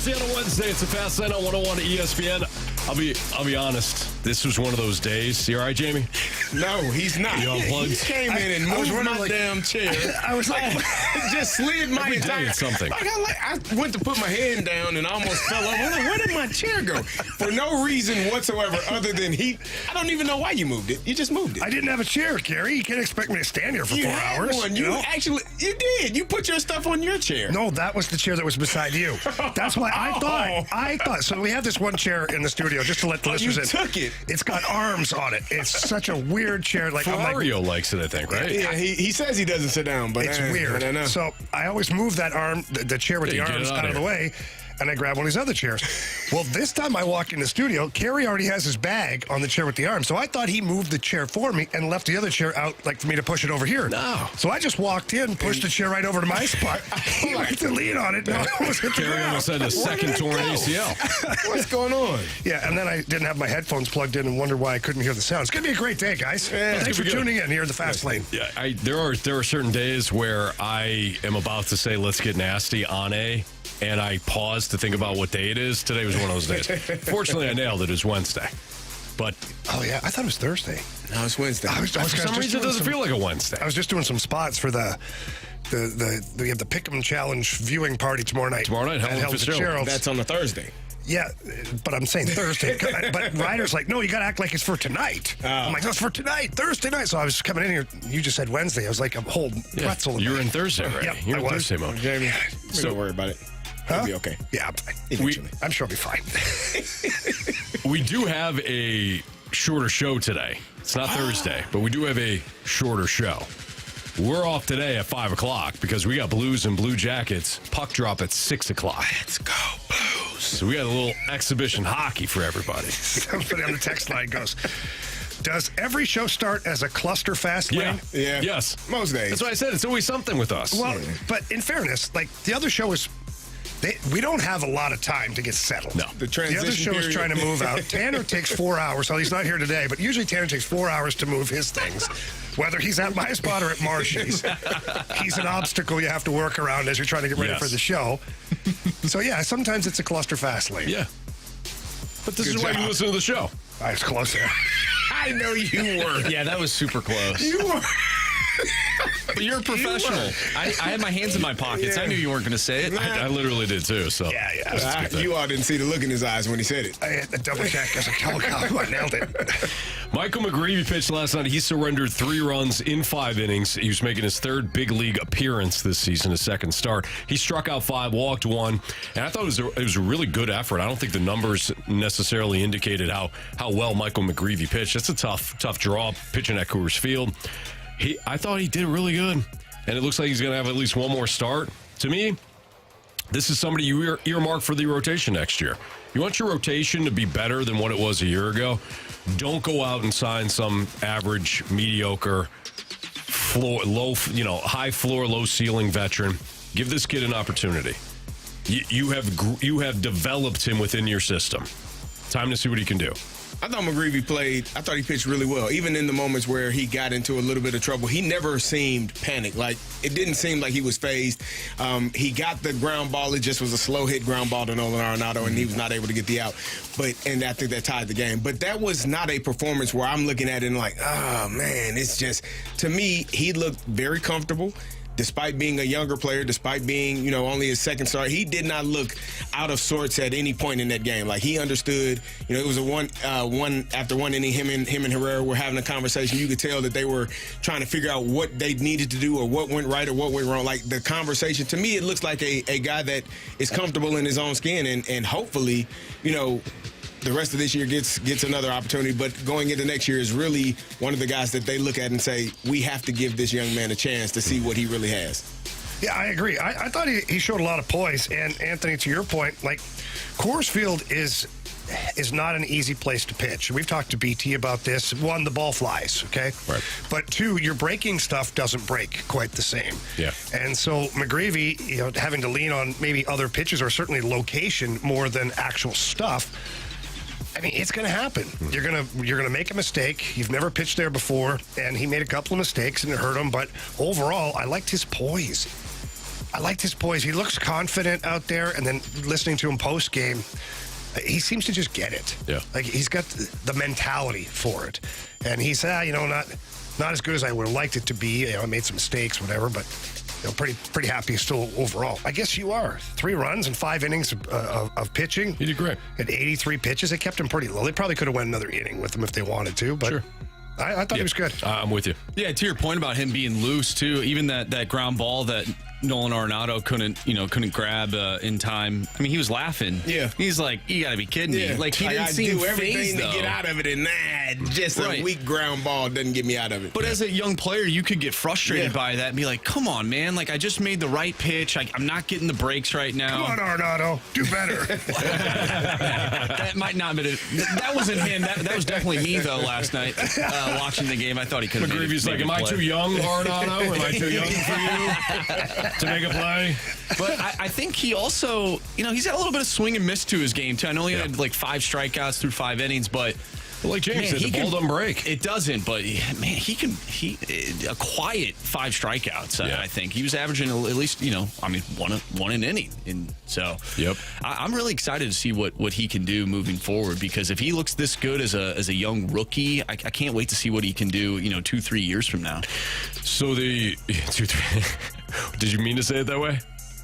Thursday on a Wednesday. It's a Fast Lane on 101 ESPN. I'll be honest. This was one of those days. You all right, Jamie? No, he's not. You unplugged? He came in and moved my damn chair. I was like, just slid my entire something. I went to put my hand down and almost fell over. I'm like, where did my chair go? For no reason whatsoever other than I don't even know why you moved it. You just moved it. I didn't have a chair, Carey. You can't expect me to stand here for 4 hours. You did. You put your stuff on your chair. No, that was the chair that was beside you. That's why I thought. So we have this one chair in the studio, just to let the listeners in. You took it. It's got arms on it. It's such a weird chair. Like Mario likes it, I think, right? Yeah, he says he doesn't sit down, but it's weird. I know. So I always move that arm, the chair with the arms out of the way, and I grab one of these other chairs. Well, this time I walk in the studio, Carey already has his bag on the chair with the arm. So I thought he moved the chair for me and left the other chair out, like for me to push it over here. No. So I just walked in, pushed the chair right over to my spot. He went to lean on it. No, Carey almost had a second torn ACL. What's going on? Yeah, and then I didn't have my headphones plugged in and wondered why I couldn't hear the sound. It's going to be a great day, guys. Yeah, thanks for tuning in here in the Fast Lane. Yeah, there are certain days where I am about to say, let's get nasty on and I pause to think about what day it is. Today was one of those days. Fortunately, I nailed it. It was Wednesday. But oh, yeah, I thought it was Thursday. No, it's Wednesday. For some reason, it doesn't feel like a Wednesday. I was just doing some spots for the Pick'em Challenge viewing party tomorrow night. Tomorrow night, Helen Fitzgerald. That's on a Thursday. Yeah, but I'm saying Thursday. But Ryder's like, no, you got to act like it's for tonight. I'm like, no, it's for tonight, Thursday night. So I was coming in here. You just said Wednesday. I was like a whole pretzel. You're in Thursday already. Yep, You're in Thursday mode. Jamie, don't worry about it. It'll be okay. Yeah, I'm sure I'll be fine. We do have a shorter show today. It's not Thursday, but we do have a shorter show. We're off today at 5 o'clock because we got Blues and Blue Jackets. Puck drop at 6 o'clock. Let's go, Blues. So we got a little exhibition hockey for everybody. Somebody on the text line goes, does every show start as a cluster fast lane? Yeah. Yes. Most days. That's why I said it's always something with us. Well, but in fairness, like the other show is, we don't have a lot of time to get settled. No. The other show is trying to move out. Tanner takes 4 hours. Well, he's not here today, but usually Tanner takes 4 hours to move his things. Whether he's at my spot or at Marshy's, he's an obstacle you have to work around as you're trying to get ready for the show. So, yeah, sometimes it's a cluster fast lane. Yeah. But this is why you listen to the show. I was close there. I know you were. Yeah, that was super close. You were. But you're a professional. I had my hands in my pockets. I knew you weren't going to say it. I literally did too. So You all didn't see the look in his eyes when he said it. I had to double check. I was like, oh, I nailed it. Michael McGreevy pitched last night. He surrendered 3 runs in 5 innings. He was making his 3rd big league appearance this season, his 2nd start. He struck out 5, walked 1, and I thought it was a really good effort. I don't think the numbers necessarily indicated how well Michael McGreevy pitched. It's a tough draw pitching at Coors Field. I thought he did really good, and it looks like he's going to have at least one more start. To me, this is somebody you earmark for the rotation next year. You want your rotation to be better than what it was a year ago. Don't go out and sign some average, mediocre, high floor, low ceiling veteran. Give this kid an opportunity. You have developed him within your system. Time to see what he can do. I thought I thought he pitched really well. Even in the moments where he got into a little bit of trouble, he never seemed panicked. Like, it didn't seem like he was phased. He got the ground ball. It just was a slow hit ground ball to Nolan Arenado, and he was not able to get the out. And I think that tied the game. But that was not a performance where I'm looking at it and like, oh, man, it's just, to me, he looked very comfortable. Despite being a younger player, despite being, only his 2nd start, he did not look out of sorts at any point in that game. Like, he understood, it was a one after one inning, him and Herrera were having a conversation. You could tell that they were trying to figure out what they needed to do or what went right or what went wrong. Like, the conversation, to me, it looks like a guy that is comfortable in his own skin and hopefully, the rest of this year gets another opportunity, but going into next year is really one of the guys that they look at and say, we have to give this young man a chance to see what he really has. Yeah, I agree. I thought he showed a lot of poise. And, Anthony, to your point, like, Coors Field is not an easy place to pitch. We've talked to BT about this. 1, the ball flies, okay? Right. But 2, your breaking stuff doesn't break quite the same. Yeah. And so McGreevy, having to lean on maybe other pitches or certainly location more than actual stuff, I mean, it's going to happen. You're gonna make a mistake. You've never pitched there before, and he made a couple of mistakes and it hurt him. But overall, I liked his poise. I liked his poise. He looks confident out there, and then listening to him post game, he seems to just get it. Yeah. Like he's got the mentality for it, and he's not as good as I would have liked it to be. I made some mistakes, whatever, but pretty happy still overall. I guess you are. 3 runs and 5 innings of pitching. He did great. At 83 pitches, they kept him pretty low. They probably could have went another inning with him if they wanted to, but Sure. I thought he was good. I'm with you. Yeah, to your point about him being loose too, even that ground ball that Nolan Arenado couldn't grab in time. I mean, he was laughing. Yeah. He's like, you got to be kidding me. Like, he didn't I seem do everything phased, to though. get out of it, and just Right. a weak ground ball doesn't get me out of it. But as a young player, you could get frustrated by that and be like, come on, man. Like, I just made the right pitch. I'm not getting the breaks right now. Come on, Arenado. Do better. That might not have been it. That wasn't him. That was definitely me, though, last night watching the game. I thought he could have McGreevy's like, am I too young, Arenado? Am I too young for you to make a play? But I think he also, he's got a little bit of swing and miss to his game, too. I know he had like 5 strikeouts through 5 innings, but Like James said, the ball doesn't break. It doesn't, but man, he a quiet 5 strikeouts. I think he was averaging at least one an inning, and so Yep. I'm really excited to see what he can do moving forward, because if he looks this good as a young rookie, I can't wait to see what he can do 2-3 years from now. So did you mean to say it that way?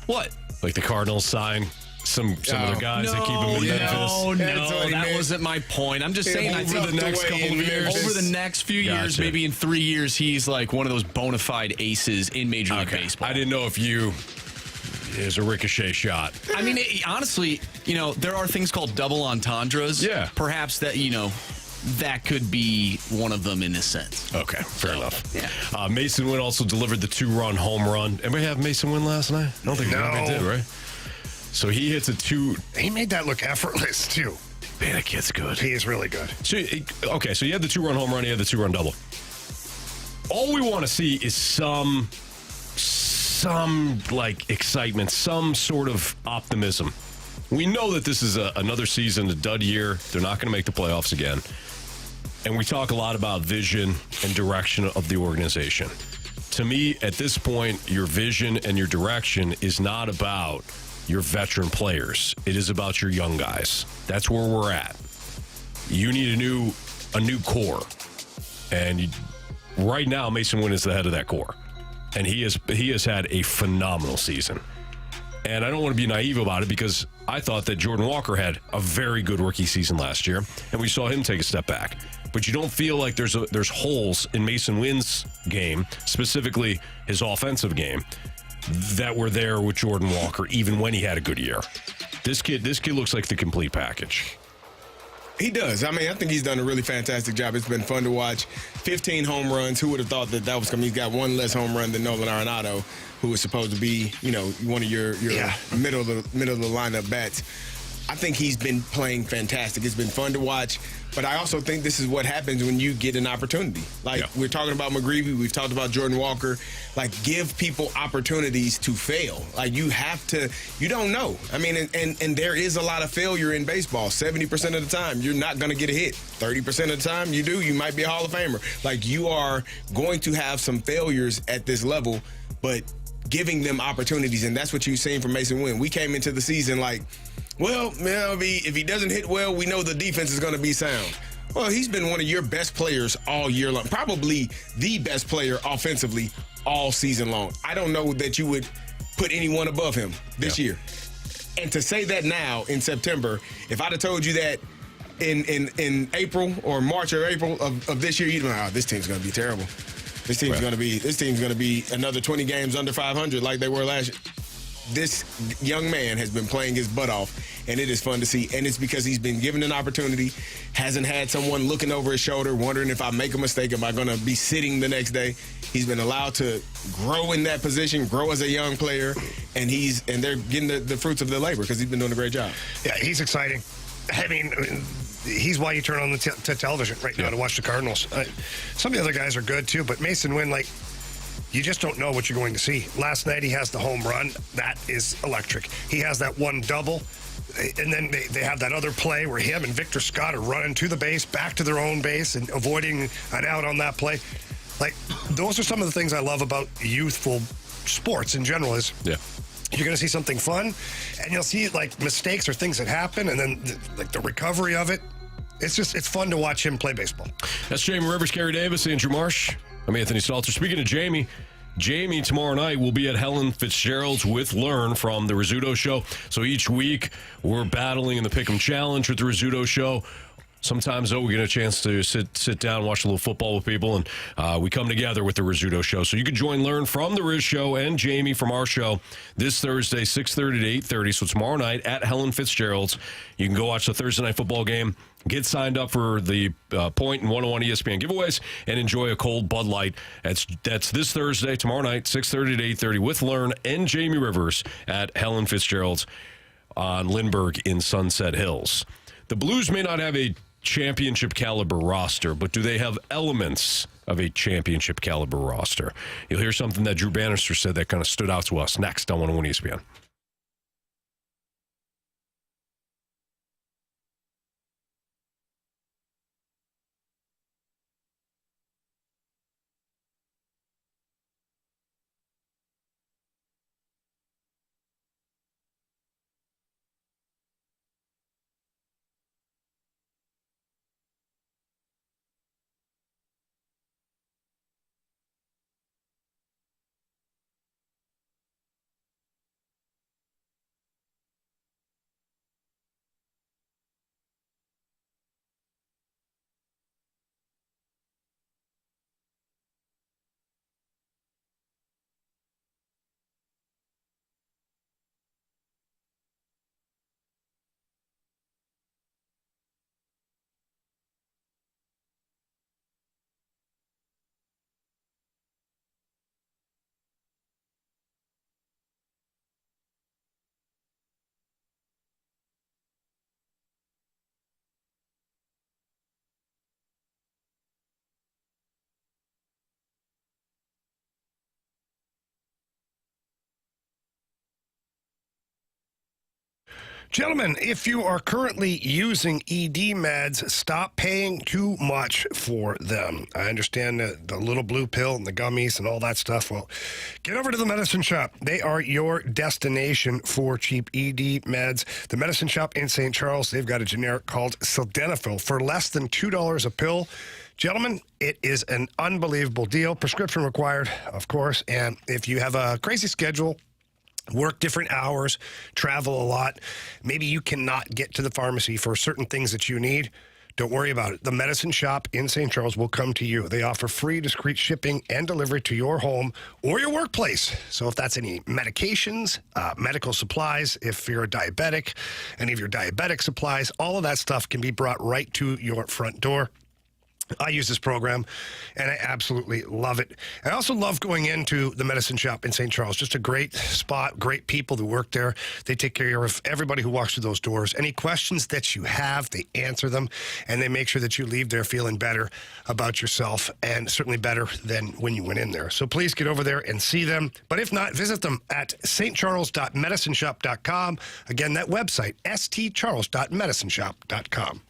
What? Like the Cardinals sign some other guys that keep him in Memphis? No, That's what he that meant. wasn't my point. I'm just saying, I Over think the next couple of years. over the next few years, Gotcha. maybe in 3 years, he's like one of those bona fide aces in Major League Baseball. I didn't know if there's a ricochet shot. I mean, honestly, there are things called double entendres. Yeah. Perhaps that, that could be one of them in a sense. Okay, fair enough. Yeah. Masyn Winn also delivered the 2-run home run. Anybody have Masyn Winn last night? I don't think anybody did, right? So he hits a 2. He made that look effortless, too. Man, that kid's good. He is really good. So you had the 2-run home run, you had the 2-run double. All we want to see is some like excitement, some sort of optimism. We know that this is another season, a dud year. They're not going to make the playoffs again. And we talk a lot about vision and direction of the organization. To me, at this point, your vision and your direction is not about your veteran players. It is about your young guys. That's where we're at. You need a new core. And right now, Masyn Winn is the head of that core. And he has had a phenomenal season. And I don't want to be naive about it, because I thought that Jordan Walker had a very good rookie season last year, and we saw him take a step back. But you don't feel like there's holes in Masyn Winn's game, specifically his offensive game, that were there with Jordan Walker, even when he had a good year. This kid looks like the complete package. He does. I mean, I think he's done a really fantastic job. It's been fun to watch. 15 home runs. Who would have thought that was coming? He's got 1 less home run than Nolan Arenado, who was supposed to be, one of your middle of the lineup bats. I think he's been playing fantastic. It's been fun to watch. But I also think this is what happens when you get an opportunity. We're talking about McGreevy. We've talked about Jordan Walker. Give people opportunities to fail. You have to, you don't know. I mean, and there is a lot of failure in baseball. 70% of the time, you're not going to get a hit. 30% of the time, you do. You might be a Hall of Famer. You are going to have some failures at this level, but giving them opportunities, and that's what you've seen from Masyn Winn. We came into the season if he doesn't hit well, we know the defense is going to be sound. Well, he's been one of your best players all year long, probably the best player offensively all season long. I don't know that you would put anyone above him this year. And to say that now in September, if I'd have told you that in April or March or April of this year, you'd be like, this team's going to be terrible. This team's going to be another 20 games under 500 like they were last year. This young man has been playing his butt off, and it is fun to see. And it's because he's been given an opportunity, hasn't had someone looking over his shoulder, wondering if I make a mistake, am I going to be sitting the next day? He's been allowed to grow in that position, grow as a young player, and they're getting the fruits of their labor because he's been doing a great job. Yeah, he's exciting. I mean, he's why you turn on the television right now to watch the Cardinals. Some of the other guys are good, too, but Masyn Winn, you just don't know what you're going to see. Last night, he has the home run. That is electric. He has that 1 double, and then they have that other play where him and Victor Scott are running to the base, back to their own base, and avoiding an out on that play. Those are some of the things I love about youthful sports in general is You're going to see something fun, and you'll see like mistakes or things that happen, and then like the recovery of it. It's fun to watch him play baseball. That's Jamie Rivers, Carey Davis, Andrew Marsh. I'm Anthony Stalter. Speaking of Jamie tomorrow night will be at Helen Fitzgerald's with Learn from the Rizzuto Show. So each week we're battling in the Pick'em Challenge with the Rizzuto Show. Sometimes, though, we get a chance to sit down, watch a little football with people, and we come together with the Rizzuto Show. So you can Learn from the Riz Show and Jamie from our show this Thursday, 6:30 to 8:30. So tomorrow night at Helen Fitzgerald's. You can go watch the Thursday night football game, get signed up for the Point and 101 ESPN giveaways, and enjoy a cold Bud Light. That's this Thursday, tomorrow night, 6:30 to 8:30 with Learn and Jamie Rivers at Helen Fitzgerald's on Lindbergh in Sunset Hills. The Blues may not have a championship caliber roster, but do they have elements of a championship caliber roster? You'll hear something that Drew Bannister said that kind of stood out to us next on 101 ESPN. Gentlemen, if you are currently using ED meds, stop paying too much for them. I understand the little blue pill and the gummies and all that stuff. Well, get over to the Medicine Shop. They are your destination for cheap ED meds. The Medicine Shop in St. Charles, they've got a generic called Sildenafil for less than $2 a pill. Gentlemen, it is an unbelievable deal. Prescription required, of course. And if you have a crazy schedule, work different hours, travel a lot, maybe you cannot get to the pharmacy for certain things that you need, don't worry about it. The Medicine Shop in St. Charles will come to you. They offer free, discreet shipping and delivery to your home or your workplace. So if that's any medications, medical supplies, if you're a diabetic, any of your diabetic supplies, all of that stuff can be brought right to your front door. I use this program, and I absolutely love it. I also love going into the Medicine Shop in St. Charles. Just a great spot, great people who work there. They take care of everybody who walks through those doors. Any questions that you have, they answer them, and they make sure that you leave there feeling better about yourself, and certainly better than when you went in there. So please get over there and see them. But if not, visit them at stcharles.medicineshop.com. Again, that website, stcharles.medicineshop.com.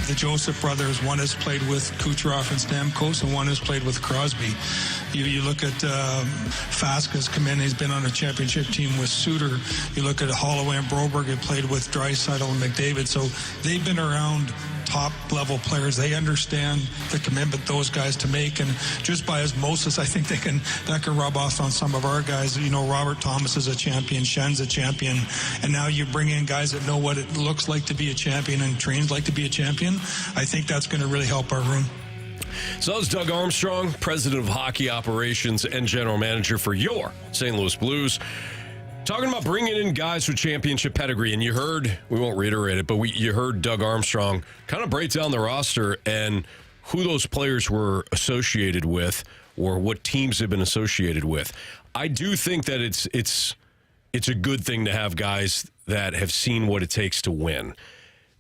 the Joseph brothers. One has played with Kucherov and Stamkos, and one has played with Crosby. You look at Fasca's come in. He's been on a championship team with Suter. You look at Holloway and Broberg, who played with Draisaitl and McDavid. So they've been around top-level players. They understand the commitment those guys to make, and just by osmosis, I think that can rub off on some of our guys. You know, Robert Thomas is a champion, Shen's a champion, and now you bring in guys that know what it looks like to be a champion and trains like to be a champion. I think that's going to really help our room. So that was Doug Armstrong, president of hockey operations and general manager for your St. Louis Blues, talking about bringing in guys with championship pedigree. And you heard, we won't reiterate it, but you heard Doug Armstrong kind of break down the roster and who those players were associated with or what teams have been associated with. I do think that it's a good thing to have guys that have seen what it takes to win.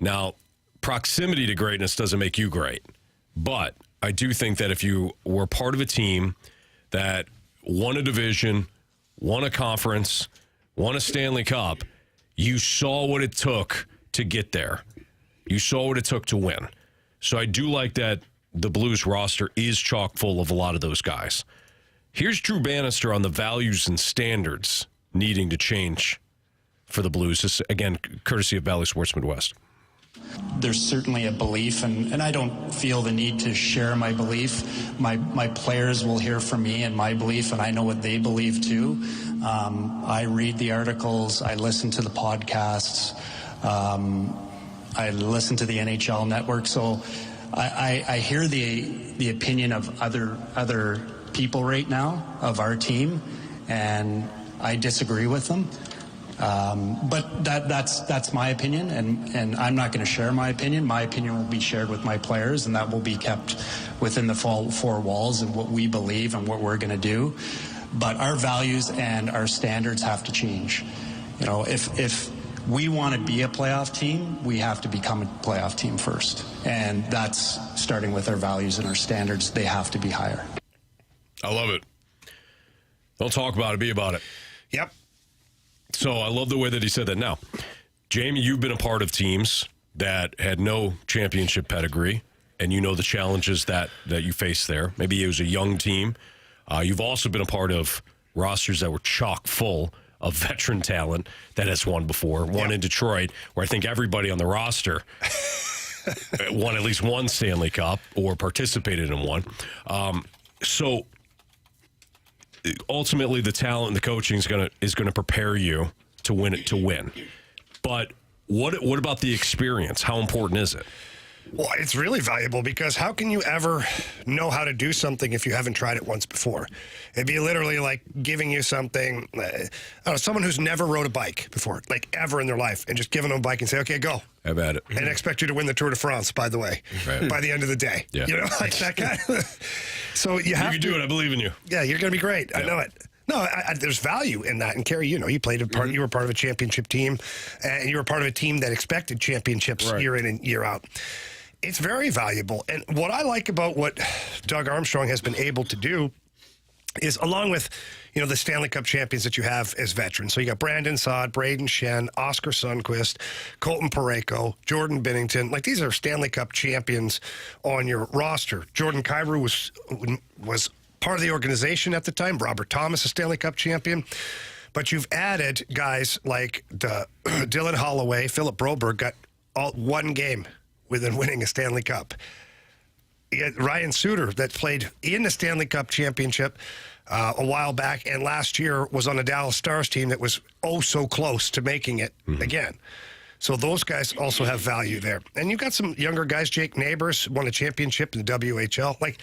Now, proximity to greatness doesn't make you great, but I do think that if you were part of a team that won a division, won a conference, won a Stanley Cup, you saw what it took to get there. You saw what it took to win. So I do like that the Blues roster is chock full of a lot of those guys. Here's Drew Bannister on the values and standards needing to change for the Blues. This, again, courtesy of Valley Sports Midwest. There's certainly a belief, and I don't feel the need to share my belief. My players will hear from me and my belief, and I know what they believe too. I read the articles, I listen to the podcasts, I listen to the NHL Network, so I hear the opinion of other people right now of our team, and I disagree with them. But that's my opinion, and I'm not going to share my opinion. My opinion will be shared with my players, and that will be kept within the four walls and what we believe and what we're going to do. But our values and our standards have to change. You know, if we want to be a playoff team, we have to become a playoff team first, and that's starting with our values and our standards. They have to be higher. I love it. Don't talk about it, be about it. Yep. So I love the way that he said that. Now, Jamie, you've been a part of teams that had no championship pedigree, and you know the challenges that you faced there. Maybe it was a young team. You've also been a part of rosters that were chock full of veteran talent that has won before. One in Detroit, where I think everybody on the roster won at least one Stanley Cup or participated in one. So ultimately, the talent and the coaching is gonna prepare you to win. But what about the experience? How important is it? Well, it's really valuable because how can you ever know how to do something if you haven't tried it once before? It'd be literally like giving you something, someone who's never rode a bike before, like ever in their life, and just giving them a bike and say, okay, go. Have at it. And expect you to win the Tour de France, by the way, by the end of the day. Yeah. You know, like that kind of. So you have to do it. I believe in you. Yeah, you're going to be great. Yeah. I know it. No, there's value in that. And Carey, you know, you played a part. You were part of a championship team, and you were part of a team that expected championships year in and year out. It's very valuable. And what I like about what Doug Armstrong has been able to do is, along with, you know, the Stanley Cup champions that you have as veterans. So you got Brandon Saad, Braden Shen, Oscar Sundqvist, Colton Parayko, Jordan Binnington. Like, these are Stanley Cup champions on your roster. Jordan Kyrou was part of the organization at the time. Robert Thomas, a Stanley Cup champion. But you've added guys like Dylan Holloway, Philip Broberg got one game within winning a Stanley Cup. Ryan Suter, that played in the Stanley Cup championship a while back, and last year was on the Dallas Stars team that was so close to making it again. So those guys also have value there. And you've got some younger guys. Jake Neighbors won a championship in the WHL. Like,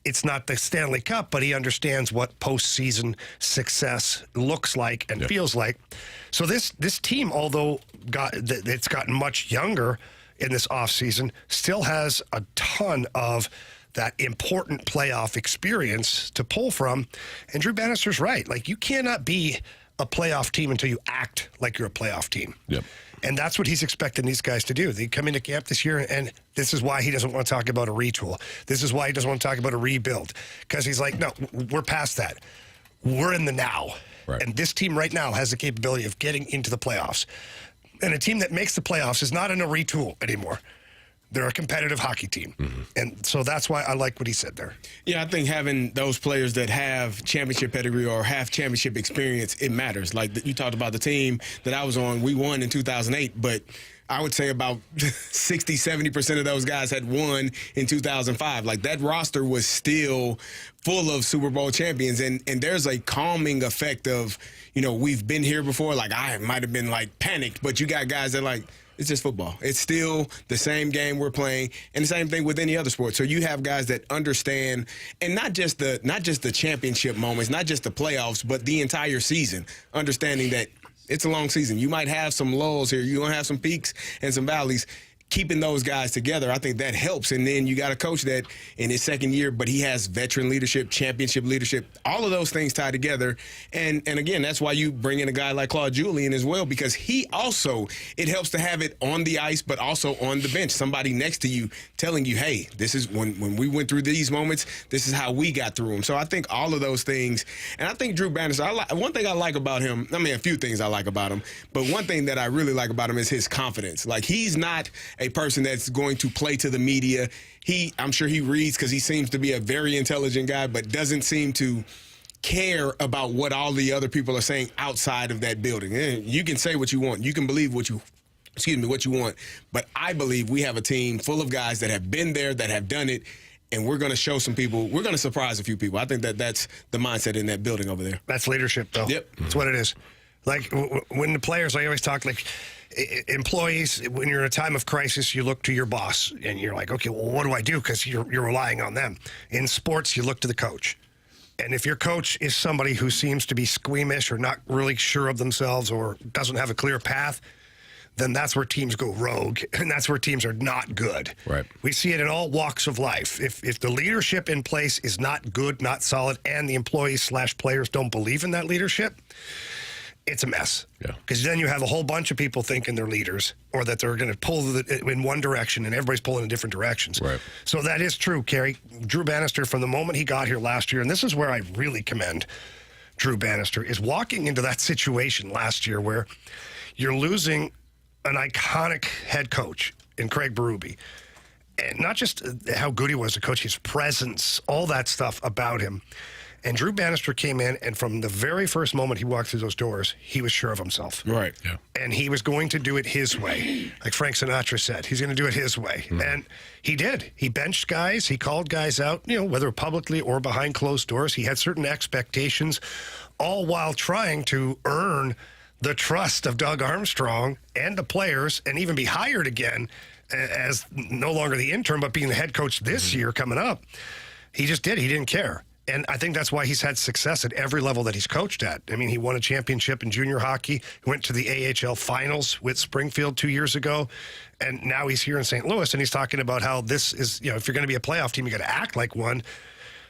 it's not the Stanley Cup, but he understands what postseason success looks like and feels like. So this team, although it's gotten much younger in this offseason, still has a ton of that important playoff experience to pull from. And Drew Bannister's right. Like, you cannot be a playoff team until you act like you're a playoff team. Yep. And that's what he's expecting these guys to do. They come into camp this year, and this is why he doesn't want to talk about a retool. This is why he doesn't want to talk about a rebuild. Because he's like, no, we're past that. We're in the now. Right. And this team right now has the capability of getting into the playoffs. And a team that makes the playoffs is not in a retool anymore. They're a competitive hockey team. And so that's why I like what he said there. Yeah, I think having those players that have championship pedigree or have championship experience, it matters. Like you talked about the team that I was on, we won in 2008, but I would say about 60, 70% of those guys had won in 2005. Like that roster was still full of Super Bowl champions. And there's a calming effect of, we've been here before. Like I might have been like panicked, but you got guys that like, it's just football. It's still the same game we're playing, and the same thing with any other sport. So you have guys that understand, and not just the championship moments, not just the playoffs, but the entire season, understanding that it's a long season. You might have some lulls here. You're going to have some peaks and some valleys. Keeping those guys together, I think that helps. And then you got a coach that in his second year, but he has veteran leadership, championship leadership, all of those things tied together. And again, that's why you bring in a guy like Claude Julien as well, because he also, it helps to have it on the ice, but also on the bench, somebody next to you telling you, hey, this is when we went through these moments, this is how we got through them. So I think all of those things, and I think Drew Bannister, one thing I like about him, a few things I like about him, but one thing that I really like about him is his confidence. Like he's not a person that's going to play to the media. I'm sure he reads because he seems to be a very intelligent guy, but doesn't seem to care about what all the other people are saying outside of that building. You can say what you want. You can believe what you want. But I believe we have a team full of guys that have been there, that have done it, and we're going to show some people. We're going to surprise a few people. I think that's the mindset in that building over there. That's leadership, though. Yep. That's what it is. Like when the players, I always talk like employees, when you're in a time of crisis, you look to your boss and you're like, okay, well, what do I do? Because you're relying on them. In sports, you look to the coach. And if your coach is somebody who seems to be squeamish or not really sure of themselves or doesn't have a clear path, then that's where teams go rogue, and that's where teams are not good. Right. We see it in all walks of life. If the leadership in place is not good, not solid, and the employees/players don't believe in that leadership, it's a mess. Yeah. Because then you have a whole bunch of people thinking they're leaders or that they're going to pull in one direction and everybody's pulling in different directions. Right. So that is true, Carey. Drew Bannister, from the moment he got here last year, and this is where I really commend Drew Bannister, is walking into that situation last year where you're losing an iconic head coach in Craig Berube. And not just how good he was as a coach, his presence, all that stuff about him. And Drew Bannister came in, and from the very first moment he walked through those doors, he was sure of himself. Right. Yeah. And he was going to do it his way. Like Frank Sinatra said, he's going to do it his way. And he did. He benched guys. He called guys out, whether publicly or behind closed doors. He had certain expectations, all while trying to earn the trust of Doug Armstrong and the players and even be hired again as no longer the intern, but being the head coach this year coming up. He just did. He didn't care. And I think that's why he's had success at every level that he's coached at. I mean, he won a championship in junior hockey, went to the AHL finals with Springfield 2 years ago, and now he's here in St. Louis, and he's talking about how this is, if you're going to be a playoff team, you got to act like one.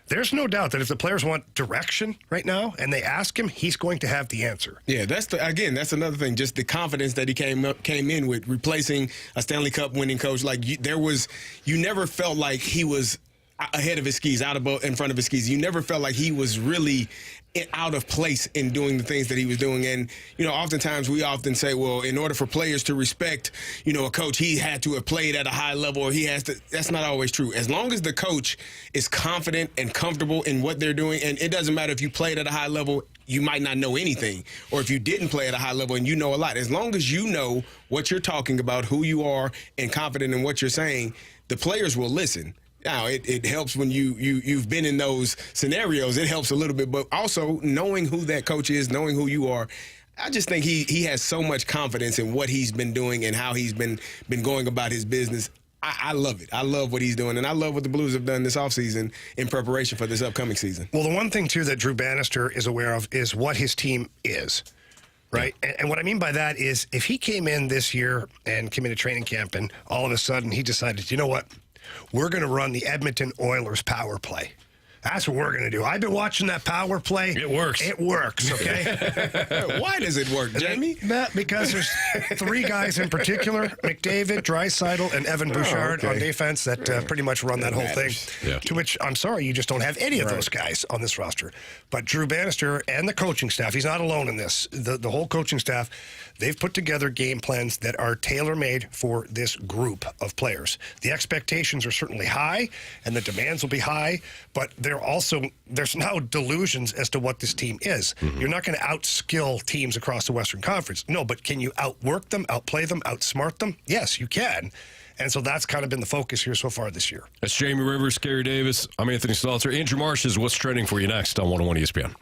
There's no doubt that if the players want direction right now and they ask him, he's going to have the answer. Yeah, that's another thing. Just the confidence that he came in with, replacing a Stanley Cup winning coach. Like you never felt like he was ahead of his skis, in front of his skis. You never felt like he was really out of place in doing the things that he was doing. And, oftentimes we often say, well, in order for players to respect, a coach, he had to have played at a high level or he has to. That's not always true. As long as the coach is confident and comfortable in what they're doing, and it doesn't matter if you played at a high level, you might not know anything, or if you didn't play at a high level and you know a lot. As long as you know what you're talking about, who you are, and confident in what you're saying, the players will listen. Now, it helps when you've been in those scenarios. It helps a little bit, but also knowing who that coach is, knowing who you are. I just think he has so much confidence in what he's been doing and how he's been going about his business. I love it. I love what he's doing, and I love what the Blues have done this offseason in preparation for this upcoming season. Well, the one thing, too, that Drew Bannister is aware of is what his team is, right? Yeah. And what I mean by that is if he came in this year and came into training camp and all of a sudden he decided, you know what? We're going to run the Edmonton Oilers power play. That's what we're going to do. I've been watching that power play. It works. It works, okay? Why does it work, Jamie? Matt, because there's three guys in particular, McDavid, Draisaitl, and Evan Bouchard on defense that pretty much run that whole thing. Yeah. To which, I'm sorry, you just don't have any of those guys on this roster. But Drew Bannister and the coaching staff, he's not alone in this. The whole coaching staff, they've put together game plans that are tailor-made for this group of players. The expectations are certainly high, and the demands will be high, but there's now delusions as to what this team is. Mm-hmm. You're not going to outskill teams across the Western Conference. No, but can you outwork them, outplay them, outsmart them? Yes, you can. And so that's kind of been the focus here so far this year. That's Jamie Rivers, Carey Davis. I'm Anthony Stalter. Andrew Marsh is what's trending for you next on 101 ESPN.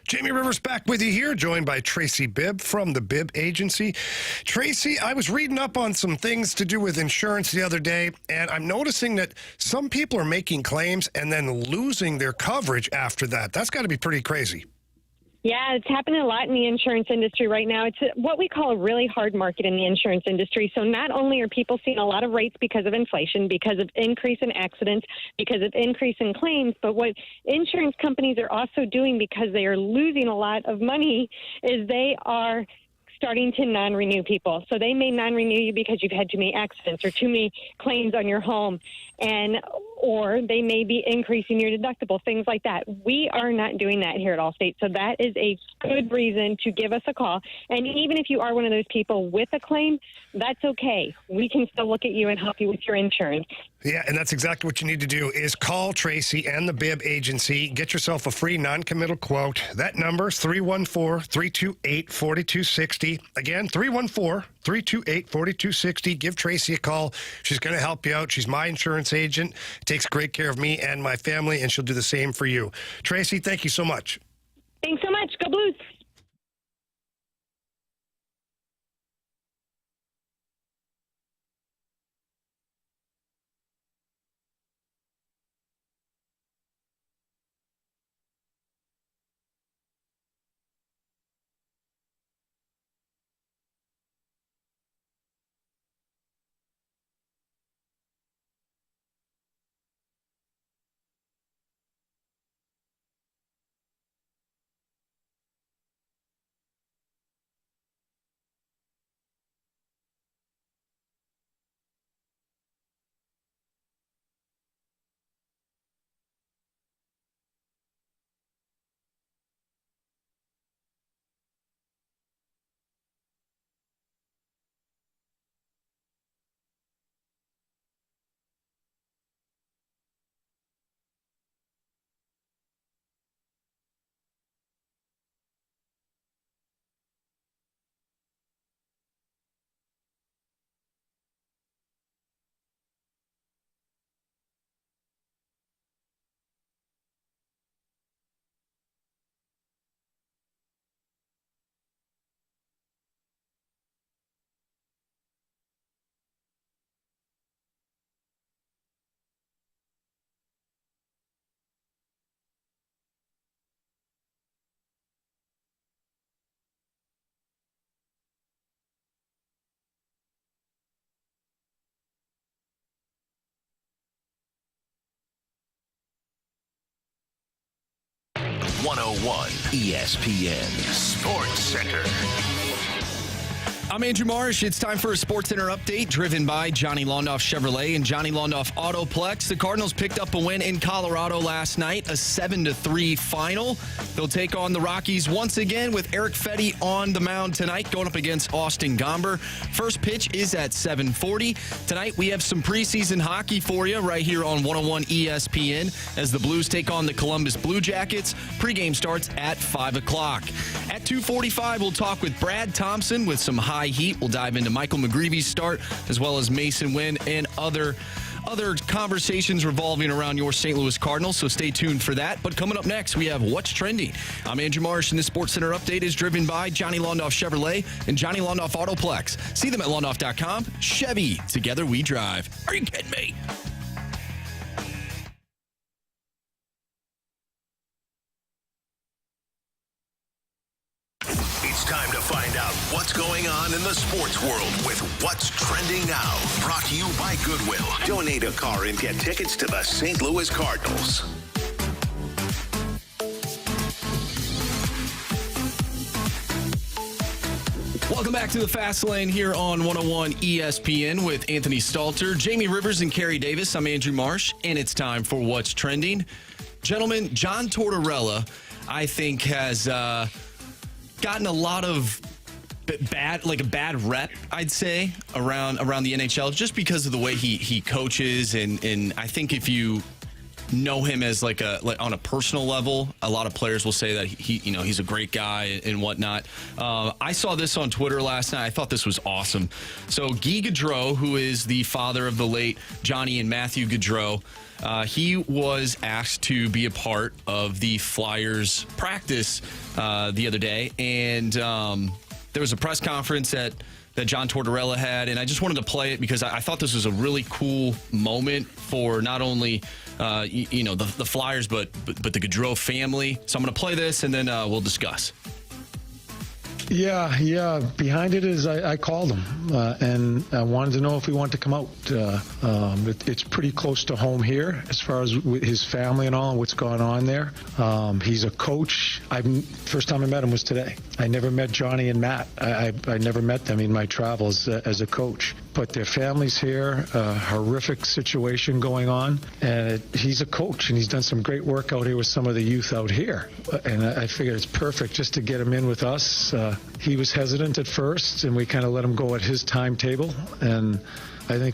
Jamie Rivers back with you here, joined by Tracy Bibb from the Bibb Agency. Tracy, I was reading up on some things to do with insurance the other day, and I'm noticing that some people are making claims and then losing their coverage after that. That's got to be pretty crazy. Yeah, it's happening a lot in the insurance industry right now. It's what we call a really hard market in the insurance industry. So not only are people seeing a lot of rates because of inflation, because of increase in accidents, because of increase in claims, but what insurance companies are also doing because they are losing a lot of money is they are starting to non-renew people. So they may non-renew you because you've had too many accidents or too many claims on your home, or they may be increasing your deductible, things like that. We are not doing that here at Allstate, so that is a good reason to give us a call. And even if you are one of those people with a claim, that's okay. We can still look at you and help you with your insurance. Yeah, and that's exactly what you need to do is call Tracy and the Bibb Agency. Get yourself a free non-committal quote. That number is 314-328-4260. Again, 314-328-4260. Give Tracy a call. She's going to help you out. She's my insurance agent, takes great care of me and my family, and she'll do the same for you. Tracy, thank you so much. Thanks so much. Go Blues. 101 ESPN Sports Center. I'm Andrew Marsh. It's time for a Sports Center update driven by Johnny Londoff Chevrolet and Johnny Londoff Autoplex. The Cardinals picked up a win in Colorado last night, a 7-3 final. They'll take on the Rockies once again with Eric Fetty on the mound tonight, going up against Austin Gomber. First pitch is at 7:40. Tonight we have some preseason hockey for you right here on 101 ESPN as the Blues take on the Columbus Blue Jackets. Pregame starts at 5 o'clock. At 2:45, we'll talk with Brad Thompson with some high heat. We'll dive into Michael McGreevy's start as well as Masyn Winn and other conversations revolving around your St. Louis Cardinals, so stay tuned for that. But coming up next, we have What's Trending. I'm Andrew Marsh, and the Sports Center update is driven by Johnny Londoff Chevrolet and Johnny Londoff Autoplex. See them at londoff.com. Chevy, together we drive. Are you kidding me? It's time to find out what's going on in the sports world with What's Trending Now. Brought to you by Goodwill. Donate a car and get tickets to the St. Louis Cardinals. Welcome back to the Fast Lane here on 101 ESPN with Anthony Stalter, Jamie Rivers, and Carey Davis. I'm Andrew Marsh, and it's time for What's Trending. Gentlemen, John Tortorella, I think, has gotten a lot of a bad rep, I'd say, around the NHL, just because of the way he coaches, and I think if you know him as like on a personal level, a lot of players will say that he's a great guy and whatnot. I saw this on Twitter last night. I thought this was awesome. So Guy Gaudreau, who is the father of the late Johnny and Matthew Gaudreau, he was asked to be a part of the Flyers practice the other day, and there was a press conference that John Tortorella had, and I just wanted to play it because I thought this was a really cool moment for not only the Flyers but the Gaudreau family. So I'm going to play this, and then we'll discuss. Yeah. Behind it is I called him and I wanted to know if he wanted to come out. It's pretty close to home here as far as his family and all and what's going on there. He's a coach. First time I met him was today. I never met Johnny and Matt. I never met them in my travels as a coach. But their family's here, horrific situation going on, and he's a coach, and he's done some great work out here with some of the youth out here. And I figured it's perfect just to get him in with us. He was hesitant at first, and we kind of let him go at his timetable, and I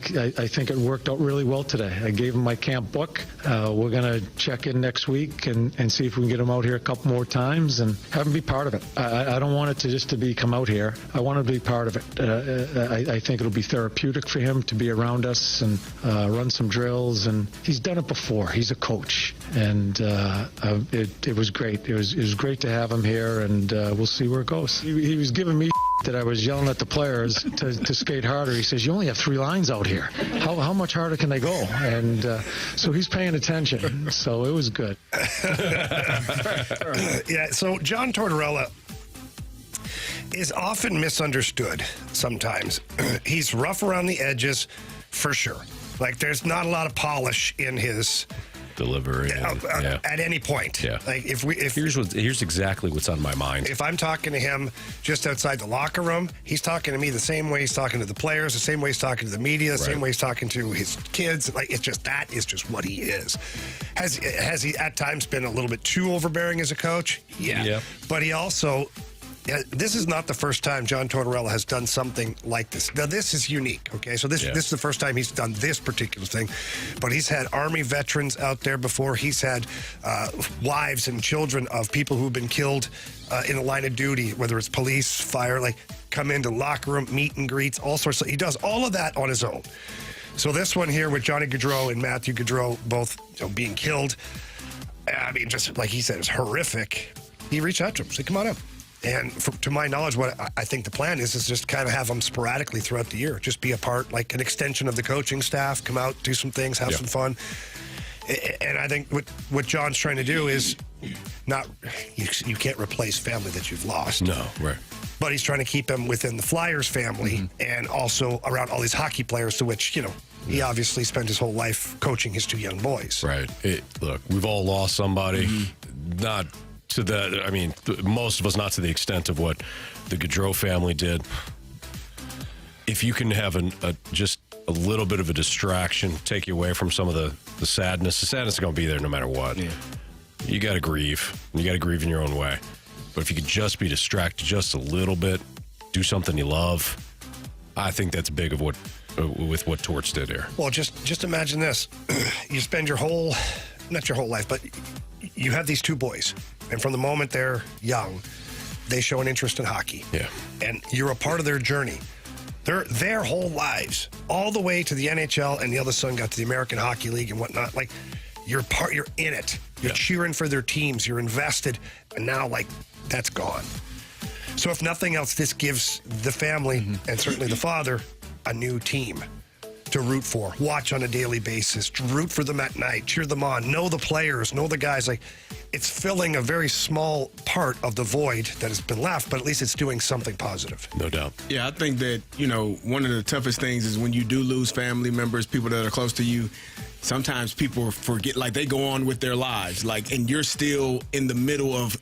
think it worked out really well today. I gave him my camp book. We're going to check in next week and see if we can get him out here a couple more times and have him be part of it. I don't want it to be come out here. I want him to be part of it. I think it'll be therapeutic for him to be around us and run some drills. And he's done it before. He's a coach, and it was great. It was great to have him here, and we'll see where it goes. He was giving me that I was yelling at the players to skate harder. He says, "You only have 3 lines out here. How much harder can they go?" And so he's paying attention. So it was good. Yeah, so John Tortorella is often misunderstood sometimes. He's rough around the edges, for sure. Like, there's not a lot of polish in his delivery at any point. Yeah. Like here's exactly what's on my mind. If I'm talking to him just outside the locker room, he's talking to me the same way he's talking to the players, the same way he's talking to the media, the same way he's talking to his kids. Like, that is just what he is. Has he at times been a little bit too overbearing as a coach? Yeah. But he also, this is not the first time John Tortorella has done something like this. Now, this is unique, okay? So this is the first time he's done this particular thing. But he's had Army veterans out there before. He's had wives and children of people who've been killed in the line of duty, whether it's police, fire, like come into locker room, meet and greets, all sorts of. He does all of that on his own. So this one here with Johnny Gaudreau and Matthew Gaudreau both being killed, I mean, just like he said, it's horrific. He reached out to him, said, "Come on up." And to my knowledge, what I think the plan is just kind of have them sporadically throughout the year. Just be a part, like an extension of the coaching staff, come out, do some things, have some fun. And I think what John's trying to do is not, you can't replace family that you've lost. No, right. But he's trying to keep them within the Flyers family and also around all these hockey players, to which, he obviously spent his whole life coaching his 2 young boys. Right. Look, we've all lost somebody. Not to the, I mean, most of us, not to the extent of what the Gaudreau family did. If you can have just a little bit of a distraction, take you away from some of the sadness. The sadness is going to be there no matter what. Yeah. You got to grieve. You got to grieve in your own way. But if you could just be distracted just a little bit, do something you love, I think that's big of what with what Torts did here. Well, just imagine this. You spend your whole, not your whole life, but you have these two boys. And from the moment they're young, they show an interest in hockey. Yeah. And you're a part of their journey. Their whole lives, all the way to the NHL, and the other son got to the American Hockey League and whatnot. Like, you're in it. You're cheering for their teams. You're invested. And now, like, that's gone. So if nothing else, this gives the family, and certainly the father, a new team to root for, watch on a daily basis, root for them at night, cheer them on, know the players, know the guys. Like, it's filling a very small part of the void that has been left, but at least it's doing something positive. No doubt. Yeah, I think that, one of the toughest things is when you do lose family members, people that are close to you, sometimes people forget, like, they go on with their lives, like, and you're still in the middle of,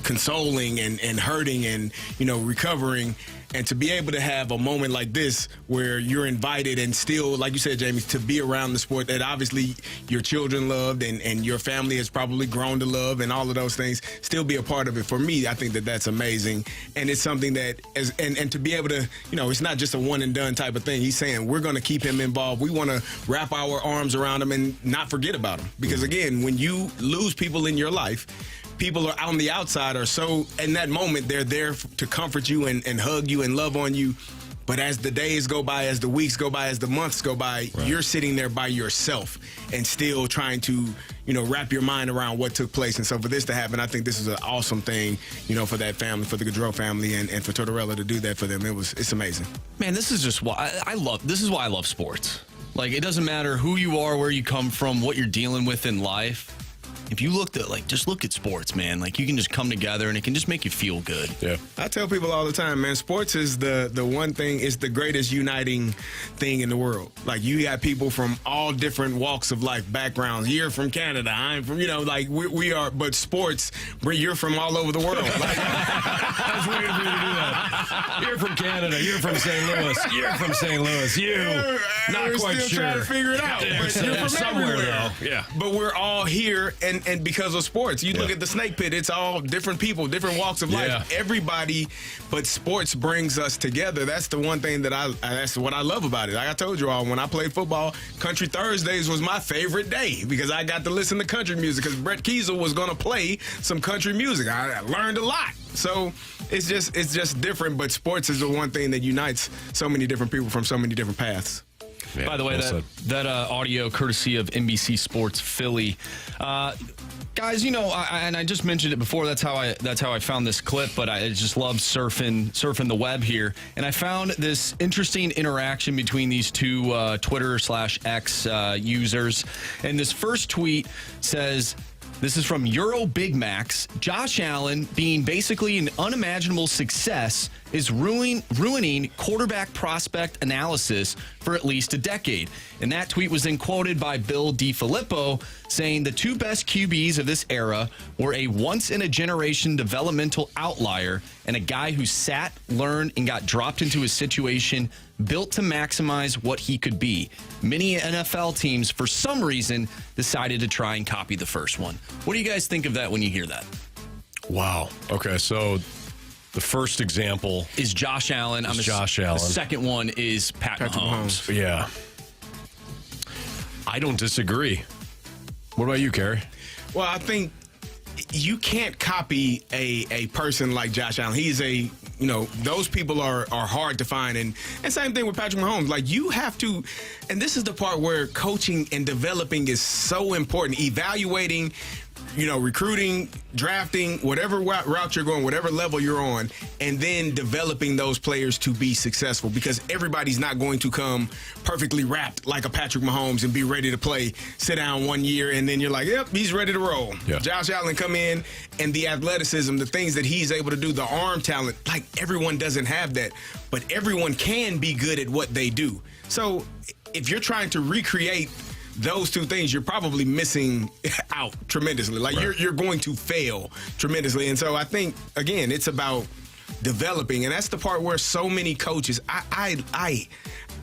consoling and hurting and, recovering. And to be able to have a moment like this where you're invited and still, like you said, Jamie, to be around the sport that obviously your children loved and your family has probably grown to love and all of those things, still be a part of it. For me, I think that that's amazing. And it's something that, and to be able to, it's not just a one and done type of thing. He's saying we're going to keep him involved. We want to wrap our arms around him and not forget about him. Because again, when you lose people in your life, people are on the outside are so, in that moment, they're there to comfort you and hug you and love on you. But as the days go by, as the weeks go by, as the months go by, you're sitting there by yourself and still trying to, wrap your mind around what took place. And so for this to happen, I think this is an awesome thing, for that family, for the Gaudreau family, and for Tortorella to do that for them. It's amazing. Man, this is just why this is why I love sports. Like, it doesn't matter who you are, where you come from, what you're dealing with in life. If you just look at sports, man, like, you can just come together and it can just make you feel good. Yeah. I tell people all the time, man, sports is the one thing, it's the greatest uniting thing in the world. Like, you got people from all different walks of life, backgrounds. You're from Canada, I'm from, we are, but sports, you're from all over the world. Like, I was waiting for you to do that. You're from Canada, you're from St. Louis, you're from St. Louis, not quite still sure. Trying to figure it out. Yeah, but you're from somewhere, everywhere. though. Yeah. But we're all here, and because of sports. You look at the Snake Pit, it's all different people, different walks of life. Everybody, but sports brings us together. That's the one thing that's what I love about it. Like I told you all, when I played football, Country Thursdays was my favorite day because I got to listen to country music because Brett Kiesel was going to play some country music. I learned a lot. So it's just different, but sports is the one thing that unites so many different people from so many different paths. Yeah, by the way, that audio courtesy of NBC Sports Philly. Guys, and I just mentioned it before. That's how I found this clip. But I just love surfing the web here, and I found this interesting interaction between these two Twitter/X users. And this first tweet says, this is from Euro Big Max. Josh Allen being basically an unimaginable success is ruining quarterback prospect analysis for at least a decade. And that tweet was then quoted by Bill DiFilippo saying the two best QBs of this era were a once-in-a-generation developmental outlier and a guy who sat, learned, and got dropped into a situation built to maximize what he could be. Many NFL teams, for some reason, decided to try and copy the first one. What do you guys think of that when you hear that? Wow. Okay, so the first example is Josh Allen. Josh Allen. The second one is Patrick Mahomes. Yeah. I don't disagree. What about you, Carey? Well, I think you can't copy a person like Josh Allen. He's those people are hard to find. And same thing with Patrick Mahomes. Like, you have to, and this is the part where coaching and developing is so important. Evaluating, recruiting, drafting, whatever route you're going, whatever level you're on, and then developing those players to be successful, because everybody's not going to come perfectly wrapped like a Patrick Mahomes and be ready to play, sit down 1 year, and then you're like, yep, he's ready to roll. Yeah. Josh Allen come in, and the athleticism, the things that he's able to do, the arm talent, like, everyone doesn't have that, but everyone can be good at what they do. So if you're trying to recreate those two things, you're probably missing out tremendously. Like you're going to fail tremendously. And so I think, again, it's about developing. And that's the part where so many coaches,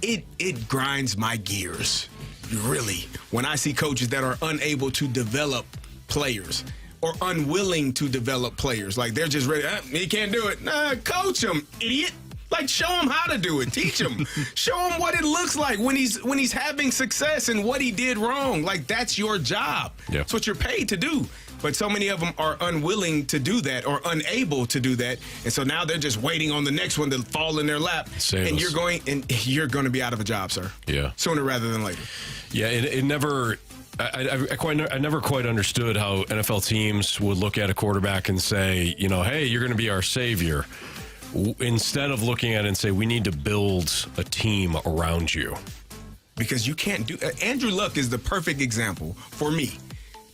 it grinds my gears, really, when I see coaches that are unable to develop players or unwilling to develop players. Like they're just ready, he can't do it. Nah, coach him, idiot. Like, show him how to do it. Teach him. Show him what it looks like when he's having success and what he did wrong. Like, that's your job. Yeah. That's what you're paid to do. But so many of them are unwilling to do that or unable to do that. And so now they're just waiting on the next one to fall in their lap. And you're going to be out of a job, sir. Yeah. Sooner rather than later. Yeah, it never... I never quite understood how NFL teams would look at a quarterback and say, hey, you're going to be our savior. Instead of looking at it and say, we need to build a team around you. Because you can't do... Andrew Luck is the perfect example for me.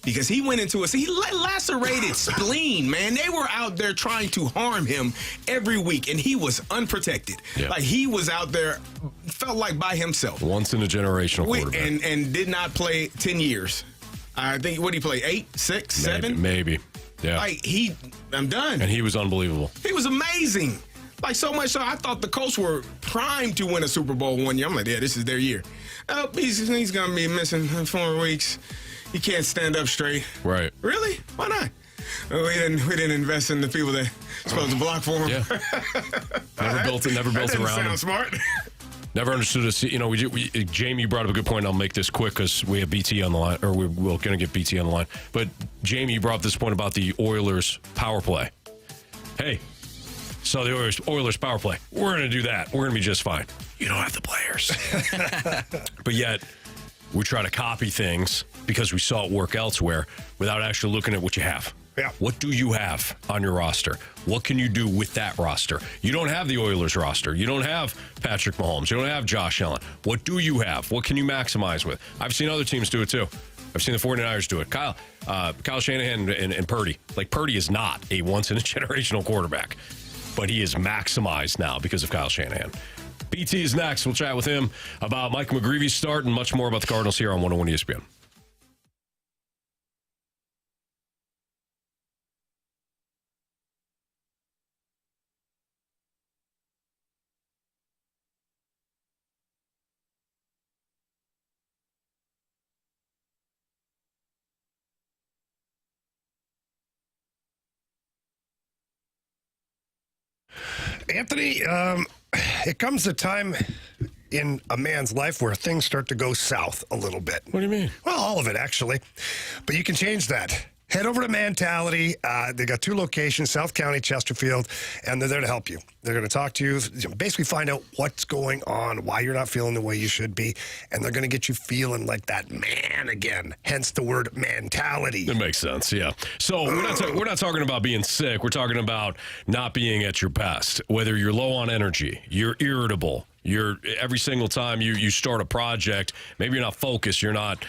Because he went into he lacerated spleen, man. They were out there trying to harm him every week, and he was unprotected. Yeah. Like, he was out there, felt like by himself. Once in a generational quarterback. And did not play 10 years. I think, what did he play, 8, 6, 7? Maybe. Yeah. Like, I'm done. And he was unbelievable. He was amazing. Like, so much so, I thought the Colts were primed to win a Super Bowl one year. I'm like, yeah, this is their year. Oh, he's going to be missing 4 weeks. He can't stand up straight. Right. Really? Why not? We didn't invest in the people that supposed to block for him. Yeah. Never built around him. Sound smart. Never understood us. Jamie, you brought up a good point. I'll make this quick because we have BT on the line, or we're going to get BT on the line. But Jamie, you brought up this point about the Oilers power play. Hey, so the Oilers power play. We're going to do that. We're going to be just fine. You don't have the players. But yet, we try to copy things because we saw it work elsewhere without actually looking at what you have. Yeah. What do you have on your roster? What can you do with that roster? You don't have the Oilers roster. You don't have Patrick Mahomes. You don't have Josh Allen. What do you have? What can you maximize with? I've seen other teams do it too. I've seen the 49ers do it. Kyle Shanahan and Purdy. Like, Purdy is not a once-in-a-generational quarterback, but he is maximized now because of Kyle Shanahan. BT is next. We'll chat with him about Michael McGreevy's start and much more about the Cardinals here on 101 ESPN. Anthony, it comes a time in a man's life where things start to go south a little bit. What do you mean? Well, all of it, actually. But you can change that. Head over to Mentality. They got 2 locations, South County, Chesterfield, and they're there to help you. They're going to talk to you, basically find out what's going on, why you're not feeling the way you should be, and they're going to get you feeling like that man again, hence the word mentality. It makes sense, yeah. So we're not talking about being sick. We're talking about not being at your best, whether you're low on energy, you're irritable, every single time you start a project, maybe you're not focused, you're not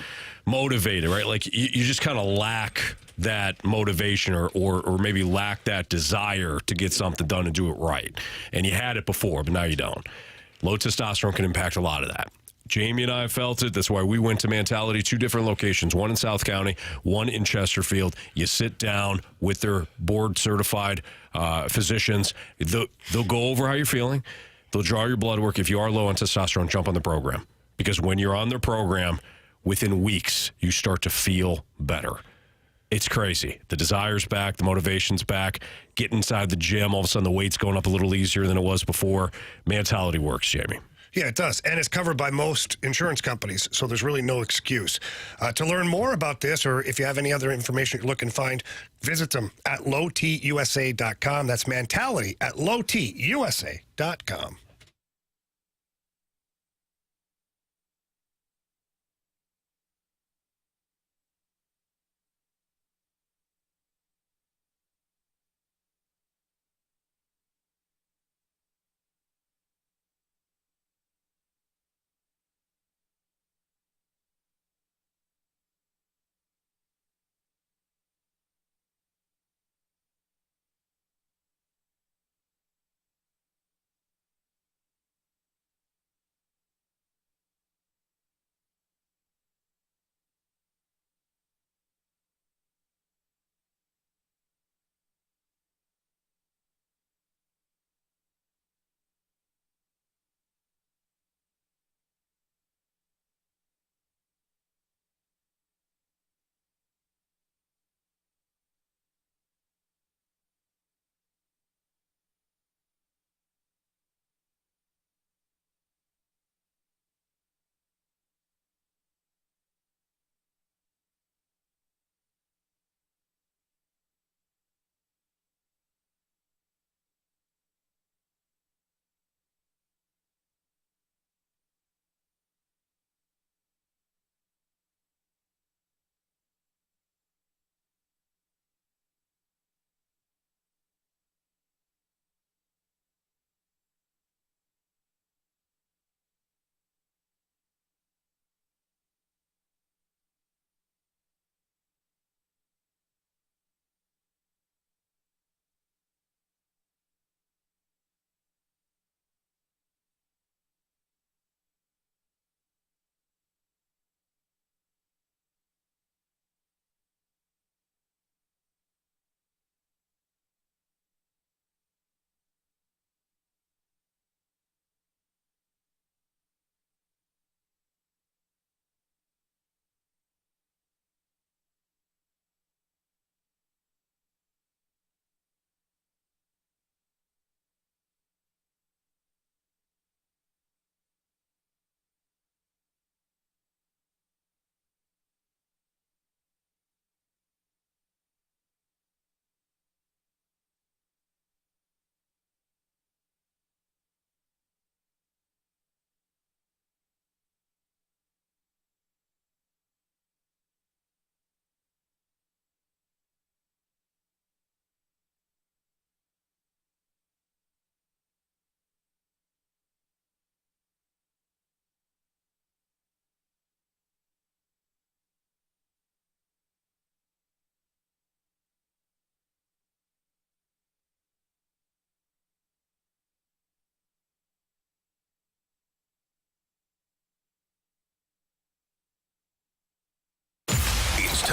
motivated, right? Like you just kind of lack that motivation or maybe lack that desire to get something done and do it right. And you had it before, but now you don't. Low testosterone can impact a lot of that. Jamie and I felt it. That's why we went to Mentality, 2 different locations, one in South County, one in Chesterfield. You sit down with their board-certified physicians. They'll go over how you're feeling. They'll draw your blood work. If you are low on testosterone, jump on the program. Because when you're on their program, within weeks, you start to feel better. It's crazy. The desire's back. The motivation's back. Get inside the gym. All of a sudden, the weight's going up a little easier than it was before. Mentality works, Jamie. Yeah, it does. And it's covered by most insurance companies, so there's really no excuse. To learn more about this, or if you have any other information you're looking to find, visit them at lowtusa.com. That's Mentality at lowtusa.com.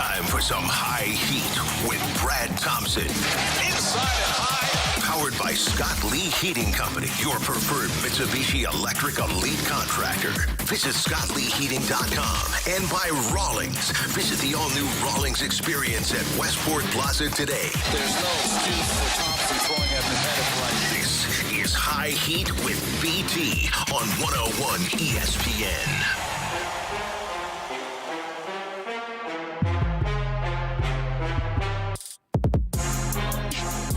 Time for some high heat with Brad Thompson. Inside and high. Powered by Scott Lee Heating Company, your preferred Mitsubishi Electric elite contractor. Visit ScottLeeHeating.com and by Rawlings. Visit the all-new Rawlings experience at Westport Plaza today. There's no excuse for Thompson throwing at the head of right. This is High Heat with BT on 101 ESPN.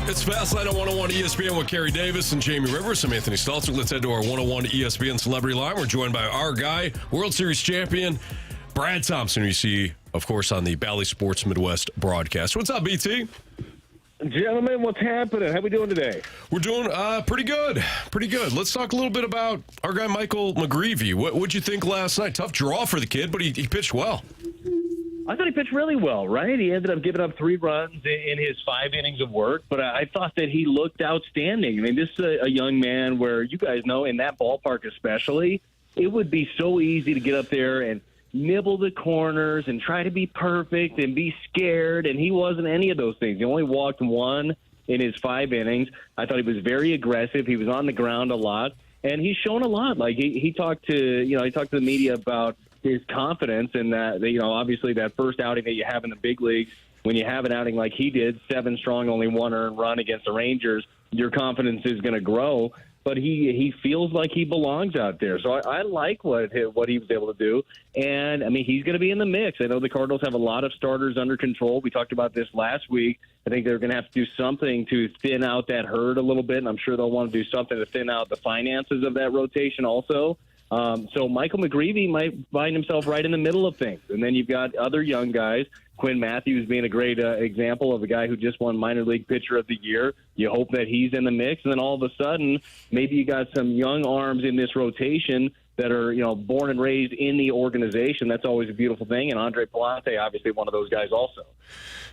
It's Fastline on 101 ESPN with Carey Davis and Jamie Rivers. I'm Anthony Stalter. Let's head to our 101 ESPN Celebrity Line. We're joined by our guy, World Series champion, Brad Thompson, who you see, of course, on the Bally Sports Midwest broadcast. What's up, BT? Gentlemen, what's happening? How we doing today? We're doing pretty good. Pretty good. Let's talk a little bit about our guy, Michael McGreevy. What'd you think last night? Tough draw for the kid, but he pitched well. I thought he pitched really well, right? He ended up giving up 3 runs in his 5 innings of work, but I thought that he looked outstanding. I mean, this is a young man where you guys know in that ballpark especially, it would be so easy to get up there and nibble the corners and try to be perfect and be scared, and he wasn't any of those things. He only walked 1 in his 5 innings. I thought he was very aggressive. He was on the ground a lot, and he's shown a lot. Like he talked to the media about his confidence in that, obviously that first outing that you have in the big leagues, when you have an outing like he did, 7 strong, only 1 earned run against the Rangers, your confidence is going to grow. But he feels like he belongs out there. So I like what he was able to do. And, I mean, he's going to be in the mix. I know the Cardinals have a lot of starters under control. We talked about this last week. I think they're going to have to do something to thin out that herd a little bit, and I'm sure they'll want to do something to thin out the finances of that rotation also. So Michael McGreevy might find himself right in the middle of things. And then you've got other young guys, Quinn Matthews being a great example of a guy who just won Minor League Pitcher of the Year. You hope that he's in the mix. And then all of a sudden, maybe you got some young arms in this rotation that are, born and raised in the organization. That's always a beautiful thing. And Andre Palante, obviously one of those guys also.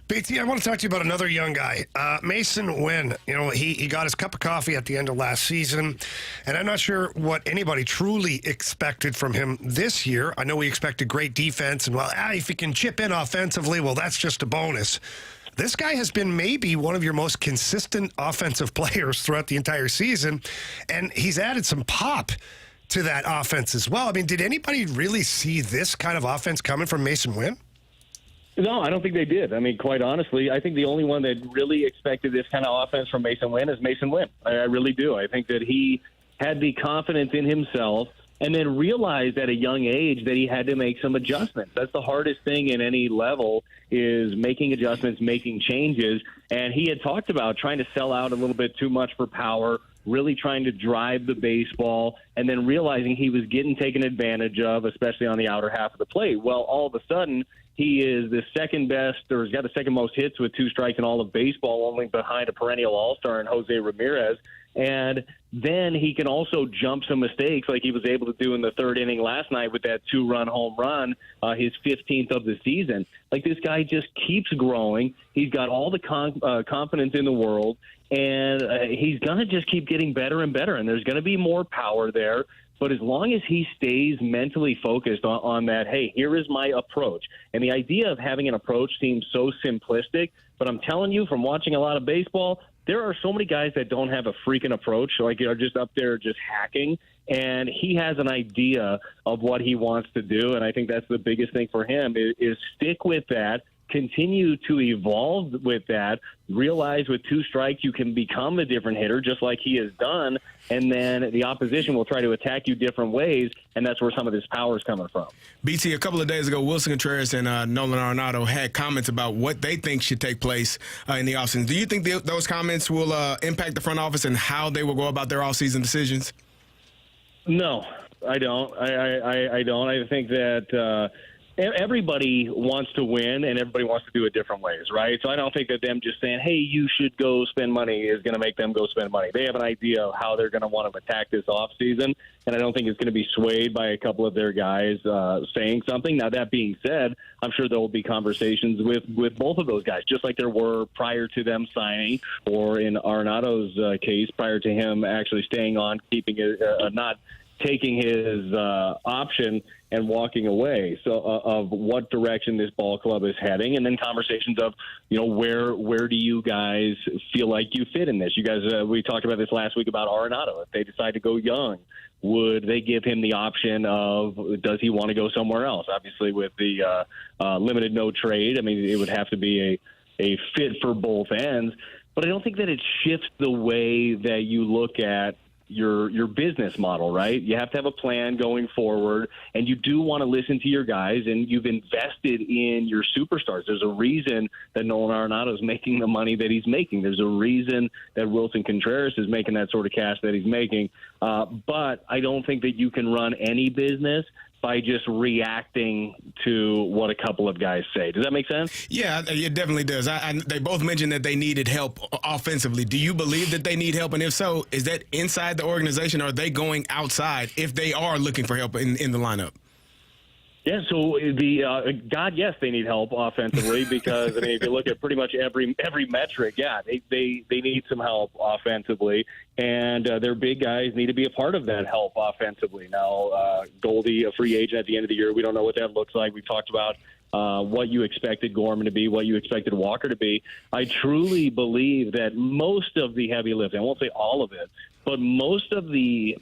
BT, I want to talk to you about another young guy, Masyn Winn. He got his cup of coffee at the end of last season, and I'm not sure what anybody truly expected from him this year. I know we expected great defense, and, if he can chip in offensively, well, that's just a bonus. This guy has been maybe one of your most consistent offensive players throughout the entire season, and he's added some pop to that offense as well. I mean, did anybody really see this kind of offense coming from Masyn Winn? No, I don't think they did. I mean, quite honestly, I think the only one that really expected this kind of offense from Masyn Winn is Masyn Winn. I really do. I think that he had the confidence in himself and then realized at a young age that he had to make some adjustments. That's the hardest thing in any level, is making adjustments, making changes. And he had talked about trying to sell out a little bit too much for power, really trying to drive the baseball, and then realizing he was getting taken advantage of, especially on the outer half of the plate. Well, all of a sudden, he is the second best, or has got the second most hits with 2 strikes in all of baseball, only behind a perennial all-star in Jose Ramirez. And then he can also jump some mistakes like he was able to do in the 3rd inning last night with that 2-run home run, his 15th of the season. Like, this guy just keeps growing. He's got all the confidence in the world, and he's going to just keep getting better and better, and there's going to be more power there. But as long as he stays mentally focused on that, hey, here is my approach. And the idea of having an approach seems so simplistic, but I'm telling you, from watching a lot of baseball, there are so many guys that don't have a freaking approach, like are just up there just hacking. And he has an idea of what he wants to do, and I think that's the biggest thing for him is stick with that. Continue to evolve with that, realize with 2 strikes you can become a different hitter just like he has done, and then the opposition will try to attack you different ways, and that's where some of this power is coming from. BT, a couple of days ago, Wilson Contreras and Nolan Arenado had comments about what they think should take place in the offseason. Do you think those comments will impact the front office and how they will go about their offseason decisions? No, I don't. I don't. I think that everybody wants to win, and everybody wants to do it different ways, right? So I don't think that them just saying, hey, you should go spend money is going to make them go spend money. They have an idea of how they're going to want to attack this offseason, and I don't think it's going to be swayed by a couple of their guys saying something. Now, that being said, I'm sure there will be conversations with both of those guys, just like there were prior to them signing, or in Arenado's case, prior to him actually staying on, keeping it not taking his option and walking away of what direction this ball club is heading, and then conversations of, where do you guys feel like you fit in this? You guys, we talked about this last week about Arenado. If they decide to go young, would they give him the option of, does he want to go somewhere else? Obviously, with the limited no trade, I mean, it would have to be a fit for both ends. But I don't think that it shifts the way that you look at your business model, right? You have to have a plan going forward, and you do want to listen to your guys, and you've invested in your superstars. There's a reason that Nolan Arenado is making the money that he's making. There's a reason that Wilson Contreras is making that sort of cash that he's making. But I don't think that you can run any business by just reacting to what a couple of guys say. Does that make sense? Yeah, it definitely does. They both mentioned that they needed help offensively. Do you believe that they need help? And if so, is that inside the organization, or are they going outside if they are looking for help in the lineup? Yeah, so yes, they need help offensively because, I mean, if you look at pretty much every metric, yeah, they need some help offensively, and their big guys need to be a part of that help offensively. Now, Goldie, a free agent at the end of the year, we don't know what that looks like. We've talked about what you expected Gorman to be, what you expected Walker to be. I truly believe that most of the heavy lifting, I won't say all of it, but most of the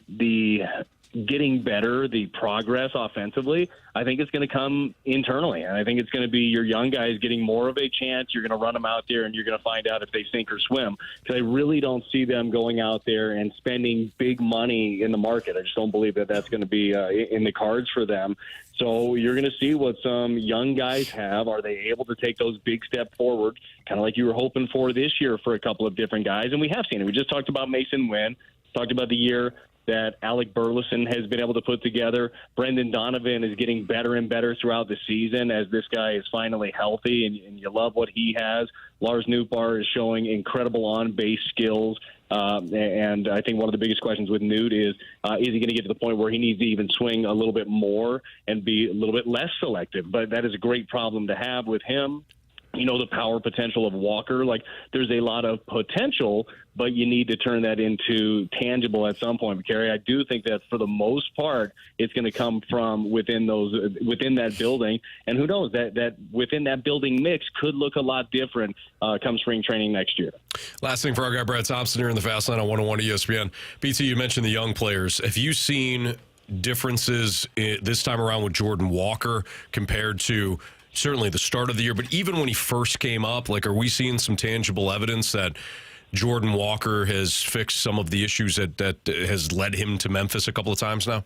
getting better, the progress offensively, I think it's going to come internally. And I think it's going to be your young guys getting more of a chance. You're going to run them out there, and you're going to find out if they sink or swim. Because I really don't see them going out there and spending big money in the market. I just don't believe that that's going to be in the cards for them. So you're going to see what some young guys have. Are they able to take those big step forward, kind of like you were hoping for this year for a couple of different guys? And we have seen it. We just talked about Masyn Winn, talked about the year that Alec Burleson has been able to put together. Brendan Donovan is getting better and better throughout the season as this guy is finally healthy, and you love what he has. Lars Nootbaar is showing incredible on-base skills. And I think one of the biggest questions with Newt is he going to get to the point where he needs to even swing a little bit more and be a little bit less selective? But that is a great problem to have with him. The power potential of Walker, like there's a lot of potential, but you need to turn that into tangible at some point. But Carey, I do think that for the most part, it's going to come from within that building. And who knows, that within that building mix could look a lot different come spring training next year. Last thing for our guy, Brad Thompson, here in the Fast Line on 101 ESPN. BT, you mentioned the young players. Have you seen differences this time around with Jordan Walker compared to certainly the start of the year, but even when he first came up, like, are we seeing some tangible evidence that Jordan Walker has fixed some of the issues that has led him to Memphis a couple of times now?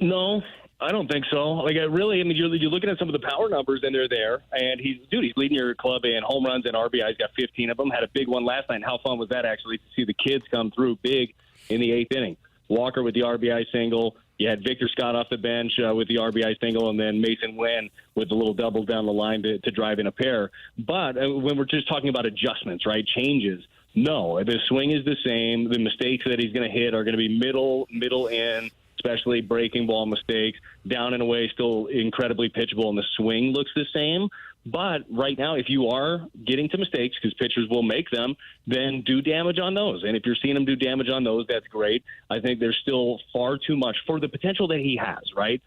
No, I don't think so. Like, you're looking at some of the power numbers, and they're there. And he's leading your club in home runs and RBIs. He's got 15 of them. Had a big one last night. How fun was that, actually, to see the kids come through big in the 8th inning? Walker with the RBI single. You had Victor Scott off the bench with the RBI single, and then Masyn Winn with the little double down the line to drive in a pair. But when we're just talking about adjustments, right, changes, no, the swing is the same. The mistakes that he's going to hit are going to be middle in, especially breaking ball mistakes. Down and away, still incredibly pitchable, and the swing looks the same. But right now, if you are getting to mistakes, because pitchers will make them, then do damage on those. And if you're seeing him do damage on those, that's great. I think there's still far too much for the potential that he has, right?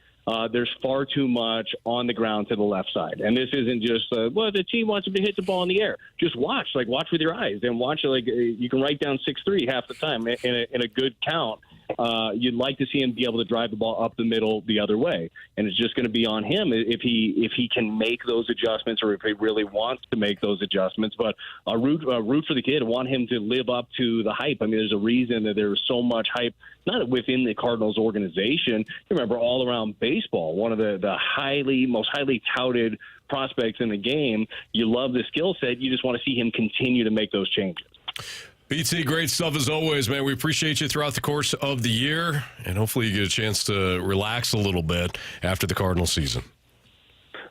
There's far too much on the ground to the left side. And this isn't just, the team wants him to hit the ball in the air. Just watch with your eyes. And watch, you can write down 6-3 half the time in a good count. You'd like to see him be able to drive the ball up the middle the other way. And it's just going to be on him if he can make those adjustments, or if he really wants to make those adjustments. But root for the kid. Want him to live up to the hype. I mean, there's a reason that there's so much hype, not within the Cardinals organization. You remember, all around baseball, one of the most highly touted prospects in the game. You love the skill set. You just want to see him continue to make those changes. BT, great stuff as always, man. We appreciate you throughout the course of the year, and hopefully you get a chance to relax a little bit after the Cardinal season.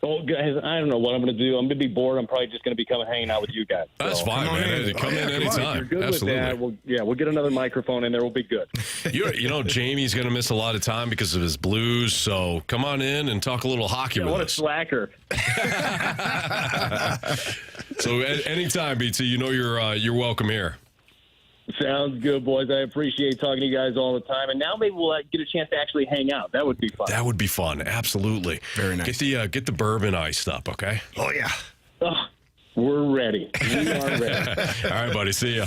Well, guys, I don't know what I'm going to do. I'm going to be bored. I'm probably just going to be coming hanging out with you guys. That's fine, man. Come in anytime. You're good Absolutely. with that. We'll get another microphone in there. We'll be good. Jamie's going to miss a lot of time because of his Blues, so come on in and talk a little hockey with us. What a slacker. So anytime, BT, you're welcome here. Sounds good, boys. I appreciate talking to you guys all the time. And now maybe we'll get a chance to actually hang out. That would be fun. That would be fun. Absolutely. Very nice. Get the bourbon iced up, okay? Oh, yeah. Oh, we're ready. We are ready. All right, buddy. See ya.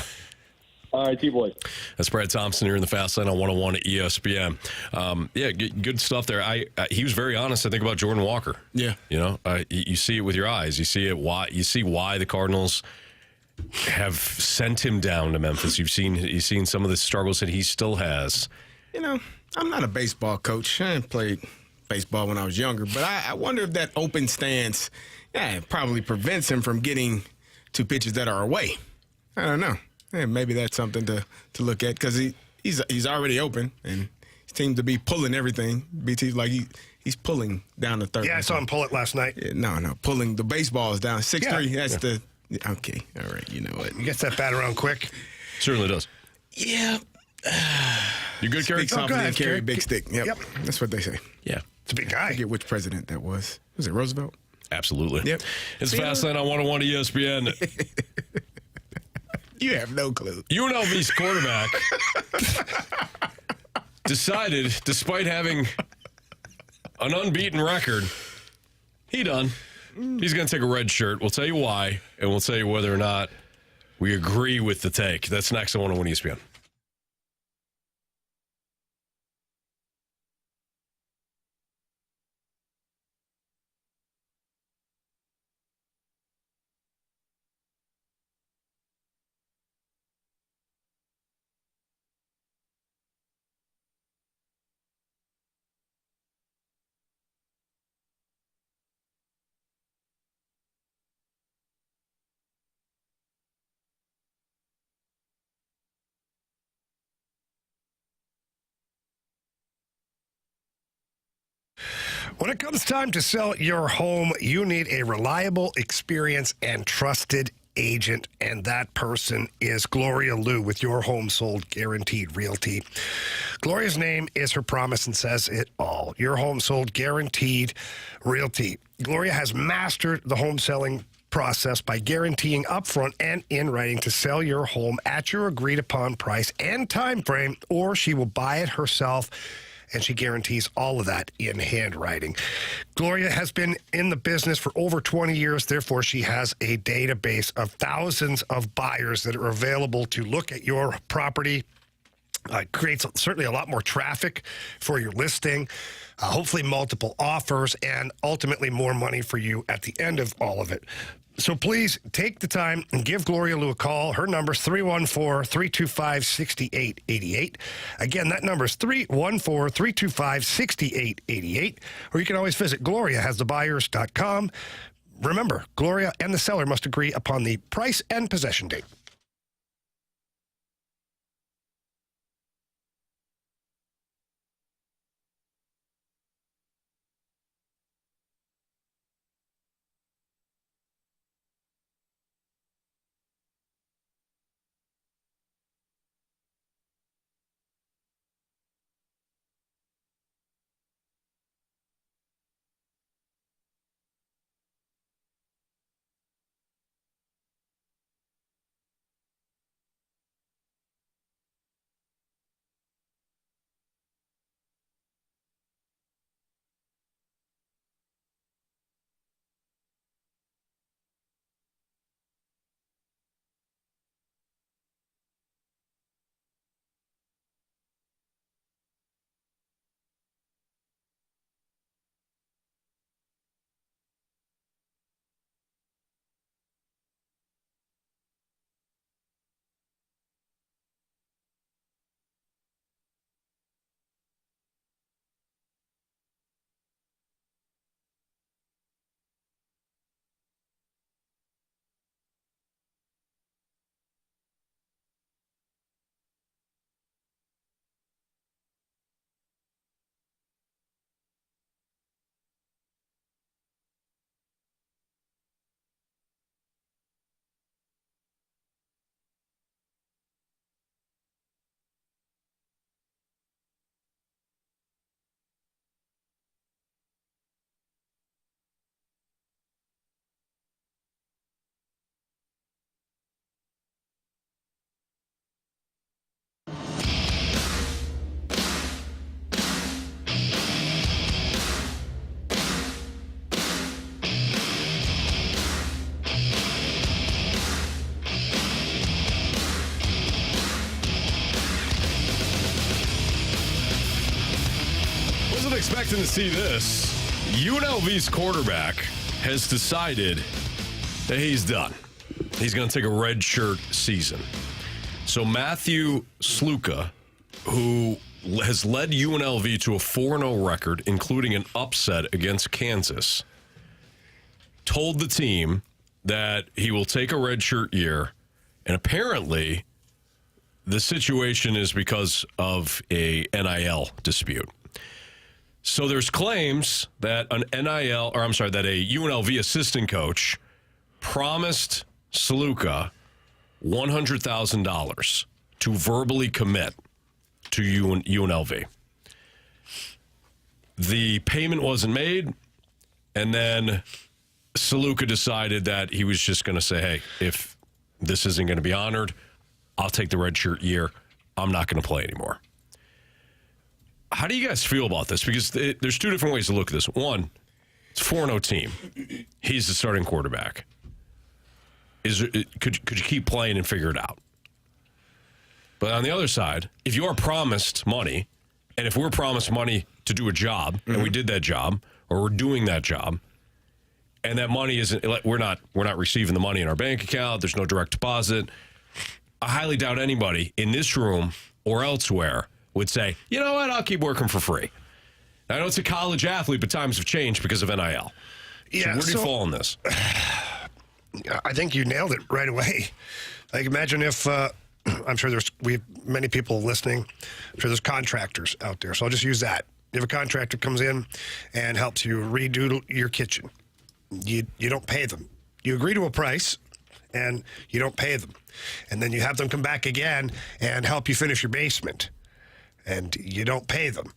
All right, see you, boys. That's Brad Thompson here in the Fast Lane on 101 at ESPN. Good stuff there. He was very honest, I think, about Jordan Walker. Yeah. You know, you see it with your eyes. You see why the Cardinals have sent him down to Memphis. You've seen some of the struggles that he still has. You know, I'm not a baseball coach. I played baseball when I was younger, but I wonder if that open stance probably prevents him from getting to pitches that are away. I don't know. Maybe that's something to look at because he's already open and he seems to be pulling everything. BT's like he's pulling down the third. Yeah, I saw him pull it last night. No, pulling the baseball is down 6'3". Yeah. That's the okay. All right, you know what? He gets that bat around quick. Certainly does. Yeah. You good, Carey? Speaks softly and Carey. carry big stick. Yep. That's what they say. Yeah. It's a big I guy. forget which president that was. Was it Roosevelt? Absolutely. Yep. It's Fast Lane on 101 ESPN. You have no clue. UNLV's quarterback decided, despite having an unbeaten record, he's going to take a red shirt. We'll tell you why, and we'll tell you whether or not we agree with the take. That's next on 101 ESPN. When it comes time to sell your home, you need a reliable, experienced, and trusted agent, and that person is Gloria Liu with Your Home Sold Guaranteed Realty. Gloria's name is her promise and says it all. Your Home Sold Guaranteed Realty. Gloria has mastered the home selling process by guaranteeing upfront and in writing to sell your home at your agreed upon price and time frame, or she will buy it herself, and she guarantees all of that in handwriting. Gloria has been in the business for over 20 years. Therefore, she has a database of thousands of buyers that are available to look at your property. Creates certainly a lot more traffic for your listing, hopefully multiple offers, and ultimately more money for you at the end of all of it. So please take the time and give Gloria Liu a call. Her number is 314-325-6888. Again, that number is 314-325-6888. Or you can always visit GloriaHasTheBuyers.com. Remember, Gloria and the seller must agree upon the price and possession date. expecting to see this. UNLV's quarterback has decided that he's done. He's going to take a redshirt season. So Matthew Sluka, who has led UNLV to a 4-0 record, including an upset against Kansas, told the team that he will take a redshirt year. And apparently, the situation is because of a NIL dispute. So there's claims that that a UNLV assistant coach promised Sluka $100,000 to verbally commit to UNLV. The payment wasn't made, and then Sluka decided that he was just going to say, hey, if this isn't going to be honored, I'll take the redshirt year. I'm not going to play anymore. How do you guys feel about this? Because there's two different ways to look at this. One, it's a 4-0 team. He's the starting quarterback. Could you keep playing and figure it out? But on the other side, if you are promised money, and if we're promised money to do a job, and we did that job, or we're doing that job, and that money isn't, we're not receiving the money in our bank account, there's no direct deposit, I highly doubt anybody in this room or elsewhere would say, you know what, I'll keep working for free. I know it's a college athlete, but times have changed because of NIL. Yeah, so where do you fall on this? I think you nailed it right away. Like, imagine if, I'm sure we have many people listening. I'm sure there's contractors out there. So I'll just use that. You have a contractor comes in and helps you redo your kitchen. You don't pay them. You agree to a price, and you don't pay them. And then you have them come back again and help you finish your basement, and you don't pay them.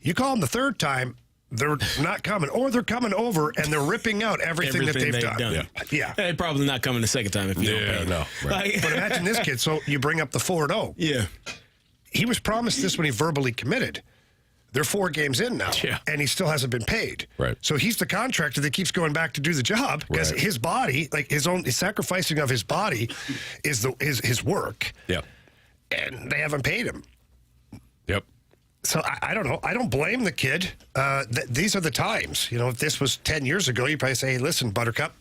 You call them the third time, they're not coming, or they're coming over and they're ripping out everything that they've done. Yeah. They're probably not coming the second time if you don't pay. No. Right. But imagine this kid. So you bring up the 4-0. Yeah. He was promised this when he verbally committed. They're 4 games in now, and he still hasn't been paid. Right. So he's the contractor that keeps going back to do the job because his body, like his sacrificing of his body, is his work. Yeah. And they haven't paid him. Yep. So I don't know. I don't blame the kid. These are the times. You know, if this was 10 years ago, you'd probably say, hey, listen, Buttercup,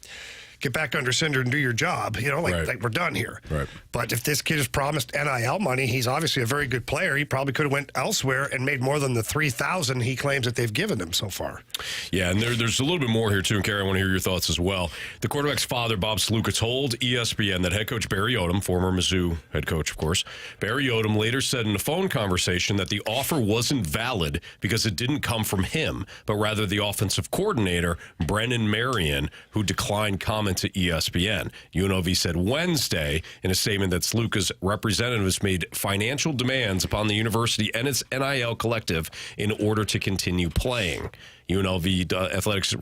get back under center and do your job. You know, like we're done here. Right. But if this kid is promised NIL money, he's obviously a very good player. He probably could have went elsewhere and made more than the $3,000 he claims that they've given him so far. Yeah, and there's a little bit more here, too. And, Carey, I want to hear your thoughts as well. The quarterback's father, Bob Sluka, told ESPN that head coach Barry Odom, former Mizzou head coach, of course, Barry Odom later said in a phone conversation that the offer wasn't valid because it didn't come from him, but rather the offensive coordinator, Brennan Marion, who declined comment to ESPN. UNLV said Wednesday in a statement that Sluka's representatives made financial demands upon the university and its NIL collective in order to continue playing. UNLV Athletics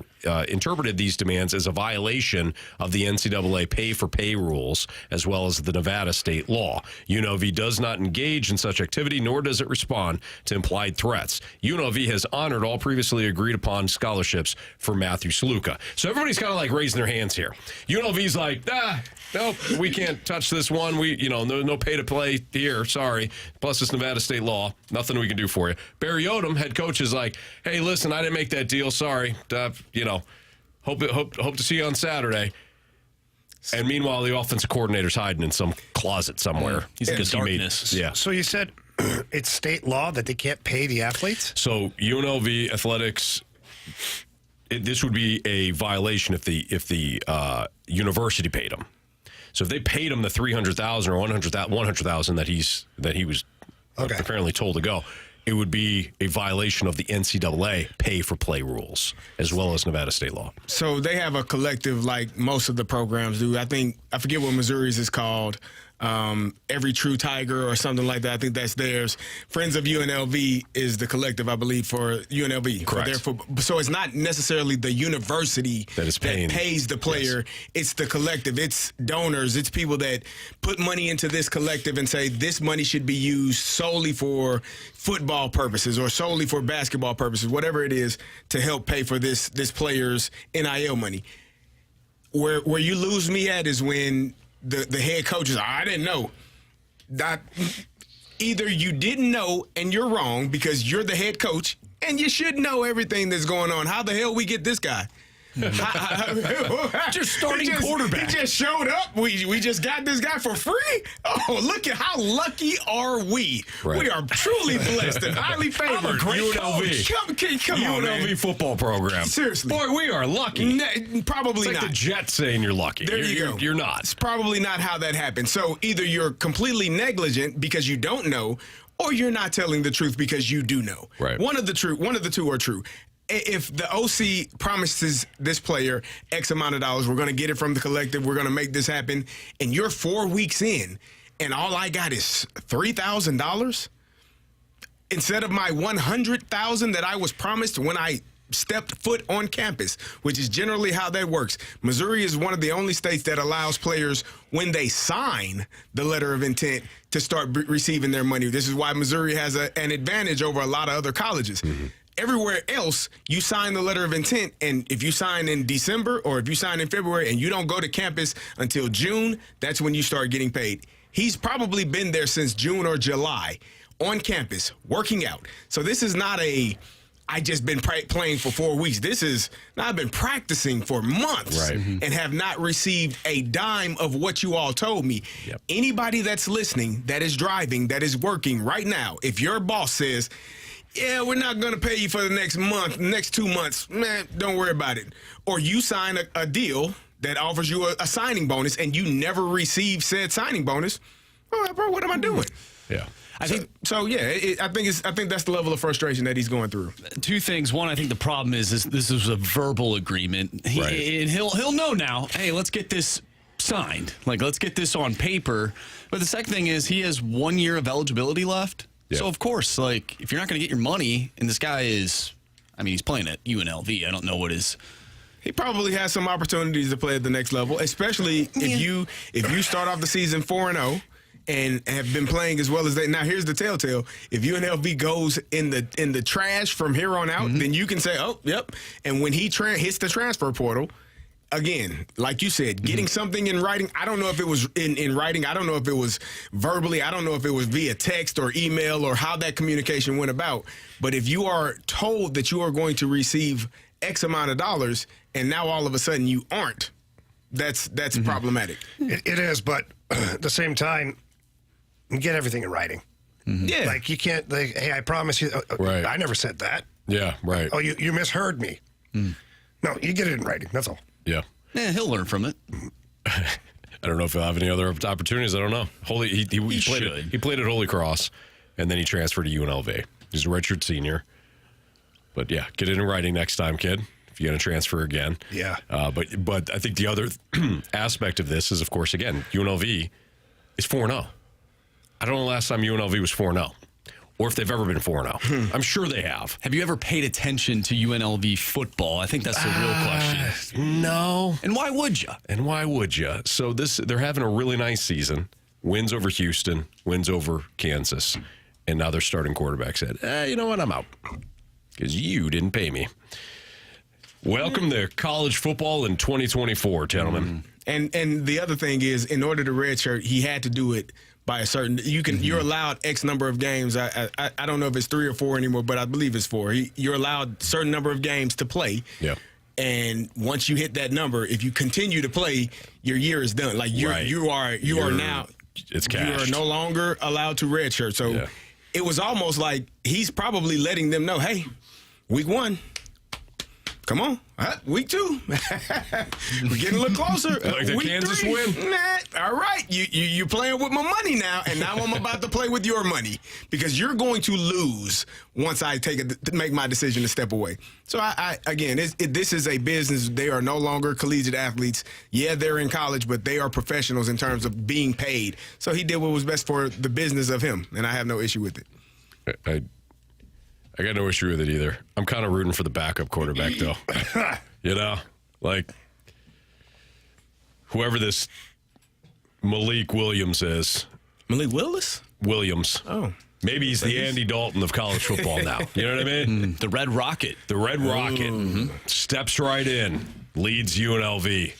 interpreted these demands as a violation of the NCAA pay-for-pay rules, as well as the Nevada state law. UNLV does not engage in such activity, nor does it respond to implied threats. UNLV has honored all previously agreed-upon scholarships for Matthew Sluka. So everybody's kind of like raising their hands here. UNLV's like, nope, we can't touch this one. No pay-to-play here, sorry. Plus, it's Nevada state law. Nothing we can do for you. Barry Odom, head coach, is like, hey, listen, I didn't make that deal. Sorry. Hope to see you on Saturday. And meanwhile, the offensive coordinator's hiding in some closet somewhere. He's in the darkness. So you said it's state law that they can't pay the athletes? So UNLV Athletics, this would be a violation if the university paid them. So if they paid him the $300,000 or $100,000 that he was apparently told to go, it would be a violation of the NCAA pay-for-play rules, as well as Nevada state law. So they have a collective like most of the programs do. I forget what Missouri's is called. Every True Tiger or something like that. I think that's theirs. Friends of UNLV is the collective, I believe, for UNLV. Correct. So it's not necessarily the university that pays the player. Yes. It's the collective. It's donors. It's people that put money into this collective and say this money should be used solely for football purposes or solely for basketball purposes, whatever it is, to help pay for this player's NIL money. Where you lose me at is when the head coach is, I didn't know. Either you didn't know and you're wrong because you're the head coach And you should know everything that's going on. How the hell we get this guy? Just starting quarterback. He just showed up. We just got this guy for free. Oh, look at how lucky are we? Right. We are truly blessed and highly favored. I'm a great UNLV. Come on, UNLV man. football program. Seriously. Boy, we are lucky. Probably It's like not. the Jets saying you're lucky. There you go. You're not. It's probably not how that happened. So either you're completely negligent because you don't know, or you're not telling the truth because you do know. Right. One of the two are true. If the OC promises this player X amount of dollars, we're going to get it from the collective, we're going to make this happen, and you're 4 weeks in, and all I got is $3,000 instead of my $100,000 that I was promised when I stepped foot on campus, which is generally how that works. Missouri is one of the only states that allows players, when they sign the letter of intent, to start receiving their money. This is why Missouri has an advantage over a lot of other colleges. Mm-hmm. Everywhere else, you sign the letter of intent, and if you sign in December or if you sign in February and you don't go to campus until June, that's when you start getting paid. He's probably been there since June or July on campus, working out. So this is not I just been playing for 4 weeks. This is, I've been practicing for months and have not received a dime of what you all told me. Yep. Anybody that's listening, that is driving, that is working right now, if your boss says, yeah, we're not going to pay you for the next month, next 2 months, man, don't worry about it. Or you sign a deal that offers you a signing bonus and you never receive said signing bonus, oh, bro, what am I doing? Yeah. I think that's the level of frustration that he's going through. Two things. One, I think the problem is this is a verbal agreement. And he'll know now, hey, let's get this signed. Like, let's get this on paper. But the second thing is he has 1 year of eligibility left. Yeah. So, of course, like, if you're not going to get your money, and this guy is, I mean, he's playing at UNLV. I don't know what his... He probably has some opportunities to play at the next level, especially if you start off the season 4-0 and have been playing as well as they. Now, here's the telltale. If UNLV goes in the trash from here on out, then you can say, oh, yep. And when he hits the transfer portal, again, like you said, getting something in writing, I don't know if it was in writing. I don't know if it was verbally. I don't know if it was via text or email or how that communication went about. But if you are told that you are going to receive X amount of dollars and now all of a sudden you aren't, that's problematic. It is, but at the same time, get everything in writing. Yeah. Like, you can't, like, hey, I promise you. Right. I never said that. Yeah, right. Oh, you misheard me. No, you get it in writing. That's all. Yeah. Yeah, he'll learn from it. I don't know if he'll have any other opportunities. I don't know. He played at Holy Cross, and then he transferred to UNLV. He's a redshirt senior. But, yeah, get it in writing next time, kid, if you're going to transfer again. Yeah. But I think the other aspect of this is, of course, again, UNLV is 4-0. I don't know the last time UNLV was 4-0. Or if they've ever been 4-0. I'm sure they have. Have you ever paid attention to UNLV football? I think that's the real question. No. And why would you? So they're having a really nice season. Wins over Houston, wins over Kansas. And now their starting quarterback said, you know what, I'm out. Because you didn't pay me. Welcome to college football in 2024, gentlemen. And the other thing is, in order to redshirt, he had to do it by a certain, you're allowed X number of games. I don't know if it's 3 or 4 anymore, but I believe it's 4. You're allowed a certain number of games to play. Yeah. And once you hit that number, if you continue to play, your year is done. Like you are now, it's cashed. You are no longer allowed to redshirt. So it was almost like he's probably letting them know, hey, week 1. Come on. Week 2. We're getting a little closer. Like the week Kansas 3. win. All right. You're playing with my money now, and now I'm about to play with your money because you're going to lose once I make my decision to step away. So, this is a business. They are no longer collegiate athletes. Yeah, they're in college, but they are professionals in terms of being paid. So he did what was best for the business of him, and I have no issue with it. I got no issue with it either. I'm kind of rooting for the backup quarterback, though. You know, like whoever this Malik Williams is. Malik Willis? Williams. Oh. Maybe he's the Andy Dalton of college football now. You know what I mean? The Red Rocket. The Red Rocket. Steps right in, leads UNLV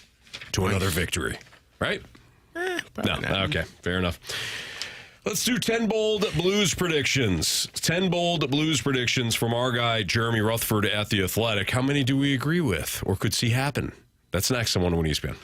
to another victory. Right? No. Okay, fair enough. Let's do 10 bold Blues predictions. 10 bold Blues predictions from our guy, Jeremy Rutherford at The Athletic. How many do we agree with or could see happen? That's next on 101 ESPN.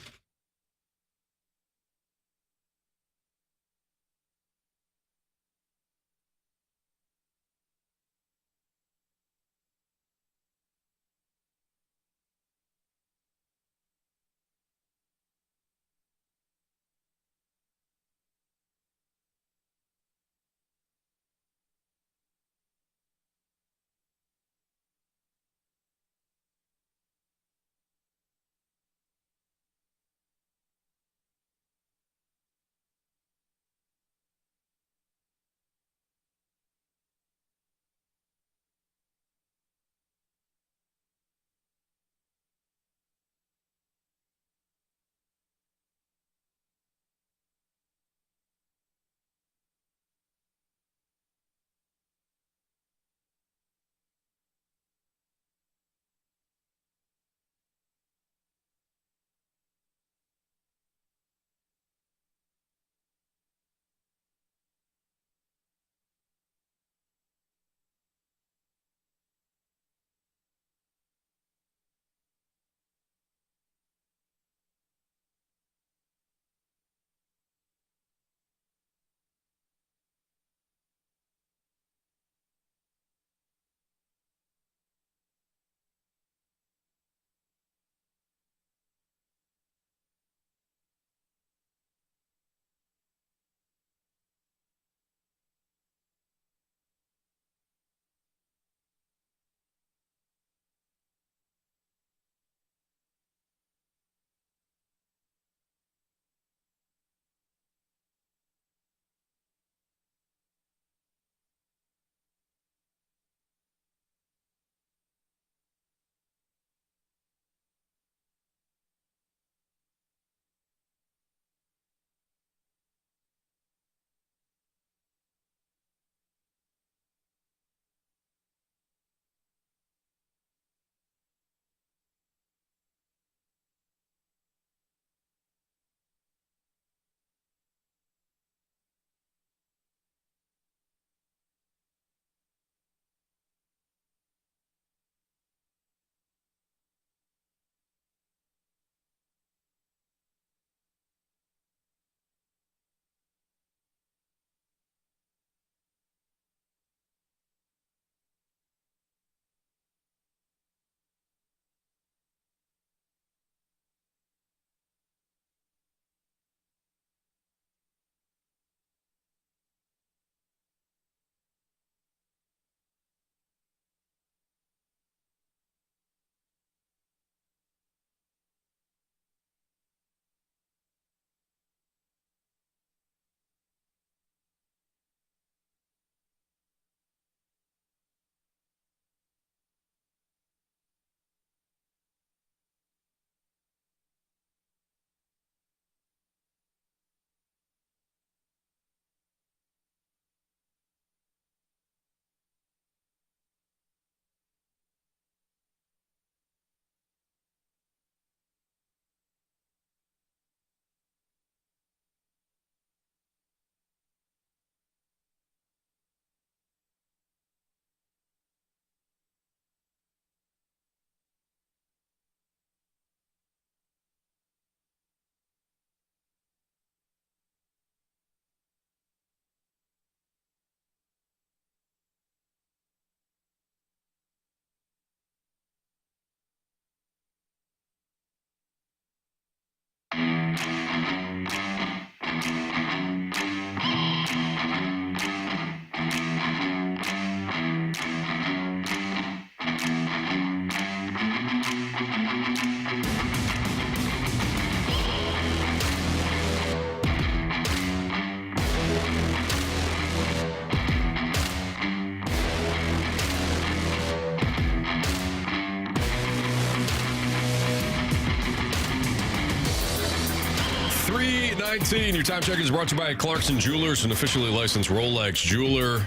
$3.19. Your time check is brought to you by Clarkson Jewelers, an officially licensed Rolex jeweler.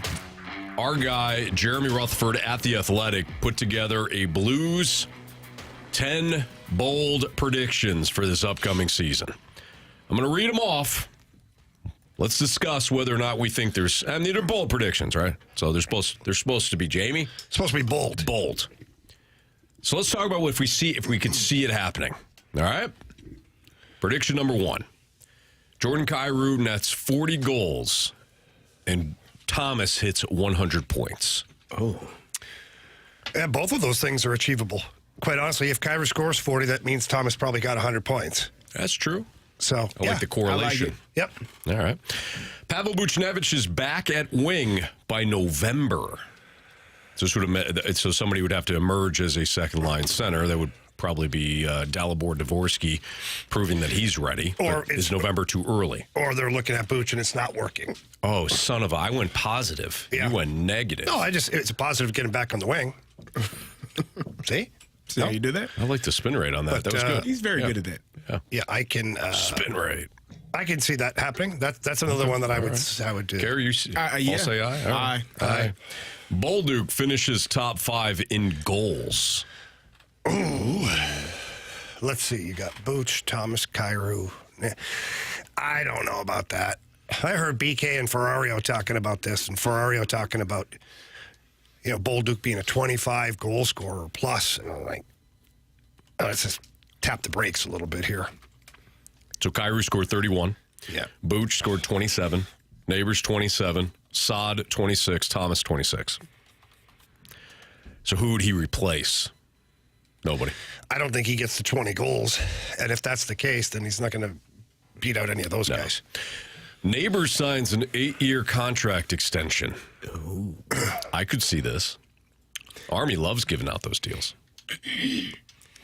Our guy, Jeremy Rutherford at The Athletic, put together a Blues 10 bold predictions for this upcoming season. I'm going to read them off. Let's discuss whether or not we think there's. I mean, they're bold predictions, right? So they're supposed to be Jamie. Supposed to be bold. Bold. So let's talk about if we could see it happening. All right. Prediction number 1: Jordan Kyrou nets 40 goals, and Thomas hits 100 points. Oh. Yeah, both of those things are achievable. Quite honestly, if Kyrou scores 40, that means Thomas probably got 100 points. That's true. So I like the correlation. Like yep. All right. Pavel Buchnevich is back at wing by November. So somebody would have to emerge as a second line center. That would probably be Dalibor Dvorsky, proving that he's ready. Or is November too early? Or they're looking at Buch and it's not working. Oh, son of a! I went positive. Yeah. You went negative. No, it's a positive getting back on the wing. See how you do that? I like the spin rate on that. But, that was good. He's very good at that. Yeah, I can spin rate. I can see that happening. That's another one that I would do. Carey, you I'll say aye. Aye. Bolduc finishes top 5 in goals. Ooh. Let's see. You got Buch, Thomas, Kyrou. I don't know about that. I heard BK and Ferrario talking about this, and Ferrario talking about Bolduc being a 25 goal scorer plus. And I'm like, let's just tap the brakes a little bit here. So Kyrou scored 31. Yeah. Buch scored 27. Neighbors 27. Saad 26. Thomas 26. So who would he replace? Nobody. I don't think he gets to 20 goals. And if that's the case, then he's not going to beat out any of those guys. Neighbors signs an 8-year contract extension. Ooh. I could see this. Army loves giving out those deals.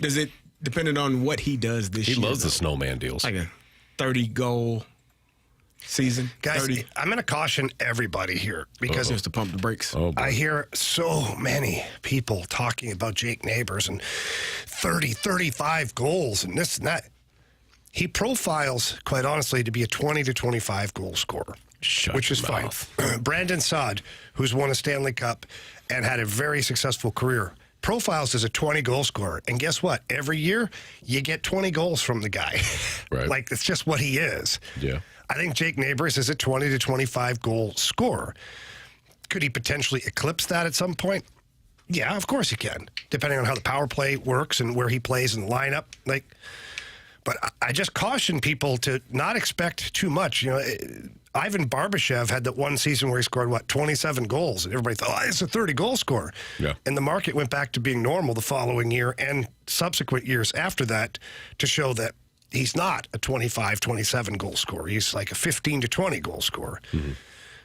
Does it, depending on what he does this year? He loves the snowman deals. Like a 30-goal season. Guys, 30. I'm going to caution everybody here because just to pump the brakes. I hear so many people talking about Jake Neighbors and 30, 35 goals and this and that. He profiles, quite honestly, to be a 20 to 25 goal scorer, which is fine. Brandon Saad, who's won a Stanley Cup and had a very successful career, profiles as a 20 goal scorer. And guess what? Every year, you get 20 goals from the guy. Right. Like, it's just what he is. Yeah. I think Jake Neighbors is a 20 to 25 goal scorer. Could he potentially eclipse that at some point? Yeah, of course he can, depending on how the power play works and where he plays in the lineup. But I just caution people to not expect too much. Ivan Barbashev had that one season where he scored, 27 goals. And everybody thought, it's a 30-goal scorer. Yeah. And the market went back to being normal the following year and subsequent years after that to show that he's not a 25, 27-goal scorer. He's like a 15 to 20-goal scorer. Mm-hmm.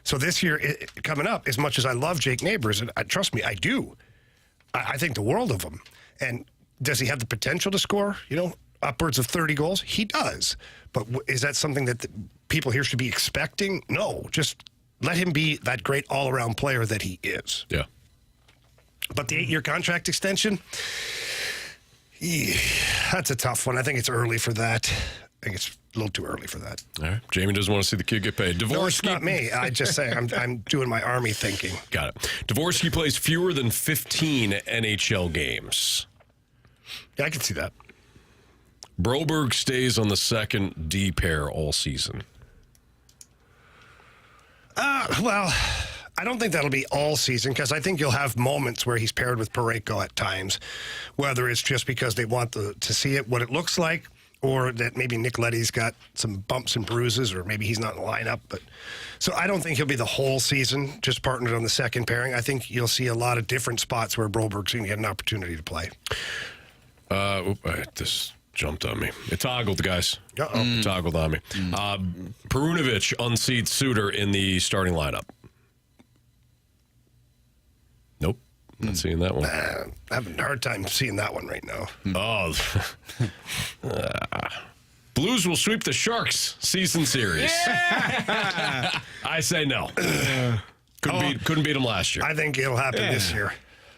So this year, coming up, as much as I love Jake Neighbors, and trust me, I do, I think the world of him. And does he have the potential to score, upwards of 30 goals? He does. But is that something that the people here should be expecting? No. Just let him be that great all-around player that he is. Yeah. But the 8-year contract extension, that's a tough one. I think it's early for that. I think it's a little too early for that. All right. Jamie doesn't want to see the kid get paid. Dvorsky. No, it's not me. I just say I'm doing my Army thinking. Got it. Dvorsky plays fewer than 15 NHL games. Yeah, I can see that. Broberg stays on the second D pair all season. Well, I don't think that'll be all season because I think you'll have moments where he's paired with Parayko at times, whether it's just because they want to see what it looks like, or that maybe Nick Leddy's got some bumps and bruises, or maybe he's not in the lineup. So I don't think he'll be the whole season just partnered on the second pairing. I think you'll see a lot of different spots where Broberg's going to get an opportunity to play. This jumped on me. It toggled, guys. Uh-oh. It toggled on me. Perunovic unseats Suter in the starting lineup. Nope. Not seeing that one. I'm having a hard time seeing that one right now. Blues will sweep the Sharks season series. Yeah! I say no. Couldn't beat them last year. I think it'll happen this year.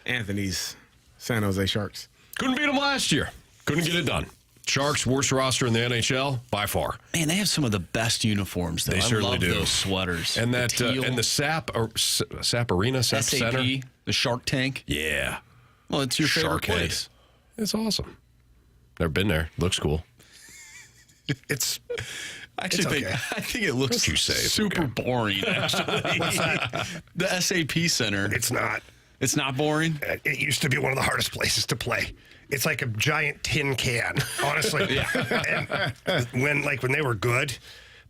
Anthony's San Jose Sharks. Couldn't beat them last year. Couldn't get it done. Sharks, worst roster in the NHL by far. Man, they have some of the best uniforms, though. They certainly love do. Those sweaters. And that and the SAP Arena, SAP Center. The Shark Tank. Yeah. Well, it's your favorite place. It's awesome. Never been there. Looks cool. It's I think it looks super boring, actually. What's that? The SAP Center. It's not. It's not boring? It used to be one of the hardest places to play. It's like a giant tin can, honestly. And when they were good,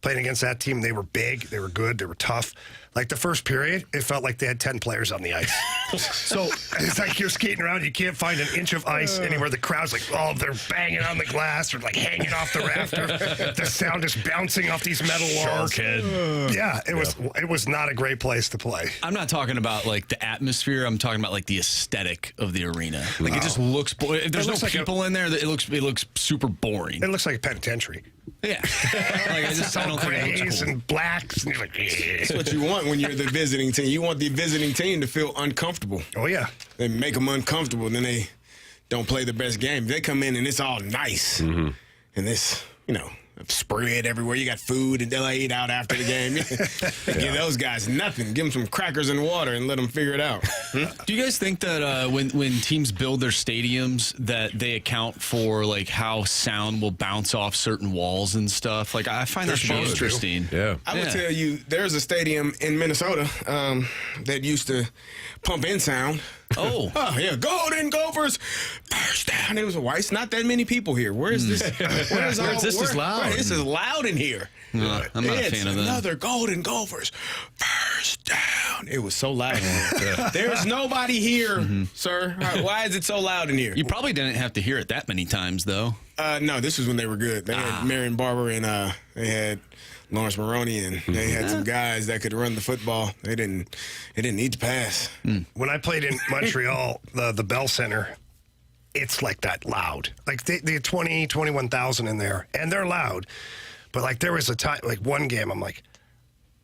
playing against that team, they were big, they were good, they were tough. Like the first period, it felt like they had 10 players on the ice. So it's like you're skating around, you can't find an inch of ice anywhere. The crowd's like, they're banging on the glass or like hanging off the rafter. The sound is bouncing off these metal walls. Sharkhead. Yeah, it was not a great place to play. I'm not talking about like the atmosphere. I'm talking about like the aesthetic of the arena. Like it just looks. If there's no people in there, it looks super boring. It looks like a penitentiary. Yeah, I don't think it looks cool. And blacks, and you're like, That's what you want when you're the visiting team. You want the visiting team to feel uncomfortable. Oh yeah, they make them uncomfortable, then they don't play the best game. They come in and it's all nice, and this, spread everywhere. You got food and they'll eat out after the game. Give those guys nothing. Give them some crackers and water and let them figure it out. Do you guys think that when teams build their stadiums that they account for like how sound will bounce off certain walls and stuff? Like I find that really interesting. Yeah, I would tell you there's a stadium in Minnesota that used to pump in sound. Oh yeah, Golden Gophers first down. It was it's not that many people here. Where is this? Where is this loud? This is loud in here. No, I'm not a fan of that. Another Golden Gophers first down. It was so loud. There's nobody here, sir. Why is it so loud in here? You probably didn't have to hear it that many times, though. No, this was when they were good. They had Marion Barber and they had Lawrence Maroney, and they had some guys that could run the football. They didn't need to pass. When I played in Montreal, the Bell Center, it's like that loud. Like they had 21,000 in there, and they're loud. But like there was a time, like one game, I'm like,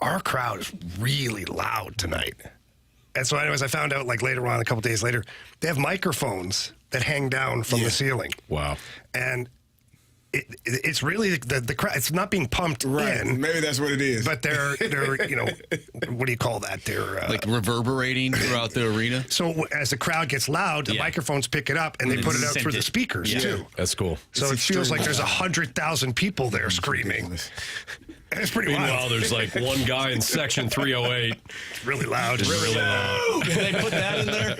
our crowd is really loud tonight. And so anyways, I found out like later on, a couple days later, they have microphones that hang down from the ceiling. Wow. And it's really the crowd. It's not being pumped in. Maybe that's what it is. But they're what do you call that? They're like reverberating throughout the arena. So as the crowd gets loud, the microphones pick it up and they put it out through the speakers too. That's cool. So it feels like there's 100,000 people there screaming. It's pretty wild. Meanwhile, there's like one guy in section 308. It's really loud. Really loud. They put that in there.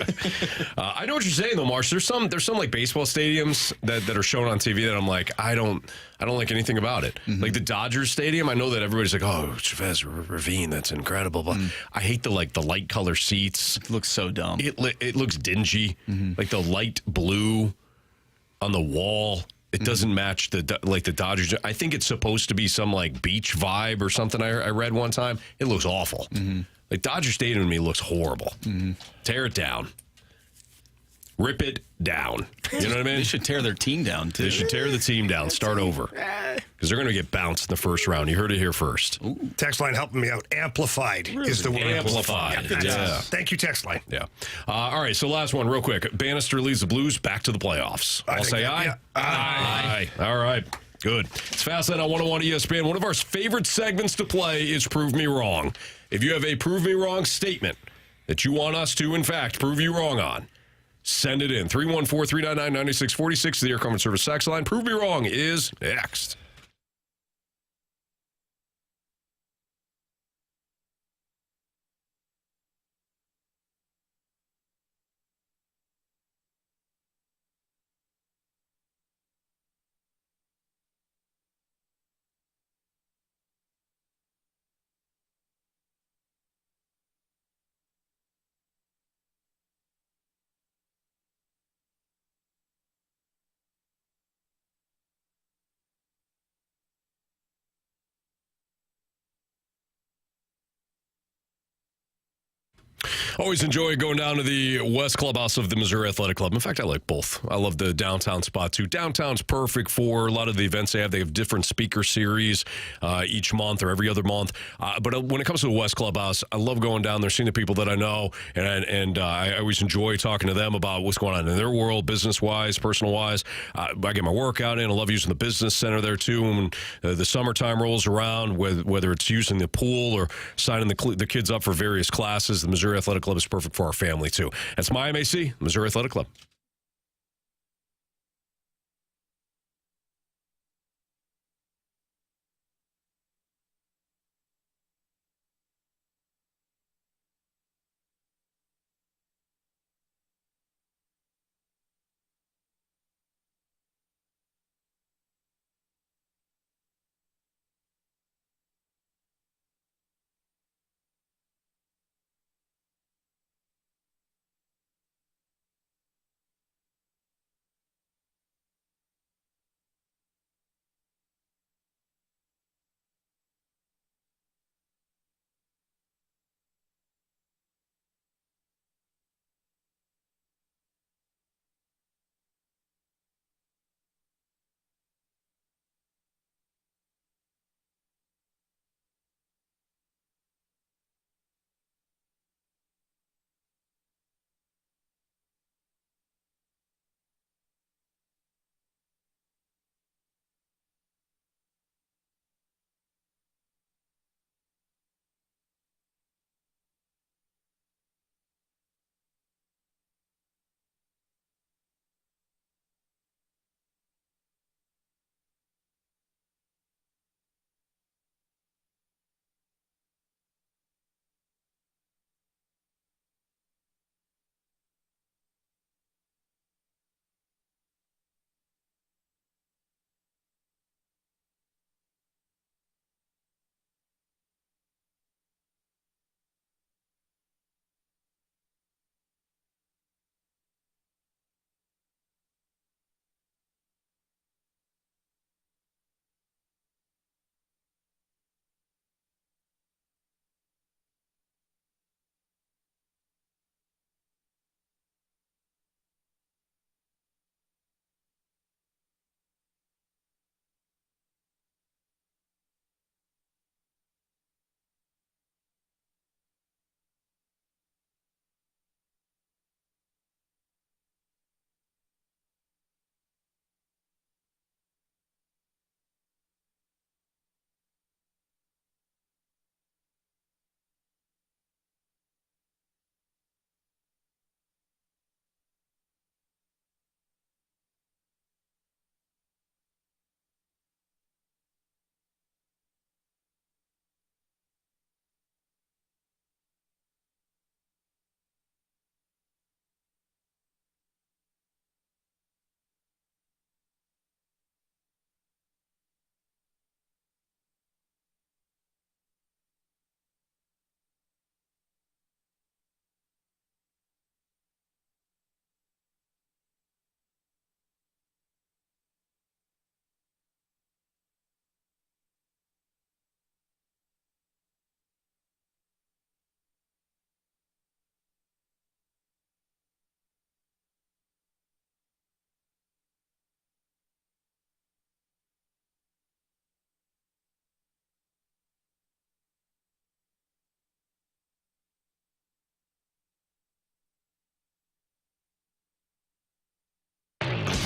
I know what you're saying though, Marsh. There's some like baseball stadiums that are shown on TV that I'm like, I don't like anything about it. Like the Dodgers Stadium, I know that everybody's like, oh, Chavez Ravine, that's incredible. But I hate the light color seats. It looks so dumb. It looks dingy. Like the light blue on the wall. It doesn't match the Dodgers. I think it's supposed to be some like beach vibe or something. I read one time. It looks awful. Like Dodger Stadium to me looks horrible. Tear it down. Rip it down. You know what I mean? They should tear their team down too. They should tear the team down. Start over. Because they're going to get bounced in the first round. You heard it here first. Ooh. Text line helping me out. Amplified is the word. Amplified. Yeah. Thank you, text line. Yeah. All right, so last one real quick. Bannister leads the Blues back to the playoffs. I'll say aye. Yeah. Aye. All right. Good. It's Fastlane on 101 ESPN. One of our favorite segments to play is Prove Me Wrong. If you have a Prove Me Wrong statement that you want us to, in fact, prove you wrong on, send it in. 314-399-9646, the Air Comfort Service sex line. Prove Me Wrong is next. Always enjoy going down to the West Clubhouse of the Missouri Athletic Club. In fact, I like both. I love the downtown spot, too. Downtown's perfect for a lot of the events they have. They have different speaker series each month or every other month. But when it comes to the West Clubhouse, I love going down there, seeing the people that I know, and I always enjoy talking to them about what's going on in their world, business-wise, personal-wise. I get my workout in. I love using the business center there, too. When the summertime rolls around, whether it's using the pool or signing the kids up for various classes, the Missouri Athletic Club is perfect for our family, too. That's my MAC, Missouri Athletic Club.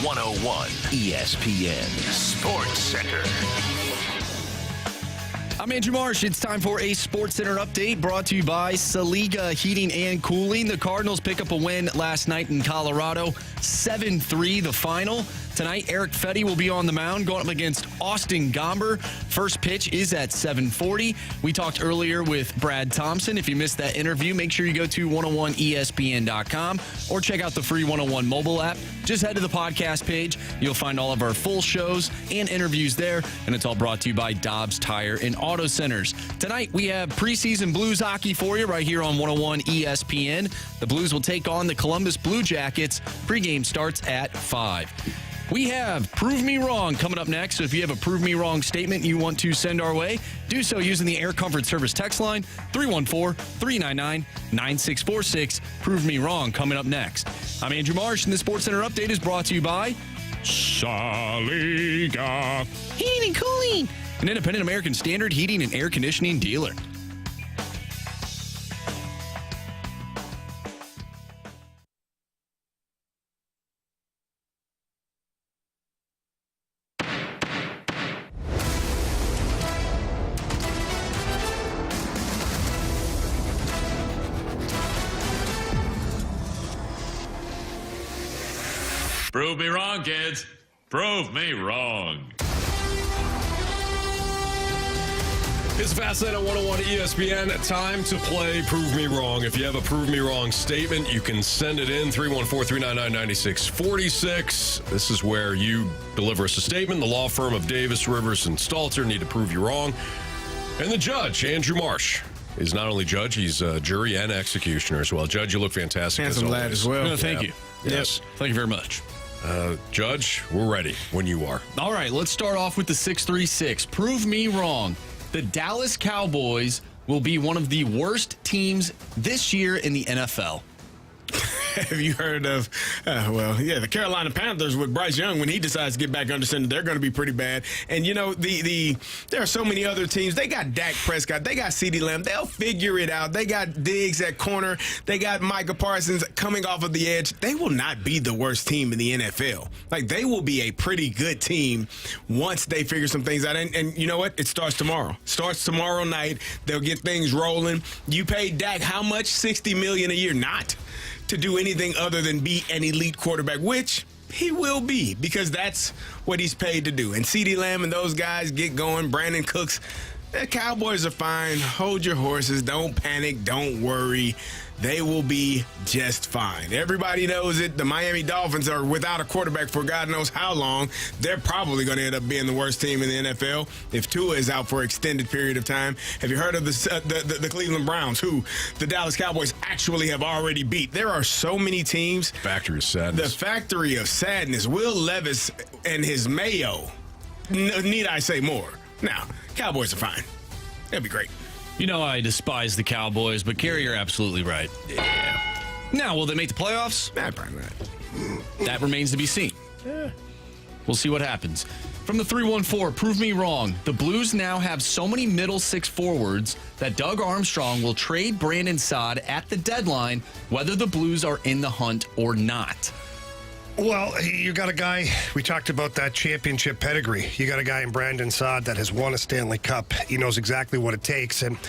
101 ESPN Sports Center. I'm Andrew Marsh. It's time for a Sports Center update brought to you by Saliga Heating and Cooling. The Cardinals pick up a win last night in Colorado, 7-3 the final. Tonight, Eric Fetty will be on the mound going up against Austin Gomber. First pitch is at 7:40. We talked earlier with Brad Thompson. If you missed that interview, make sure you go to 101ESPN.com or check out the free 101 mobile app. Just head to the podcast page. You'll find all of our full shows and interviews there, and it's all brought to you by Dobbs Tire and Auto Centers. Tonight, we have preseason Blues hockey for you right here on 101 ESPN. The Blues will take on the Columbus Blue Jackets. Pregame starts at 5. We have Prove Me Wrong coming up next. So if you have a Prove Me Wrong statement you want to send our way, do so using the Air Comfort Service text line, 314-399-9646. Prove Me Wrong coming up next. I'm Andrew Marsh, and the Sports Center update is brought to you by Saliga Heating and Cooling, an independent American Standard heating and air conditioning dealer. Prove me wrong, kids. Prove me wrong. It's Fastlane on 101 ESPN. Time to play Prove Me Wrong. If you have a Prove Me Wrong statement, you can send it in, 314-399-9646. This is where you deliver us a statement. The law firm of Davis, Rivers, and Stalter need to prove you wrong. And the judge, Andrew Marsh, is not only judge, he's jury and executioner as well. Judge, you look fantastic. Handsome lad as well. Thank you. Yes. Thank you very much. Judge, we're ready when you are. All right, let's start off with the 636. Prove me wrong. The Dallas Cowboys will be one of the worst teams this year in the NFL. Have you heard of, the Carolina Panthers with Bryce Young, when he decides to get back under center, they're going to be pretty bad. And, you know, there are so many other teams. They got Dak Prescott. They got CeeDee Lamb. They'll figure it out. They got Diggs at corner. They got Micah Parsons coming off of the edge. They will not be the worst team in the NFL. Like, they will be a pretty good team once they figure some things out. And you know what? It starts tomorrow. Starts tomorrow night. They'll get things rolling. You paid Dak how much? $60 million a year? Not to do anything other than be an elite quarterback, which he will be, because that's what he's paid to do. And CeeDee Lamb and those guys get going. Brandon Cooks, the Cowboys are fine. Hold your horses. Don't panic. Don't worry. They will be just fine. Everybody knows it. The Miami Dolphins are without a quarterback for God knows how long. They're probably going to end up being the worst team in the NFL if Tua is out for an extended period of time. Have you heard of the Cleveland Browns, who the Dallas Cowboys actually have already beat? There are so many teams. Factory of sadness. The factory of sadness. Will Levis and his Mayo. Need I say more? Now, Cowboys are fine. They'll be great. You know I despise the Cowboys, but Carey, you're absolutely right. Yeah. Now, will they make the playoffs? Nah, probably not. That remains to be seen. Yeah. We'll see what happens. From the 314, prove me wrong. The Blues now have so many middle six forwards that Doug Armstrong will trade Brandon Saad at the deadline, whether the Blues are in the hunt or not. Well, you got a guy, we talked about that championship pedigree. You got a guy in Brandon Saad that has won a Stanley Cup. He knows exactly what it takes. And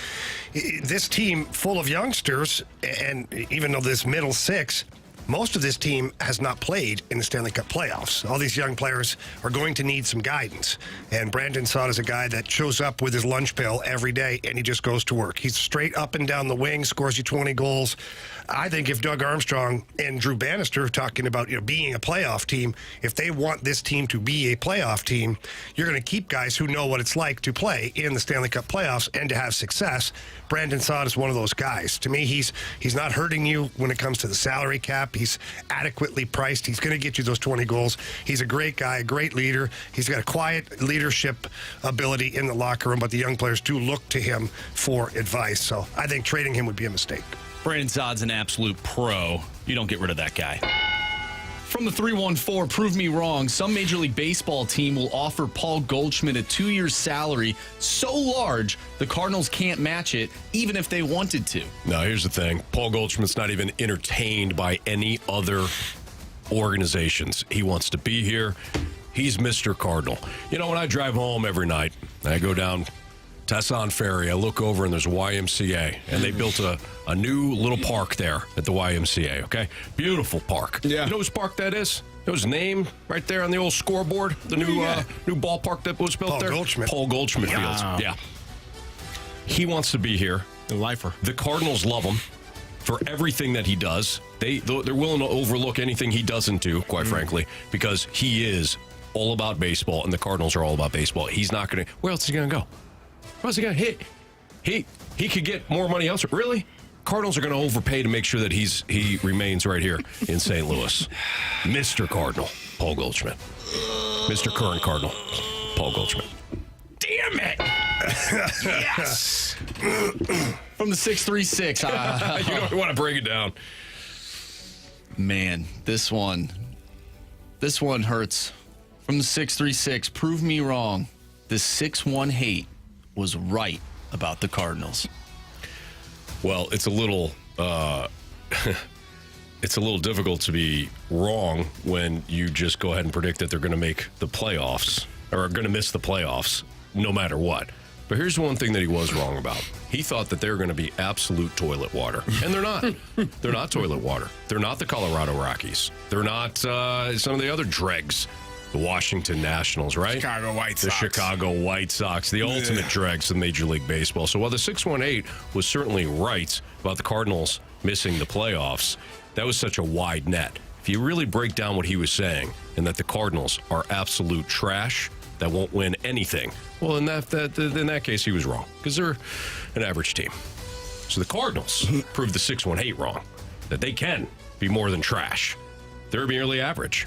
this team full of youngsters, and even though this middle six, most of this team has not played in the Stanley Cup playoffs. All these young players are going to need some guidance. And Brandon Saad is a guy that shows up with his lunch pail every day, and he just goes to work. He's straight up and down the wing, scores you 20 goals. I think if Doug Armstrong and Drew Bannister talking about being a playoff team, if they want this team to be a playoff team, you're going to keep guys who know what it's like to play in the Stanley Cup playoffs and to have success. Brandon Saad is one of those guys. To me, he's not hurting you when it comes to the salary cap. He's adequately priced. He's going to get you those 20 goals. He's a great guy, a great leader. He's got a quiet leadership ability in the locker room, but the young players do look to him for advice. So I think trading him would be a mistake. Brandon Saad's an absolute pro. You don't get rid of that guy. From the 314, prove me wrong. Some Major League Baseball team will offer Paul Goldschmidt a 2-year salary so large the Cardinals can't match it, even if they wanted to. No, here's the thing. Paul Goldschmidt's not even entertained by any other organizations. He wants to be here. He's Mr. Cardinal. You know, when I drive home every night, I go down Tesson Ferry, I look over and there's a YMCA, and they built a new little park there at the YMCA, okay? Beautiful park. Yeah. You know whose park that is? It was named right there on the old scoreboard, the new new ballpark that was built there. Paul Goldschmidt Fields. Yeah. He wants to be here. The lifer. The Cardinals love him for everything that he does. They're willing to overlook anything he doesn't do, quite frankly, because he is all about baseball, and the Cardinals are all about baseball. He's not going to. Where else is he going to go? Where's he going to hit? He could get more money elsewhere. Really? Cardinals are going to overpay to make sure that he remains right here in St. Louis. Mr. Cardinal, Paul Goldschmidt. Mr. Current Cardinal, Paul Goldschmidt. Damn it! Yes! From the 636. You don't want to break it down. Man, this one hurts. From the 636, prove me wrong. The 6-1 hate was right about the Cardinals. Well, it's a little difficult to be wrong when you just go ahead and predict that they're going to make the playoffs or are going to miss the playoffs no matter what. But here's one thing that he was wrong about. He thought that they were going to be absolute toilet water. And they're not. They're not toilet water. They're not the Colorado Rockies. They're not some of the other dregs. The Washington Nationals, right? Chicago White Sox. The Chicago White Sox, the ultimate dregs of Major League Baseball. So while the 618 was certainly right about the Cardinals missing the playoffs, that was such a wide net. If you really break down what he was saying, and that the Cardinals are absolute trash that won't win anything, well, in that case, he was wrong, because they're an average team. So the Cardinals proved the 618 wrong, that they can be more than trash. They're merely average.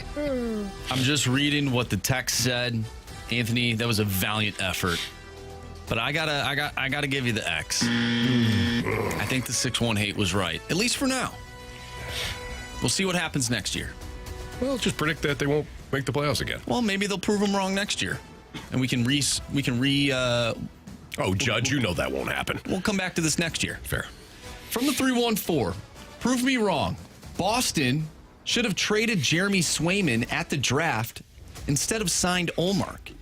I'm just reading what the text said. Anthony, that was a valiant effort. But I gotta give you the X. I think the 6-1 hate was right, at least for now. We'll see what happens next year. Well, just predict that they won't make the playoffs again. Well, maybe they'll prove them wrong next year, and we can Oh, Judge, you know that won't happen. We'll come back to this next year. Fair. From the 314, prove me wrong. Boston should have traded Jeremy Swayman at the draft instead of signed Ullmark.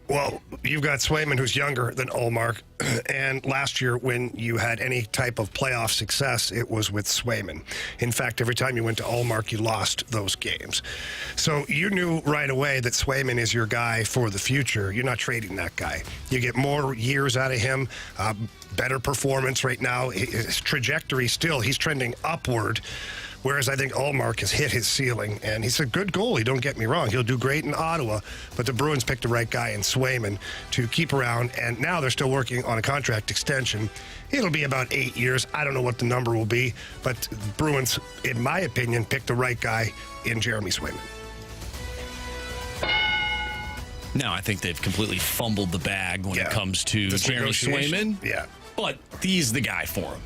Well, you've got Swayman, who's younger than Ullmark, and last year when you had any type of playoff success, it was with Swayman. In fact, every time you went to Ullmark, you lost those games. So you knew right away that Swayman is your guy for the future. You're not trading that guy. You get more years out of him, better performance right now. His trajectory still, he's trending upward. Whereas I think Ullmark has hit his ceiling, and he's a good goalie, don't get me wrong. He'll do great in Ottawa, but the Bruins picked the right guy in Swayman to keep around, and now they're still working on a contract extension. It'll be about 8 years. I don't know what the number will be, but Bruins, in my opinion, picked the right guy in Jeremy Swayman. No, I think they've completely fumbled the bag when it comes to Jeremy Swayman. Yeah. But he's the guy for him.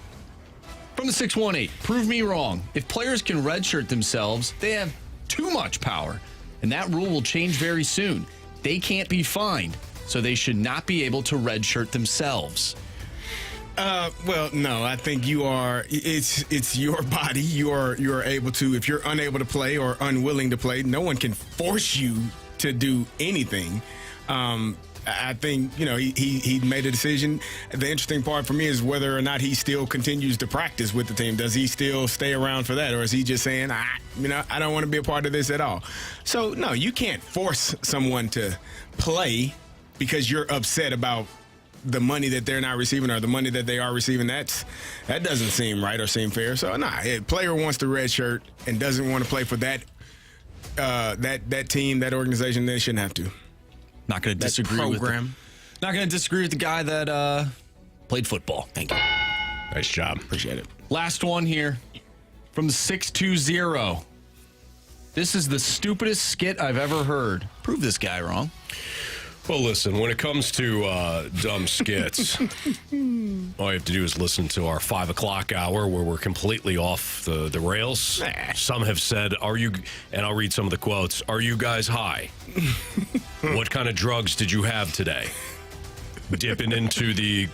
From the 618, prove me wrong. If players can redshirt themselves, they have too much power, and that rule will change very soon. They can't be fined, so they should not be able to redshirt themselves. Well, no, I think you are. It's your body. You are able to. If you're unable to play or unwilling to play, no one can force you to do anything. I think, he made a decision. The interesting part for me is whether or not he still continues to practice with the team. Does he still stay around for that? Or is he just saying, I don't want to be a part of this at all? So, no, you can't force someone to play because you're upset about the money that they're not receiving or the money that they are receiving. That doesn't seem right or seem fair. So, a player wants the red shirt and doesn't want to play for that team, that organization, they shouldn't have to. Not going to disagree with the guy that played football. Thank you. Nice job. Appreciate it. Last one here from the 620. This is the stupidest skit I've ever heard. Prove this guy wrong. Well, listen, when it comes to dumb skits, all you have to do is listen to our 5 o'clock hour where we're completely off the rails. Some have said, and I'll read some of the quotes, "Are you guys high? What kind of drugs did you have today?" Dipping into the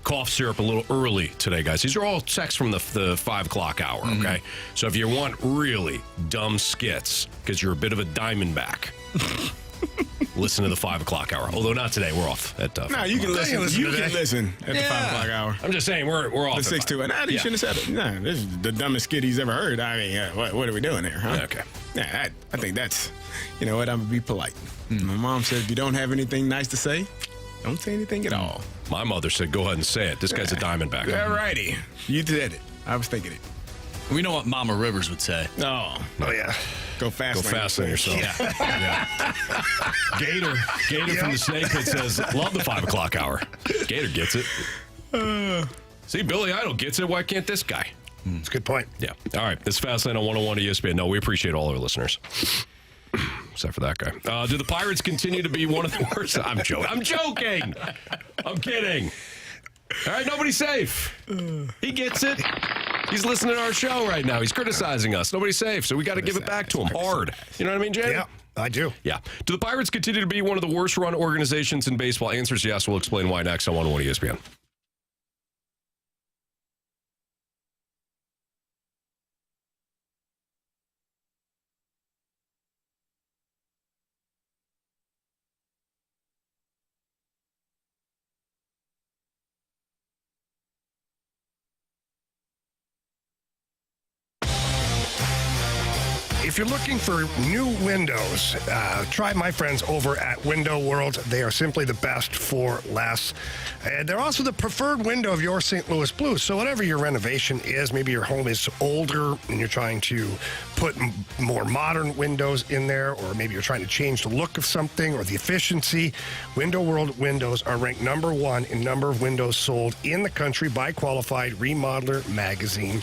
cough syrup a little early today, guys. These are all texts from the 5 o'clock hour, okay? So if you want really dumb skits, because you're a bit of a Diamondback, listen to the 5 o'clock hour. Although not today, we're off at No, you can listen. You can listen at the 5 o'clock hour. I'm just saying, we're off. The 6 to it. Nah, you shouldn't have said it. Nah, this is the dumbest skit he's ever heard. I mean, what are we doing here, huh? Okay. Yeah, I think that's, you know what, I'm going to be polite. My mom said, if you don't have anything nice to say, don't say anything at all. My mother said, go ahead and say it. This guy's a Diamondback. All righty. You did it. I was thinking it. We know what Mama Rivers would say. Oh yeah. Go fast. Go fast on yourself. Yeah. Gator from the Snake Pit says, love the 5 o'clock hour. Gator gets it. See, Billy Idol gets it. Why can't this guy? That's a good point. Yeah. All right. This Fast Lane on 101 ESPN. No, we appreciate all our listeners. Except for that guy. Do the Pirates continue to be one of the worst? I'm joking. I'm kidding. All right, nobody's safe. He gets it. He's listening to our show right now. He's criticizing us. Nobody's safe, so we got to give it back to him hard. You know what I mean, Jay? Yeah, I do. Yeah. Do the Pirates continue to be one of the worst-run organizations in baseball? Answers yes. We'll explain why next on 101 ESPN. If you're looking for new windows, try my friends over at Window World. They are simply the best for less. And they're also the preferred window of your St. Louis Blues. So whatever your renovation is, maybe your home is older and you're trying to put more modern windows in there, or maybe you're trying to change the look of something or the efficiency, Window World windows are ranked number 1 in number of windows sold in the country by Qualified Remodeler magazine.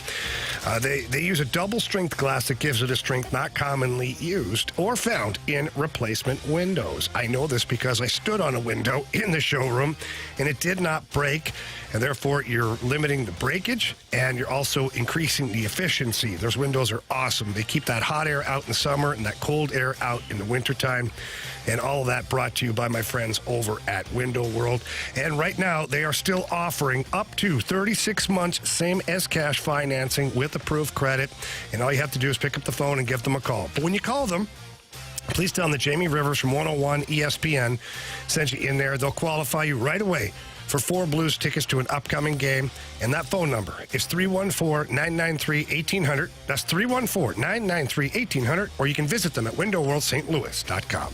They use a double-strength glass that gives it a strength not commonly used or found in replacement windows. I know this because I stood on a window in the showroom and it did not break, and therefore you're limiting the breakage and you're also increasing the efficiency. Those windows are awesome. They keep that hot air out in the summer and that cold air out in the wintertime. And all of that brought to you by my friends over at Window World. And right now, they are still offering up to 36 months, same as cash financing with approved credit. And all you have to do is pick up the phone and give them a call. But when you call them, please tell them that Jamie Rivers from 101 ESPN sent you in there. They'll qualify you right away for 4 Blues tickets to an upcoming game. And that phone number is 314-993-1800. That's 314-993-1800. Or you can visit them at windowworldstlouis.com.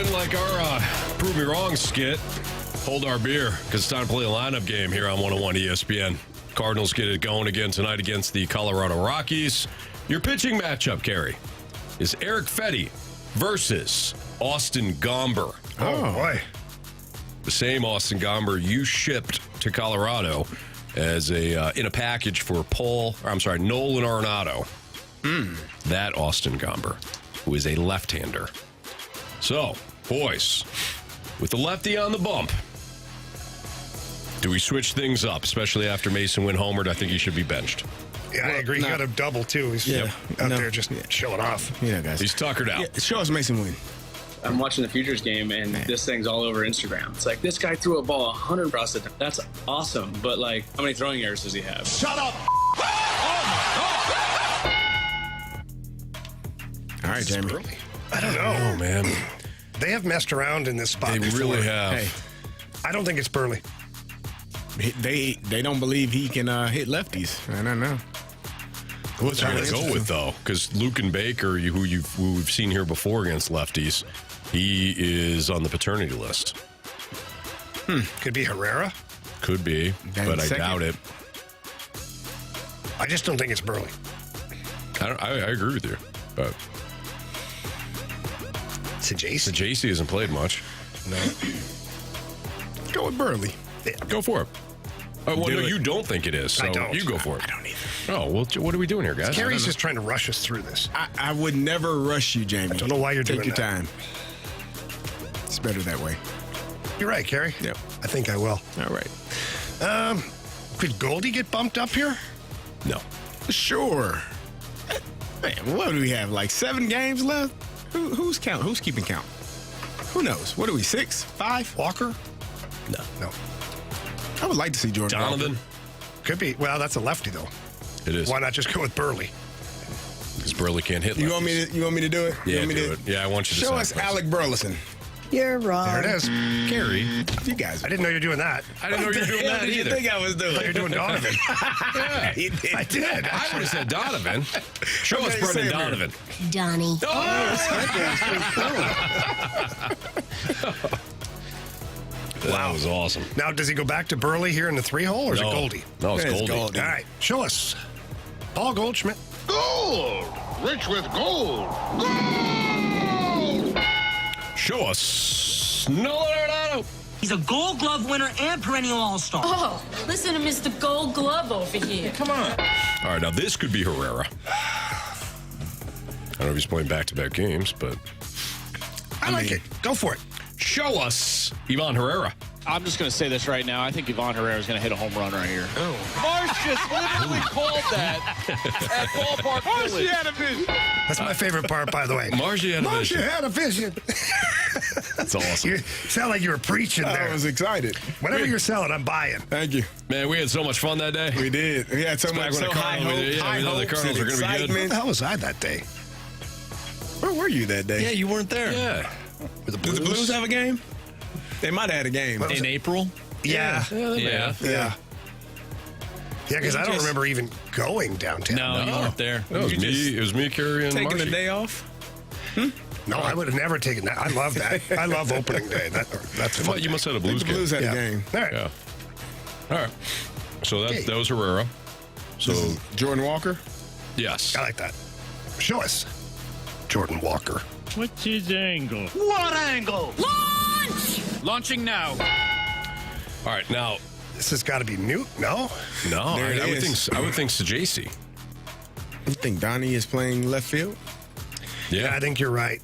didn't like our Prove Me Wrong skit, hold our beer, because it's time to play a lineup game here on 101 ESPN. Cardinals get it going again tonight against the Colorado Rockies. Your pitching matchup, Carey, is Eric Fetty versus Austin Gomber. Oh, boy. The same Austin Gomber you shipped to Colorado as in a package for Nolan Arenado. That Austin Gomber, who is a left-hander. So, boys, with the lefty on the bump, do we switch things up, especially after Masyn Winn homered? I think he should be benched. Yeah, I agree. He got a double, too. He's out there just chilling off. Yeah, guys. He's tuckered out. Yeah, show us Masyn Winn. I'm watching the Futures game, and this thing's all over Instagram. It's like, this guy threw a ball 100 across the. That's awesome, but like, how many throwing errors does he have? Shut up! All right, Jamie. I don't know. Oh, man. They have messed around in this spot They before. really have. Hey, I don't think it's Burley. they don't believe he can hit lefties. I don't know. What's he going to go with, though? Because Luke and Baker, who we've seen here before against lefties, he is on the paternity list. Could be Herrera. Could be, but I doubt it. I just don't think it's Burley. I agree with you, but Sajasi hasn't played much. No. Go with Burley. Yeah. Go for it. Oh, well, no, you don't think it is, so I don't. you go for it. I don't either. Oh, well, what are we doing here, guys? Carey's just trying to rush us through this. I would never rush you, Jamie. I don't know why you're doing Take your that. time. It's better that way. You're right, Carey. Yep. I think I will. All right. Could Goldie get bumped up here? No. Sure. Man, what do we have? Like 7 games left? Who's keeping count? Who knows? What are we, 6? 5? Walker? No. I would like to see Jordan Donovan? Walker. Could be. Well, that's a lefty, though. It is. Why not just go with Burley? Because Burley can't hit lefties. You want me to do it? Yeah, do it. Yeah, I want you to show sign us first. Alec Burleson. You're wrong. There it is. Carey. You guys. I didn't know you were doing that. I didn't know you were doing that What did you either. think I was doing? I thought you were doing Donovan. Yeah. I did. I would have said Donovan. Show us Okay, Brendan same Donovan. Donnie. That was awesome. Now, does he go back to Burley here in the 3-hole, or is it Goldie? No, it's Goldie. All right. Show us. Paul Goldschmidt. Gold! Rich with gold! Gold! Show us Nolan Arenado. He's a Gold Glove winner and perennial All-Star. Oh, listen to Mr. Gold Glove over here. Come on. All right, now this could be Herrera. I don't know if he's playing back-to-back games, but I like it. Go for it. show us Ivan Herrera. I'm just going to say this right now. I think Ivan Herrera is going to hit a home run right here. Oh. Marsh just literally called that at Ballpark Village. had a vision. That's my favorite part, by the way. Marshy had a vision. Marshy had a vision. That's awesome. You sound like you were preaching there. I was excited. Whatever you're selling, I'm buying. Thank you. Man, we had so much fun that day. We did. We had so much Back when the high Cardinals- hope, yeah, high we thought the hopes Cardinals and were gonna be good. excitement. Where the hell was I that day? Where were you that day? Yeah, you weren't there. Yeah. Did the Blues have a game? They might have had a game. In April? Yeah. Yeah. Yeah, because I don't remember even going downtown. No, you weren't there. No, it was me, Carey, and Taking Marshy. a day off? No, I would have never taken that. I love that. I love opening day. That's fun. You must have had a Blues The game. Blues had Yeah. a game. All right. Yeah. All right. So that was Herrera. So Jordan Walker? yes. I like that. Show us Jordan Walker. What's his angle? What angle? Launch! Launching now. All right. Now, This has got to be Newt. No. no, There it I would is. think Sajasi. You think Donnie is playing left field? Yeah, I think you're right.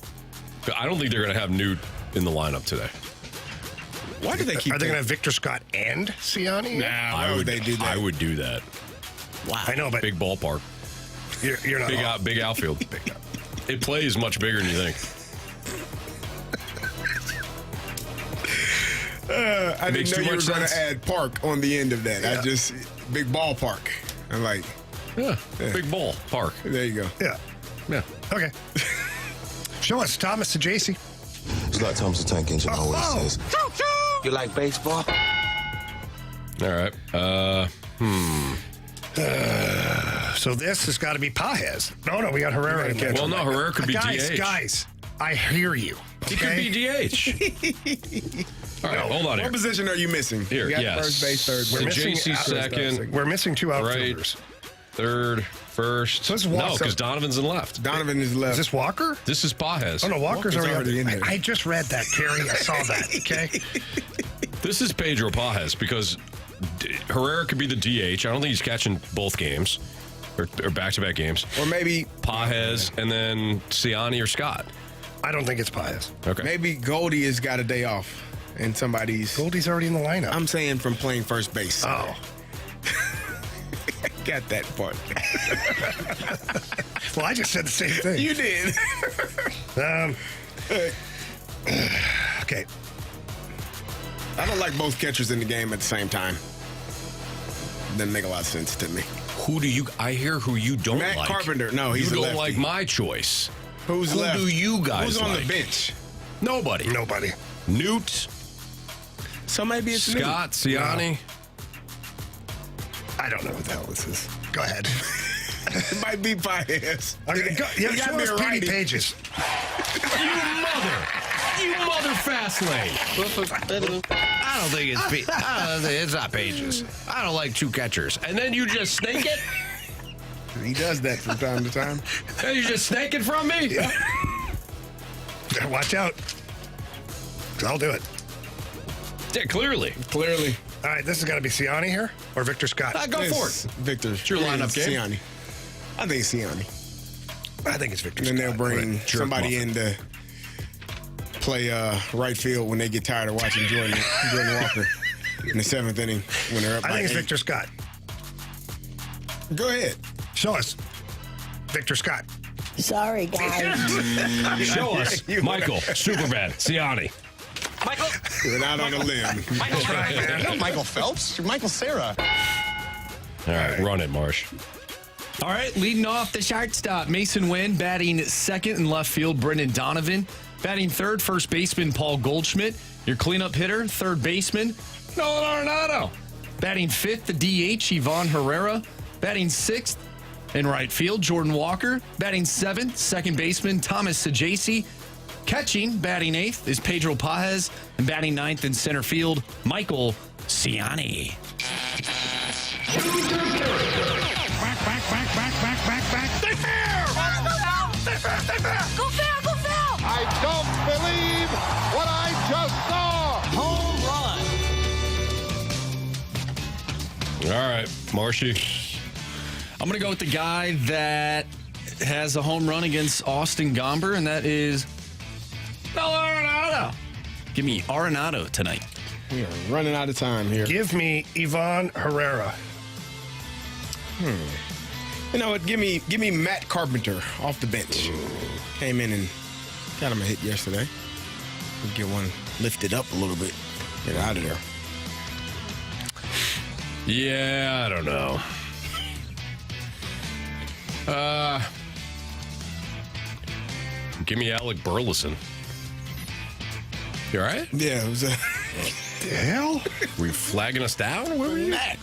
But I don't think they're going to have Newt in the lineup today. Why do they keep Are they going to have Victor Scott and Siani? Why would they do that? I would do that. Wow. I know, but Big ballpark. you're not. Big outfield. It plays much bigger than you think. I Makes didn't know too you were much going sense. to add park on the end of that. Yeah. I just, big ballpark. I'm like, Yeah. Big ball park. there you go. Yeah. Yeah. Okay. Show us Thomas to JC. It's like Thompson tank engine always says. You like baseball? All right. So this has got to be Paez. No, we got Herrera again. Well, no, Herrera could be guys, DH. Guys, I hear you. He could be DH. All right, hold on here. What position are you missing? Here, you got yes. first base, third So base. JC second. We're missing two outfielders. Right, third, first. So this is Walker. No, because Donovan's in left. Donovan is left. Is this Walker? This is Pajes. Oh, no, Walker's already in there. I just read that, Carey. I saw that, okay? This is Pedro Pajes because Herrera could be the DH. I don't think he's catching both games or back-to-back games. Or maybe Pajes and then Ciani or Scott. I don't think it's Pajes. Okay. Maybe Goldie has got a day off and somebody's. Goldie's already in the lineup. I'm saying from playing first base. Oh. Got that part. Well, I just said the same thing. You did. Okay. I don't like both catchers in the game at the same time. Doesn't make a lot of sense to me. Who do you? I hear who you don't Matt like. Carpenter. No, he's you a don't lefty. like my choice. Who's Who left? do you guys Who's on like? the bench? Nobody. Nobody. Newt. So maybe it's Scott, Ciani. I don't know what the hell this is. Go ahead. It might be Pajes. You got me a righty. Pages. You mother fast lane. I don't think it's not Pages. I don't like two catchers. And then you just snake it? He does that from time to time. And you just snake it from me? Yeah. Watch out. 'Cause I'll do it. Yeah, clearly. Clearly. All right, this has got to be Ciani here or Victor Scott? Go for it. Victor. It's your lineup game. Ciani. I think it's Ciani. I think it's Victor And then Scott. they'll bring Jerk somebody muffin. in to play right field when they get tired of watching Jordan Walker in the seventh inning when they're up I by think it's 8. Victor Scott. Go ahead. Show us. Victor Scott. Sorry, guys. Show us. Michael, Superbad, Ciani. Michael. Went out on a limb. Michael's right, man. You're not Michael Phelps. You're Michael Cera. All right, run it, Marsh. All right, leading off the shortstop, Masyn Winn, batting second in left field, Brendan Donovan. Batting third, first baseman, Paul Goldschmidt. Your cleanup hitter, third baseman, Nolan Arenado. Batting fifth, the DH, Ivan Herrera. Batting sixth in right field, Jordan Walker. Batting seventh, second baseman, Thomas Sajasi. Catching, batting eighth, is Pedro Pajes. And batting ninth in center field, Michael Ciani. Go foul, go foul! I don't believe what I just saw. Home run. All right, Marshy. I'm going to go with the guy that has a home run against Austin Gomber, and that is Arenado. Give me Arenado tonight. We are running out of time here. Give me Ivan Herrera. You know what? Give me Matt Carpenter off the bench. Came in and got him a hit yesterday. We'll get one lifted up a little bit. Get out of there. Yeah, I don't know. Give me Alec Burleson. You all right? Yeah, it was a. The hell? Were you flagging us down? Where were you at?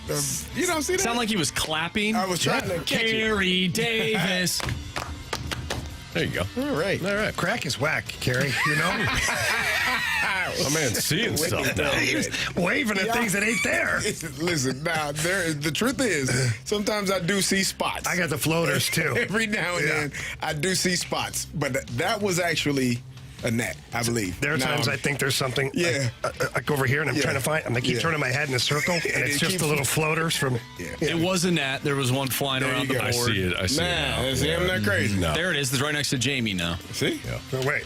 You don't see that? Sound like he was clapping. I was trying to catch it. Carey Davis. There you go. All right. All right. Crack is whack, Carey. You know? My man's seeing stuff now. He's waving at things that ain't there. Listen, now the truth is, sometimes I do see spots. I got the floaters, too. Every now and then, I do see spots. But that was actually a net, I believe. There are times I think there's something like over here, and I'm trying to find. I'm going to keep turning my head in a circle, and it's just the little floaters from. It was a net. There was one flying around the board. I see it. I see it now. I'm not crazy. No. There it is. It's right next to Jamie now. See? Yeah. No, wait.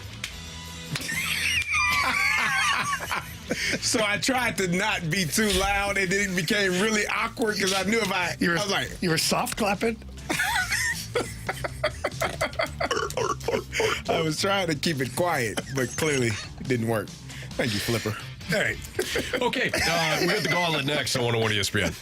So I tried to not be too loud, and then it became really awkward because I knew if I was like, you were soft clapping. I was trying to keep it quiet, but clearly it didn't work. Thank you, Flipper. All right. Okay, we got the Gauntlet next on 101 ESPN.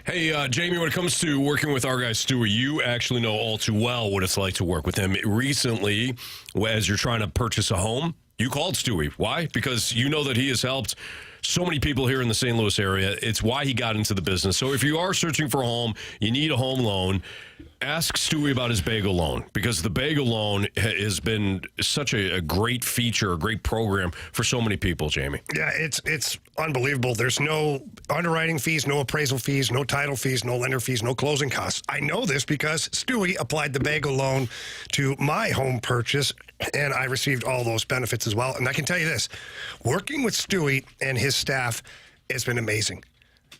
Hey, Jamie, when it comes to working with our guy Stewie, you actually know all too well what it's like to work with him. Recently, as you're trying to purchase a home, you called Stewie. Why? Because you know that he has helped so many people here in the St. Louis area. It's why he got into the business. So if you are searching for a home, you need a home loan, ask Stewie about his bagel loan, because the bagel loan has been such a great feature, a great program for so many people, Jamie. Yeah, it's unbelievable. There's no underwriting fees, no appraisal fees, no title fees, no lender fees, no closing costs. I know this because Stewie applied the bagel loan to my home purchase, and I received all those benefits as well. And I can tell you this, working with Stewie and his staff has been amazing.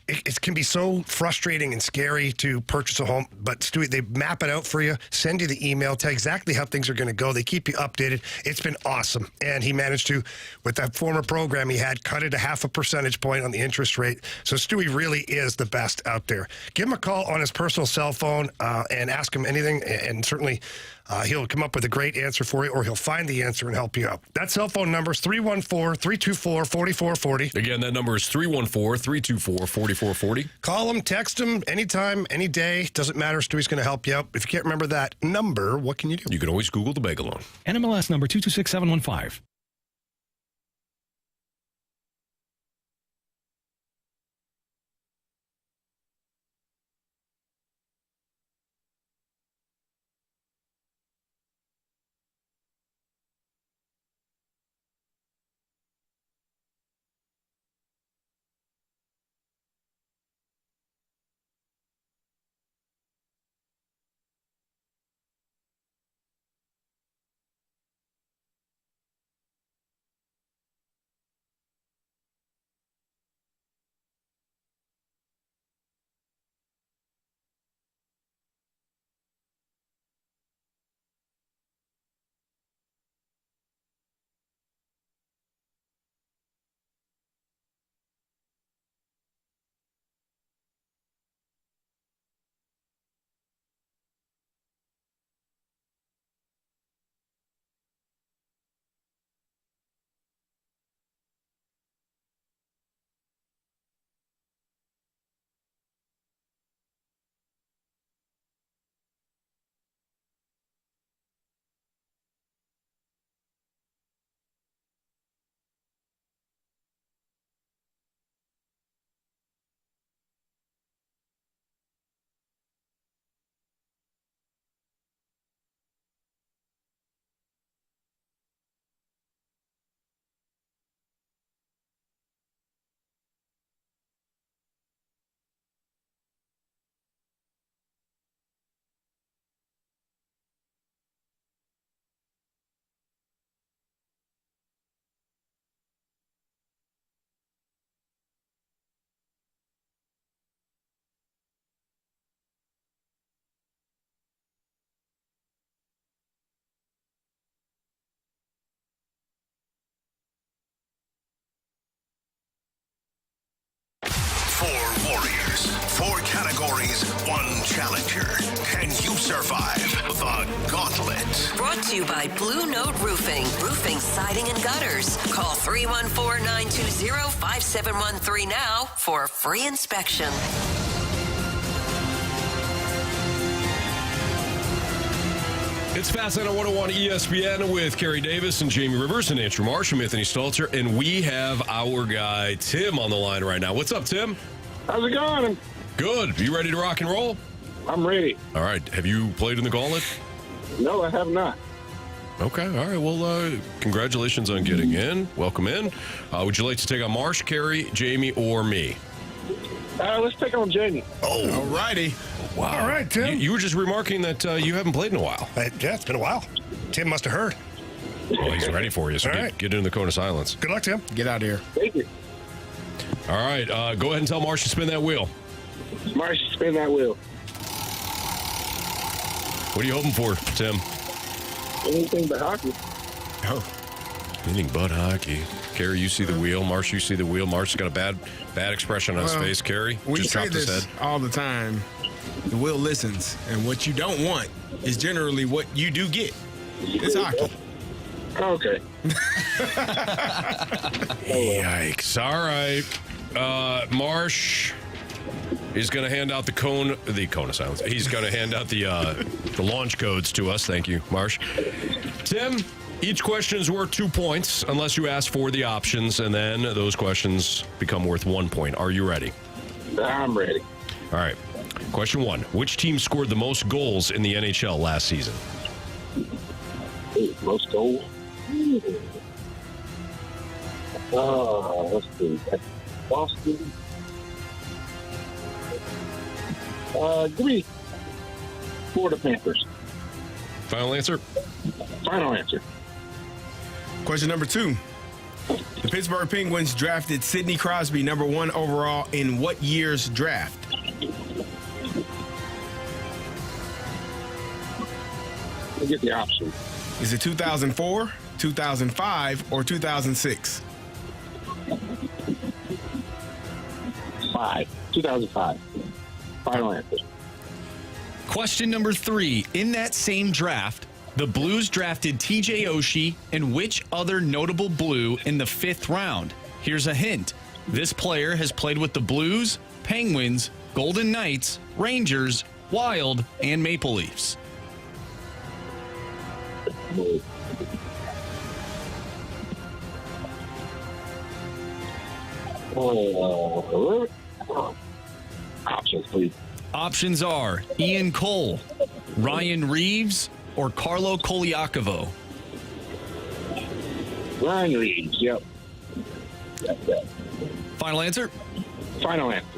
It can be so frustrating and scary to purchase a home, but Stewie, they map it out for you, send you the email, tell you exactly how things are going to go. They keep you updated. It's been awesome. And he managed to, with that former program he had, cut it a 0.5 percentage point on the interest rate. So Stewie really is the best out there. Give him a call on his personal cell phone and ask him anything, and certainly he'll come up with a great answer for you, or he'll find the answer and help you out. That cell phone number is 314-324-4440. Again, that number is 314-324-4440. Call him, text him, anytime, any day. Doesn't matter. Stewie's going to help you out. If you can't remember that number, what can you do? You can always Google the bagel loan. NMLS number 226715. Four warriors, four categories, one challenger. Can you survive the Gauntlet? Brought to you by Blue Note Roofing. Roofing, siding, and gutters. Call 314-920-5713 now for a free inspection. It's Fastlane on 101 ESPN with Carey Davis and Jamie Rivers and Andrew Marsh and Anthony Stalter. And we have our guy, Tim, on the line right now. What's up, Tim? How's it going? Good. You ready to rock and roll? I'm ready. All right. Have you played in the Gauntlet? No, I have not. Okay. All right. Well, congratulations on getting in. Welcome in. Would you like to take on Marsh, Carey, Jamie, or me? Let's take on Jamie. Oh. All righty. Wow. All right, Tim. You were just remarking that you haven't played in a while. Yeah, it's been a while. Tim must have heard. Well, he's ready for you, so get in the cone of silence. Good luck, Tim. Get out of here. Thank you. All right. Go ahead and tell Marsh to spin that wheel. Marsh, spin that wheel. What are you hoping for, Tim? Anything but hockey. Oh. Anything but hockey. Carey, you see the wheel. Marsh, you see the wheel. Marsh's got a bad expression on his face. Carey We just say dropped his this head. all the time. The wheel listens, and what you don't want is generally what you do get. It's hockey. Okay. Yikes. All right. Marsh, He's going to hand out the cone of silence. He's going to hand out the launch codes to us. Thank you, Marsh. Tim, each question is worth 2 points unless you ask for the options, and then those questions become worth 1 point. Are you ready? I'm ready. All right. Question 1. Which team scored the most goals in the NHL last season? Most goals? Let's see. Boston. Give me Florida Panthers. Final answer? Final answer. Question number 2. The Pittsburgh Penguins drafted Sidney Crosby number 1 overall in what year's draft? Let me get the option. Is it 2004, 2005, or 2006? 2005. Final answer. Question number 3. In that same draft, the Blues drafted TJ Oshie and which other notable Blue in the 5th round? Here's a hint. This player has played with the Blues, Penguins, Golden Knights, Rangers, Wild, and Maple Leafs. Options, please. Options are Ian Cole, Ryan Reeves, or Carlo Koliakovo. Ryan Reeves, yep. Final answer? Final answer.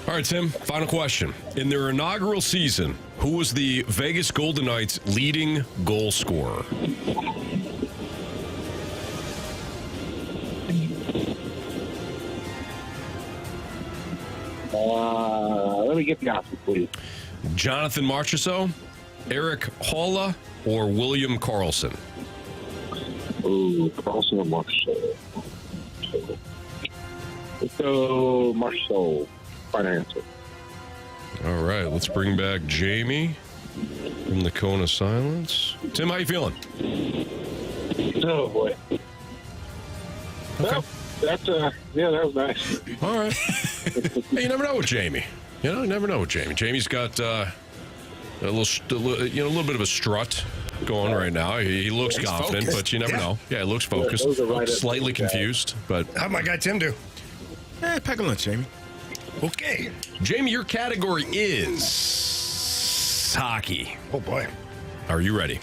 All right, Tim, final question. In their inaugural season, who was the Vegas Golden Knights' leading goal scorer? Let me get the option, please. Jonathan Marchessault, Eric Holla, or William Karlsson? Ooh, Karlsson or Marchessault. Let's go Marchessault. Final answer. All right, let's bring back Jamie from the Cone of Silence. Tim, how you feeling? Oh, boy. Well, that was nice. All right. Hey, you never know with Jamie. You never know with Jamie. Jamie's got a little bit of a strut going right now. He looks confident, focused. but you never know. Yeah, he looks focused. Slightly confused, but how'd my guy Tim do? Pack a lunch, Jamie. Okay. Jamie, your category is hockey. Oh, boy. Are you ready?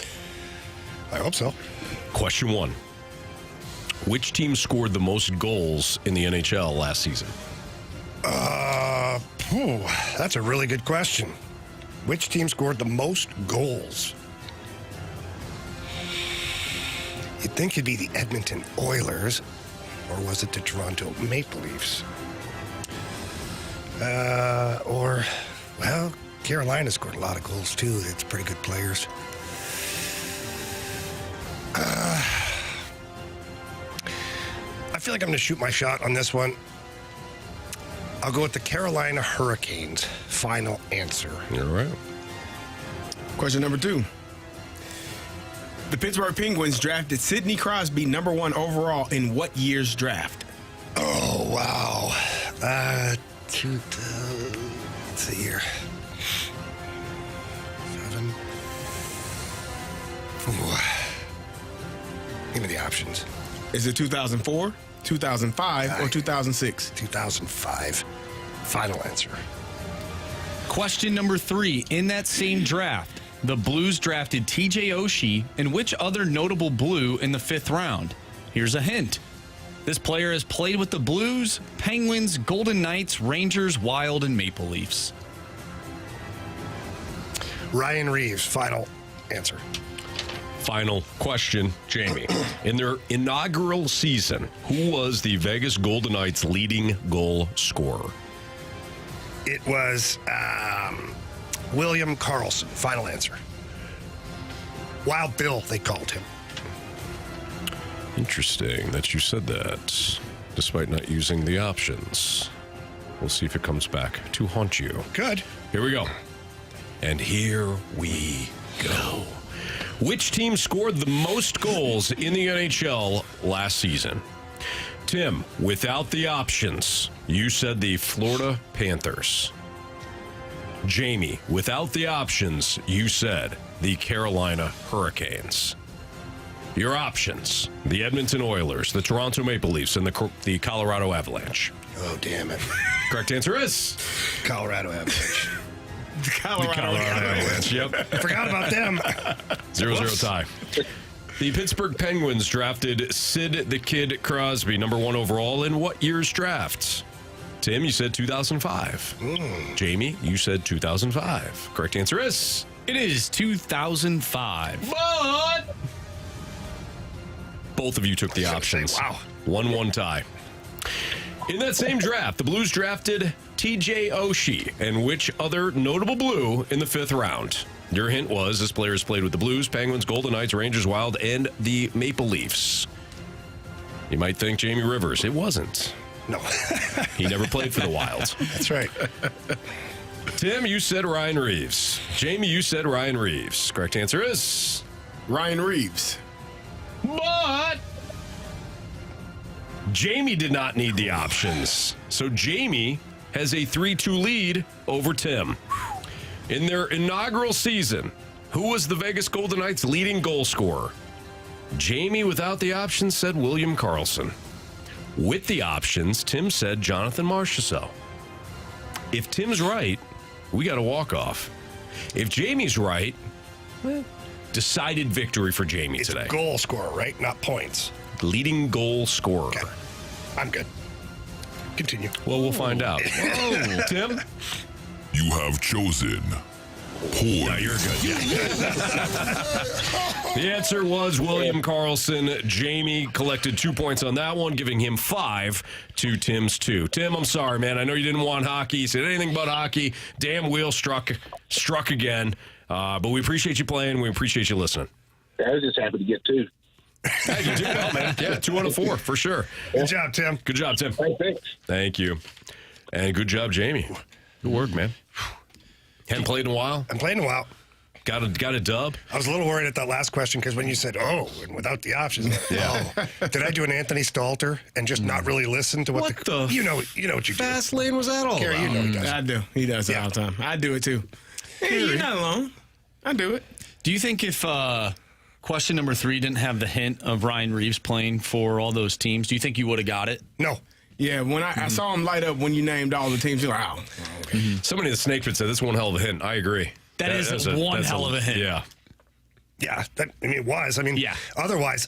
I hope so. Question 1. Which team scored the most goals in the NHL last season? That's a really good question. Which team scored the most goals? You'd think it'd be the Edmonton Oilers, or was it the Toronto Maple Leafs? Carolina scored a lot of goals, too. It's pretty good players. I feel like I'm going to shoot my shot on this one. I'll go with the Carolina Hurricanes. Final answer. All right. Question number 2. The Pittsburgh Penguins drafted Sidney Crosby number 1 overall in what year's draft? Oh, wow. Let's see here. 7. Ooh. Give me the options. Is it 2004, 2005, or 2006? 2005. Final answer. Question number 3. In that same draft, the Blues drafted TJ Oshie and which other notable Blue in the 5th round? Here's a hint. This player has played with the Blues, Penguins, Golden Knights, Rangers, Wild, and Maple Leafs. Ryan Reeves. Final answer. Final question, Jamie. In their inaugural season, who was the Vegas Golden Knights' leading goal scorer? It was William Karlsson. Final answer. Wild Bill, they called him. Interesting that you said that, despite not using the options. We'll see if it comes back to haunt you. Good. Here we go. And here we go. Which team scored the most goals in the NHL last season? Tim, without the options, you said the Florida Panthers. Jamie, without the options, you said the Carolina Hurricanes. Your options, the Edmonton Oilers, the Toronto Maple Leafs, and the Colorado Avalanche. Oh, damn it. Correct answer is Colorado Avalanche. the Colorado Avalanche. Yep. I forgot about them. 0-0 tie. The Pittsburgh Penguins drafted Sid the Kid Crosby, number 1 overall, in what year's draft? Tim, you said 2005. Jamie, you said 2005. Correct answer is? It is 2005. But both of you took the options. Wow. 1-1 tie. In that same draft, the Blues drafted TJ Oshie and which other notable Blue in the 5th round? Your hint was this player has played with the Blues, Penguins, Golden Knights, Rangers, Wild, and the Maple Leafs. You might think Jamie Rivers. It wasn't. No. He never played for the Wild. That's right. Tim, you said Ryan Reeves. Jamie, you said Ryan Reeves. Correct answer is Ryan Reeves. But Jamie did not need the options. So Jamie has a 3-2 lead over Tim. In their inaugural season, who was the Vegas Golden Knights' leading goal scorer? Jamie, without the options, said William Karlsson. With the options, Tim said Jonathan Marchessault. If Tim's right, we got a walk-off. If Jamie's right, decided victory for Jamie today. It's goal scorer, right? Not points. Leading goal scorer. Okay. I'm good. Continue. Well, we'll find out. Tim? You have chosen poorly. No, you're good. Yeah. The answer was William Karlsson. Jamie collected 2 points on that one, giving him 5 to Tim's 2. Tim, I'm sorry, man. I know you didn't want hockey. You said anything but hockey. Damn wheel struck again. But we appreciate you playing. We appreciate you listening. I was just happy to get 2. Hey, you did well, man. Yeah, 2 out of 4 for sure. Good job, Tim. Good job, Tim. Thanks. Thank you. And good job, Jamie. Good work, man. Hadn't played in a while? I'm playing a while. Got a dub? I was a little worried at that last question because when you said, and without the options. Did I do an Anthony Stalter and just not really listen to what the you know what you do. Fast lane was that all? Carey, you know he does. I do. He does it all the time. I do it too. Hey, you're not alone. I do it. Do you think if question number 3 didn't have the hint of Ryan Reeves playing for all those teams, do you think you would have got it? No. Yeah, when I saw him light up when you named all the teams, you're like, oh, okay. Somebody in the Snake Pit said, this is one hell of a hint. I agree. That's one hell of a hint. Yeah. Yeah, it was. Otherwise,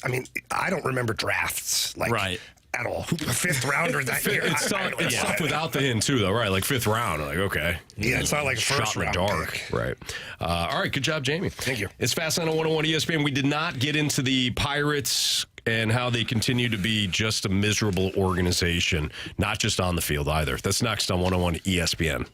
I don't remember drafts at all. A 5th rounder that year. It's tough without the hint, too, though, right? Like 5th round. Like, okay. Yeah, it's not like first round. Dark. Pick. Right. All right, good job, Jamie. Thank you. It's Fastlane on 101 ESPN. We did not get into the Pirates and how they continue to be just a miserable organization, not just on the field either. That's next on 101 ESPN.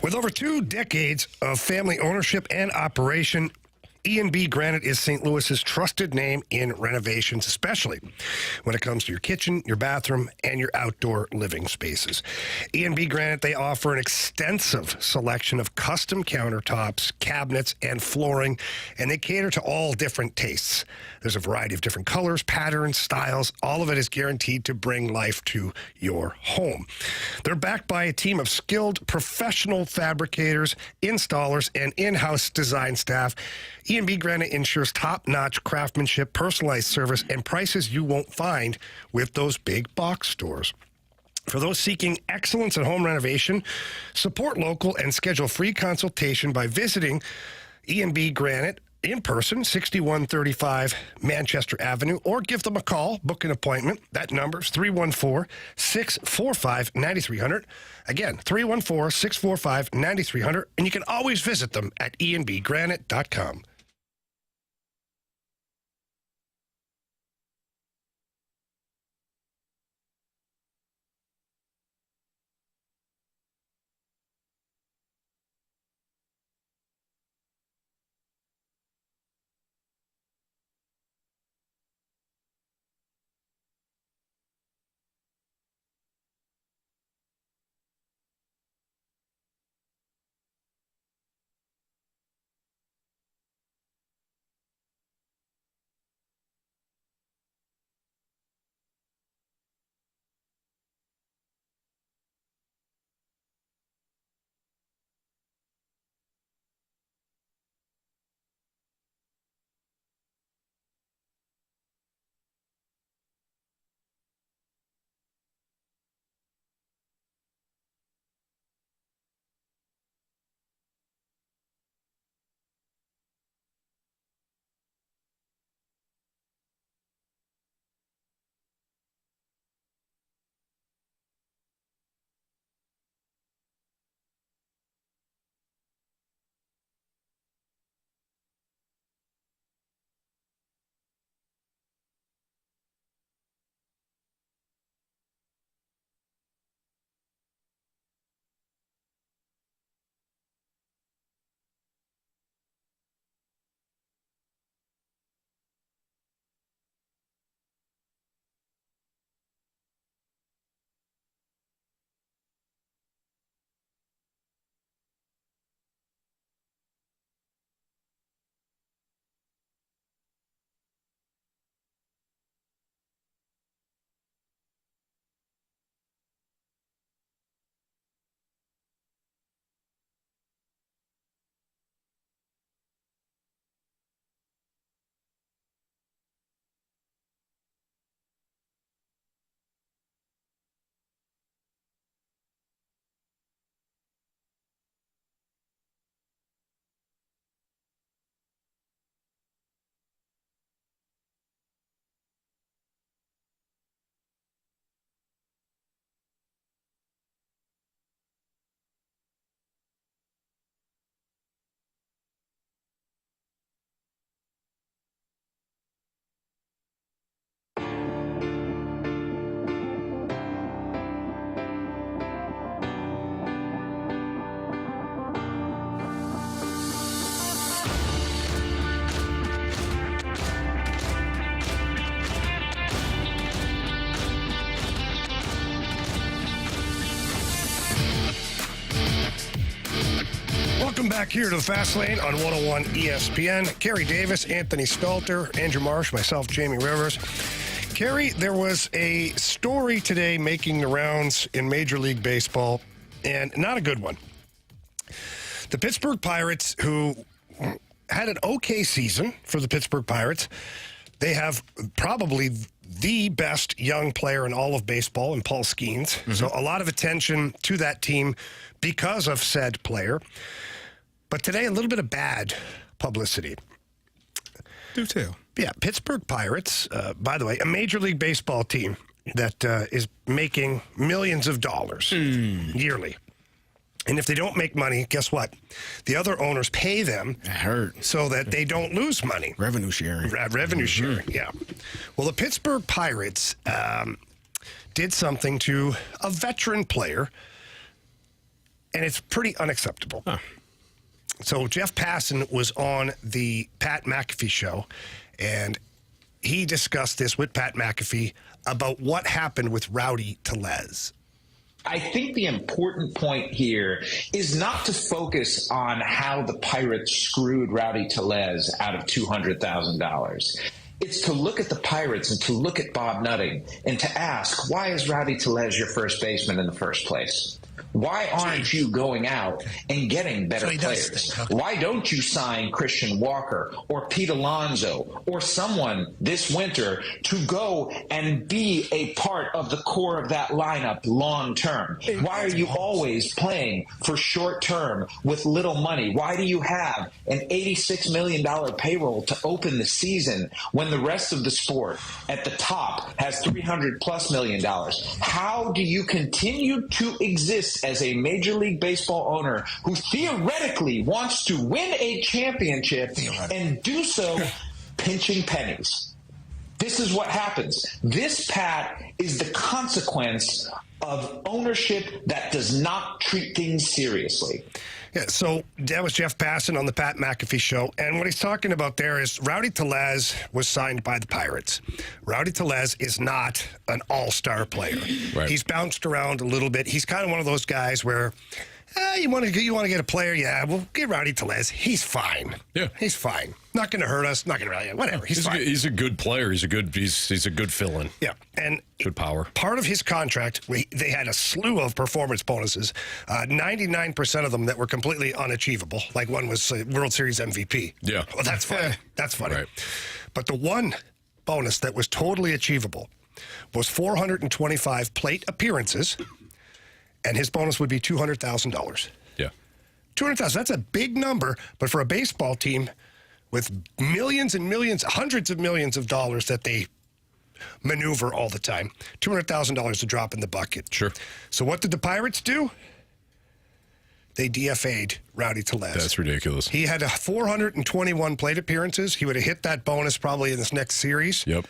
With over 2 decades of family ownership and operation, E&B Granite is St. Louis's trusted name in renovations, especially when it comes to your kitchen, your bathroom, and your outdoor living spaces. E&B Granite, they offer an extensive selection of custom countertops, cabinets, and flooring, and they cater to all different tastes. There's a variety of different colors, patterns, styles. All of it is guaranteed to bring life to your home. They're backed by a team of skilled professional fabricators, installers, and in-house design staff. E&B Granite ensures top-notch craftsmanship, personalized service, and prices you won't find with those big box stores. For those seeking excellence in home renovation, support local and schedule free consultation by visiting E&B Granite in person, 6135 Manchester Avenue, or give them a call, book an appointment. That number is 314-645-9300. Again, 314-645-9300, and you can always visit them at enbgranite.com. Welcome back here to the Fast Lane on 101 ESPN. Carey Davis, Anthony Stalter, Andrew Marsh, myself, Jamie Rivers. Carey, there was a story today making the rounds in Major League Baseball, and not a good one. The Pittsburgh Pirates, who had an okay season for the Pittsburgh Pirates, they have probably the best young player in all of baseball in Paul Skeens. Mm-hmm. So a lot of attention to that team because of said player. But today, a little bit of bad publicity. Do tell. Yeah, Pittsburgh Pirates, by the way, a Major League Baseball team that is making millions of dollars yearly. And if they don't make money, guess what? The other owners pay them so that they don't lose money. Revenue sharing. Revenue sharing, yeah. Well, the Pittsburgh Pirates did something to a veteran player, and it's pretty unacceptable. Huh. So Jeff Passan was on the Pat McAfee show, and he discussed this with Pat McAfee about what happened with Rowdy Tellez. I think the important point here is not to focus on how the Pirates screwed Rowdy Tellez out of $200,000. It's to look at the Pirates and to look at Bob Nutting and to ask, why is Rowdy Tellez your first baseman in the first place? Why aren't you going out and getting better players? Why don't you sign Christian Walker or Pete Alonso or someone this winter to go and be a part of the core of that lineup long term? Why are you always playing for short term with little money? Why do you have an $86 million payroll to open the season when the rest of the sport at the top has $300+ million? How do you continue to exist as a Major League Baseball owner who theoretically wants to win a championship and do so pinching pennies? This is what happens. This, Pat, is the consequence of ownership that does not treat things seriously. Yeah, so that was Jeff Passan on the Pat McAfee show. And what he's talking about there is Rowdy Tellez was signed by the Pirates. Rowdy Tellez is not an all-star player. Right. He's bounced around a little bit. He's kind of one of those guys where you want to get a player? Yeah, we'll get Rowdy Tellez. He's fine. Yeah, he's fine. Not going to hurt us. Not going to really whatever. He's fine. He's a good player. He's a good fill-in. Yeah, and good power. Part of his contract, they had a slew of performance bonuses. 99% of them that were completely unachievable. Like one was World Series MVP. Yeah, well, that's funny. That's funny. Right. But the one bonus that was totally achievable was 425 plate appearances. And his bonus would be $200,000. Yeah. $200,000. That's a big number, but for a baseball team with millions and millions, hundreds of millions of dollars that they maneuver all the time, $200,000 to drop in the bucket. Sure. So what did the Pirates do? They DFA'd Rowdy Tellez. That's ridiculous. He had 421 plate appearances. He would have hit that bonus probably in this next series. Yep.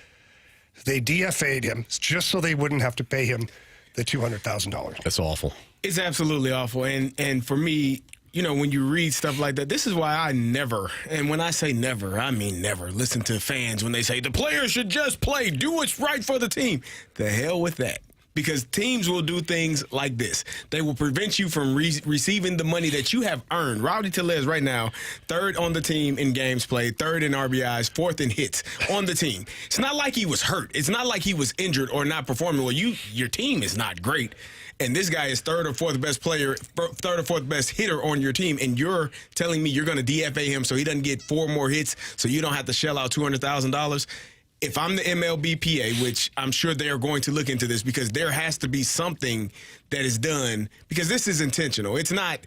They DFA'd him just so they wouldn't have to pay him the $200,000. That's awful. It's absolutely awful. And for me, you know, when you read stuff like that, this is why I never, and when I say never, I mean never, listen to fans when they say the players should just play, do what's right for the team. The hell with that. Because teams will do things like this. They will prevent you from receiving the money that you have earned. Rowdy Tellez right now, third on the team in games played, third in RBIs, fourth in hits on the team. It's not like he was hurt. It's not like he was injured or not performing well. Your team is not great. And this guy is third or fourth best player, third or fourth best hitter on your team, and you're telling me you're going to DFA him so he doesn't get 4 more hits so you don't have to shell out $200,000? If I'm the MLBPA, which I'm sure they are going to look into this because there has to be something that is done because this is intentional. It's not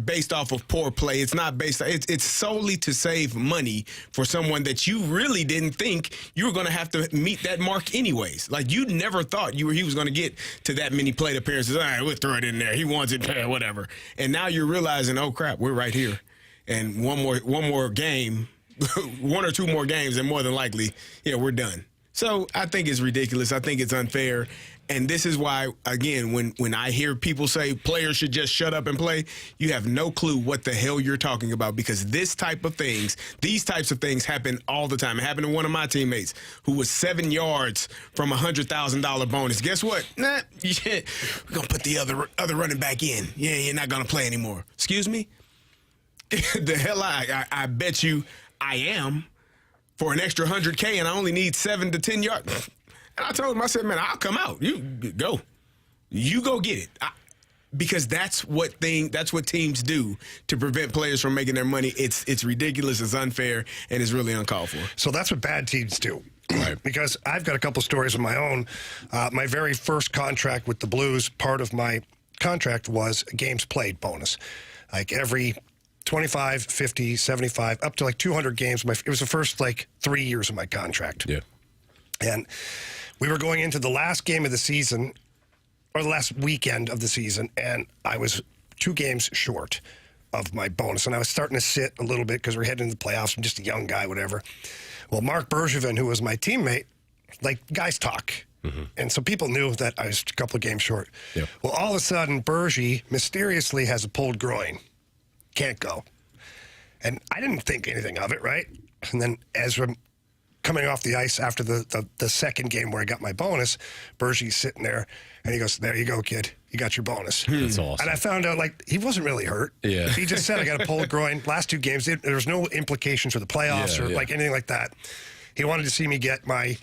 based off of poor play. It's not based. It's solely to save money for someone that you really didn't think you were going to have to meet that mark anyways. Like you never thought he was going to get to that many plate appearances. All right, we'll throw it in there. He wants it, whatever. And now you're realizing, oh crap, we're right here, and one more game. 1 or 2 more games, and more than likely, we're done. So I think it's ridiculous. I think it's unfair. And this is why, again, when I hear people say players should just shut up and play, you have no clue what the hell you're talking about because these types of things happen all the time. It happened to one of my teammates who was 7 yards from a $100,000 bonus. Guess what? We're going to put the other running back in. Yeah, you're not going to play anymore. Excuse me? The hell I bet you I am for an extra $100K, and I only need 7 to 10 yards. And I told him, I said, man, I'll come out. You go. You go get it. Because that's what teams do to prevent players from making their money. It's ridiculous, it's unfair, and it's really uncalled for. So that's what bad teams do. Right. Because I've got a couple stories of my own. My very first contract with the Blues, part of my contract was a games played bonus. Like every 25, 50, 75, up to like 200 games. It was the first like 3 years of my contract. Yeah. And we were going into the last game of the season, or the last weekend of the season, and I was 2 games short of my bonus. And I was starting to sit a little bit because we're heading into the playoffs. I'm just a young guy, whatever. Well, Mark Bergevin, who was my teammate, like, guys talk. Mm-hmm. And so people knew that I was a couple of games short. Yep. Well, all of a sudden, Bergie mysteriously has a pulled groin. Can't go. And I didn't think anything of it, right? And then as we're coming off the ice after the second game where I got my bonus, Bergie's sitting there, and he goes, there you go, kid. You got your bonus. That's awesome. And I found out, like, he wasn't really hurt. Yeah. He just said, I got a pulled groin. Last 2 games, there was no implications for the playoffs or like anything like that. He wanted to see me get my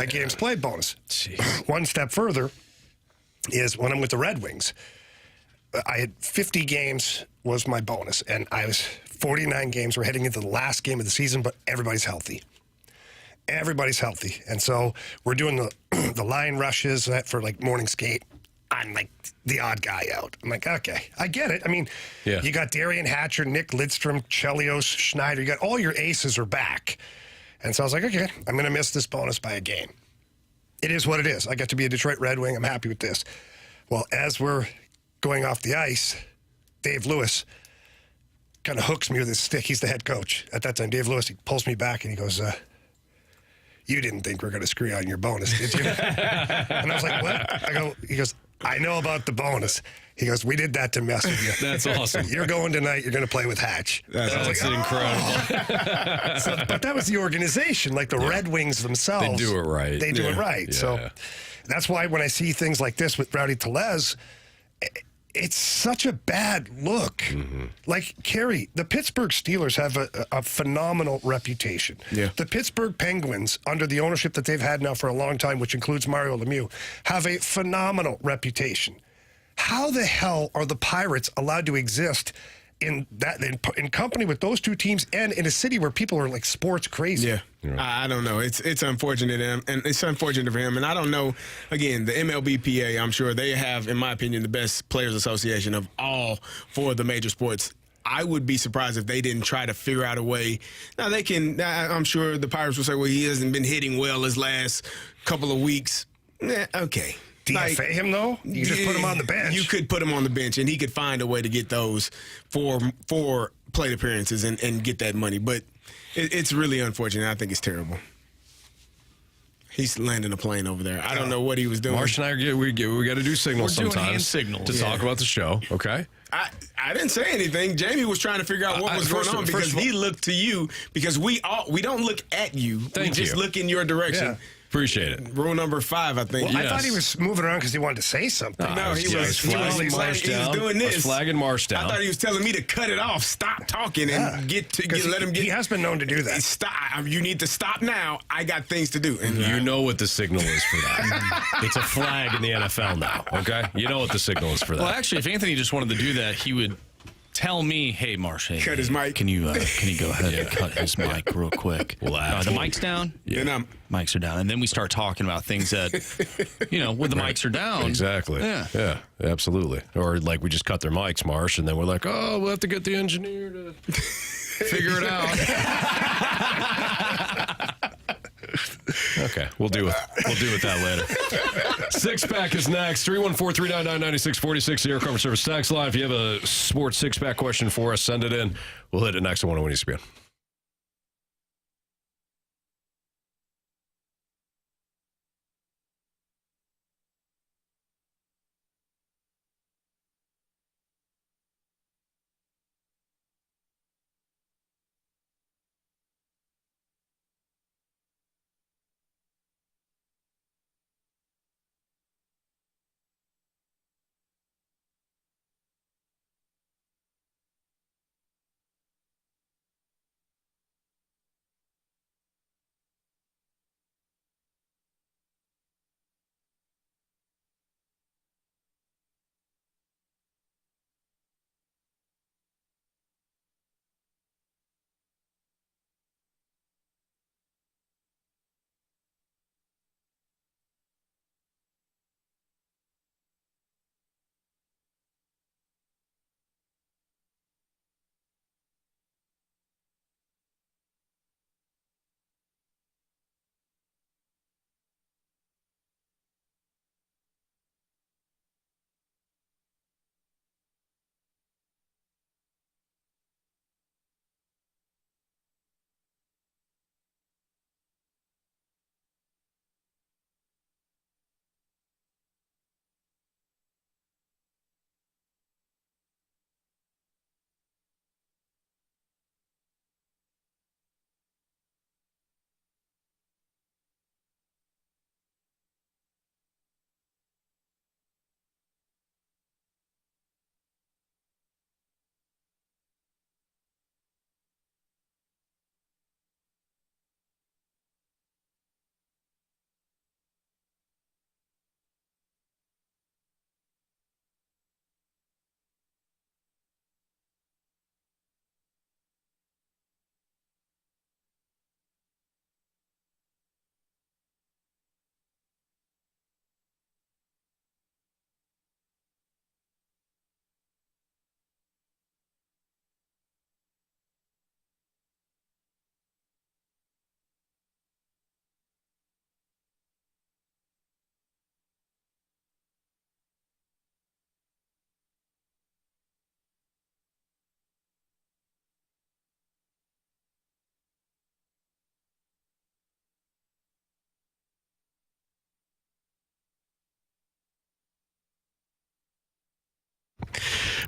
games played bonus. Jeez. One step further is when I'm with the Red Wings, I had 50 games was my bonus, and I was 49 games. We're heading into the last game of the season, but everybody's healthy. Everybody's healthy. And so we're doing the line rushes for like morning skate. I'm like the odd guy out. I'm like, okay, I get it. I mean, you got Darian Hatcher, Nick Lidstrom, Chelios, Schneider. You got all your aces are back. And so I was like, okay, I'm going to miss this bonus by a game. It is what it is. I got to be a Detroit Red Wing. I'm happy with this. Well, as we're going off the ice, Dave Lewis kind of hooks me with his stick. He's the head coach at that time. Dave Lewis, he pulls me back and he goes, you didn't think we're going to screw you on your bonus, did you? And I was like, what? He goes, I know about the bonus. He goes, we did that to mess with you. That's awesome. You're going tonight. You're going to play with Hatch. That's incredible. But that was the organization, like the Red Wings themselves. They do it right. They do it right. Yeah. So that's why when I see things like this with Rowdy Tellez, it's such a bad look. Mm-hmm. Like, Carey, the Pittsburgh Steelers have a phenomenal reputation. Yeah. The Pittsburgh Penguins, under the ownership that they've had now for a long time, which includes Mario Lemieux, have a phenomenal reputation. How the hell are the Pirates allowed to exist in company with those 2 teams and in a city where people are like sports crazy? Yeah. I don't know. It's unfortunate, and it's unfortunate for him. And I don't know, again, the MLBPA, I'm sure they have, in my opinion, the best players association of all 4 of the major sports. I would be surprised if they didn't try to figure out a way. Now, they can, I'm sure the Pirates will say, well, he hasn't been hitting well his last couple of weeks. Okay. DFA him, though? You just put him on the bench. You could put him on the bench, and he could find a way to get those for plate appearances and get that money. But it's really unfortunate. I think it's terrible. He's landing a plane over there. I don't know what he was doing. Marsh and I, we got to do signals We're doing sometimes hand signals. to talk about the show, okay? I didn't say anything. Jamie was trying to figure out what was going on because he looked to you because we don't look at you. We just look in your direction. Yeah. Appreciate it. Rule number 5, I think. Well, I thought he was moving around because he wanted to say something. No, he was flagging Marsh down. He was doing this. Flagging Marsh down. I thought he was telling me to cut it off, stop talking, and let him get. He has been known to do that. Stop! You need to stop now. I got things to do. And you know what the signal is for that. It's a flag in the NFL now. Okay, you know what the signal is for that. Well, actually, if Anthony just wanted to do that, he would tell me, hey, Marsh, cut his mic. Can you go ahead and cut his mic real quick? Well, the mic's down? Yeah. Mics are down. And then we start talking about things that, when the mics are down. Exactly. Yeah, absolutely. Or like we just cut their mics, Marsh, and then we're like, oh, we'll have to get the engineer to figure it out. Okay, we'll do with that later. Six-pack is next. 314-399-9646, the Air Comfort Service tax line. If you have a sports six-pack question for us, send it in. We'll hit it next on 101 ESPN.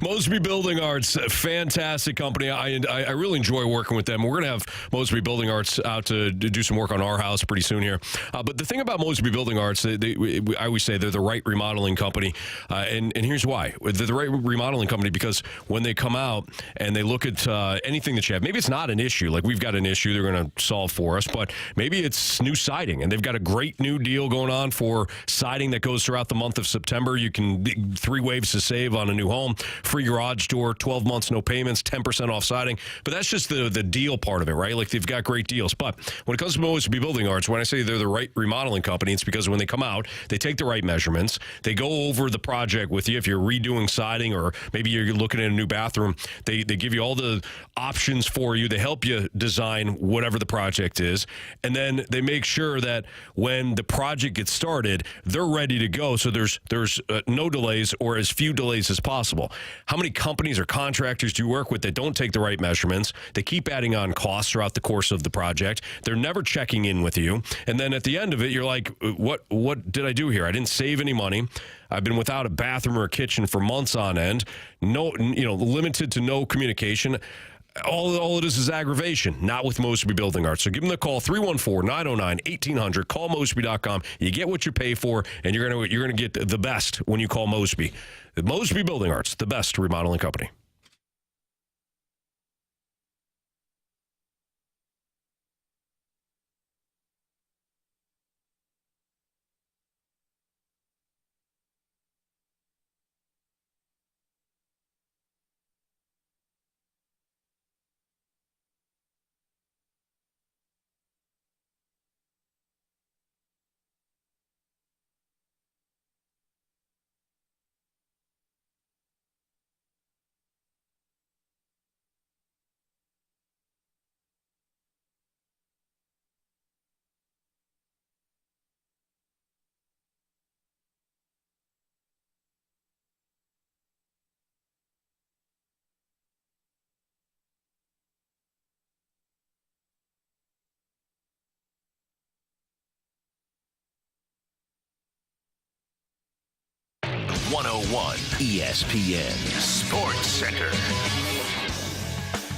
Mosby Building Arts, fantastic company. I really enjoy working with them. We're going to have Mosby Building Arts out to do some work on our house pretty soon here. But the thing about Mosby Building Arts, I always say they're the right remodeling company. And here's why. They're the right remodeling company because when they come out and they look at anything that you have, maybe it's not an issue. Like we've got an issue they're going to solve for us, but maybe it's new siding. And they've got a great new deal going on for siding that goes throughout the month of September. You can 3 waves to save on a new home, free garage door, 12 months, no payments, 10% off siding. But that's just the deal part of it, right? Like they've got great deals. But when it comes to Mosby Building Arts, when I say they're the right remodeling company, it's because when they come out, they take the right measurements. They go over the project with you. If you're redoing siding or maybe you're looking at a new bathroom, they give you all the options for you. They help you design whatever the project is. And then they make sure that when the project gets started, they're ready to go. So there's no delays or as few delays as possible. How many companies or contractors do you work with that don't take the right measurements? They keep adding on costs throughout the course of the project. They're never checking in with you. And then at the end of it, you're like, what did I do here? I didn't save any money. I've been without a bathroom or a kitchen for months on end. No, limited to no communication. All it is aggravation, not with Mosby Building Arts. So give them the call, 314-909-1800. Call Mosby.com. You get what you pay for, and you're gonna get the best when you call Mosby. Mosby Building Arts, the best remodeling company. ESPN Sports Center.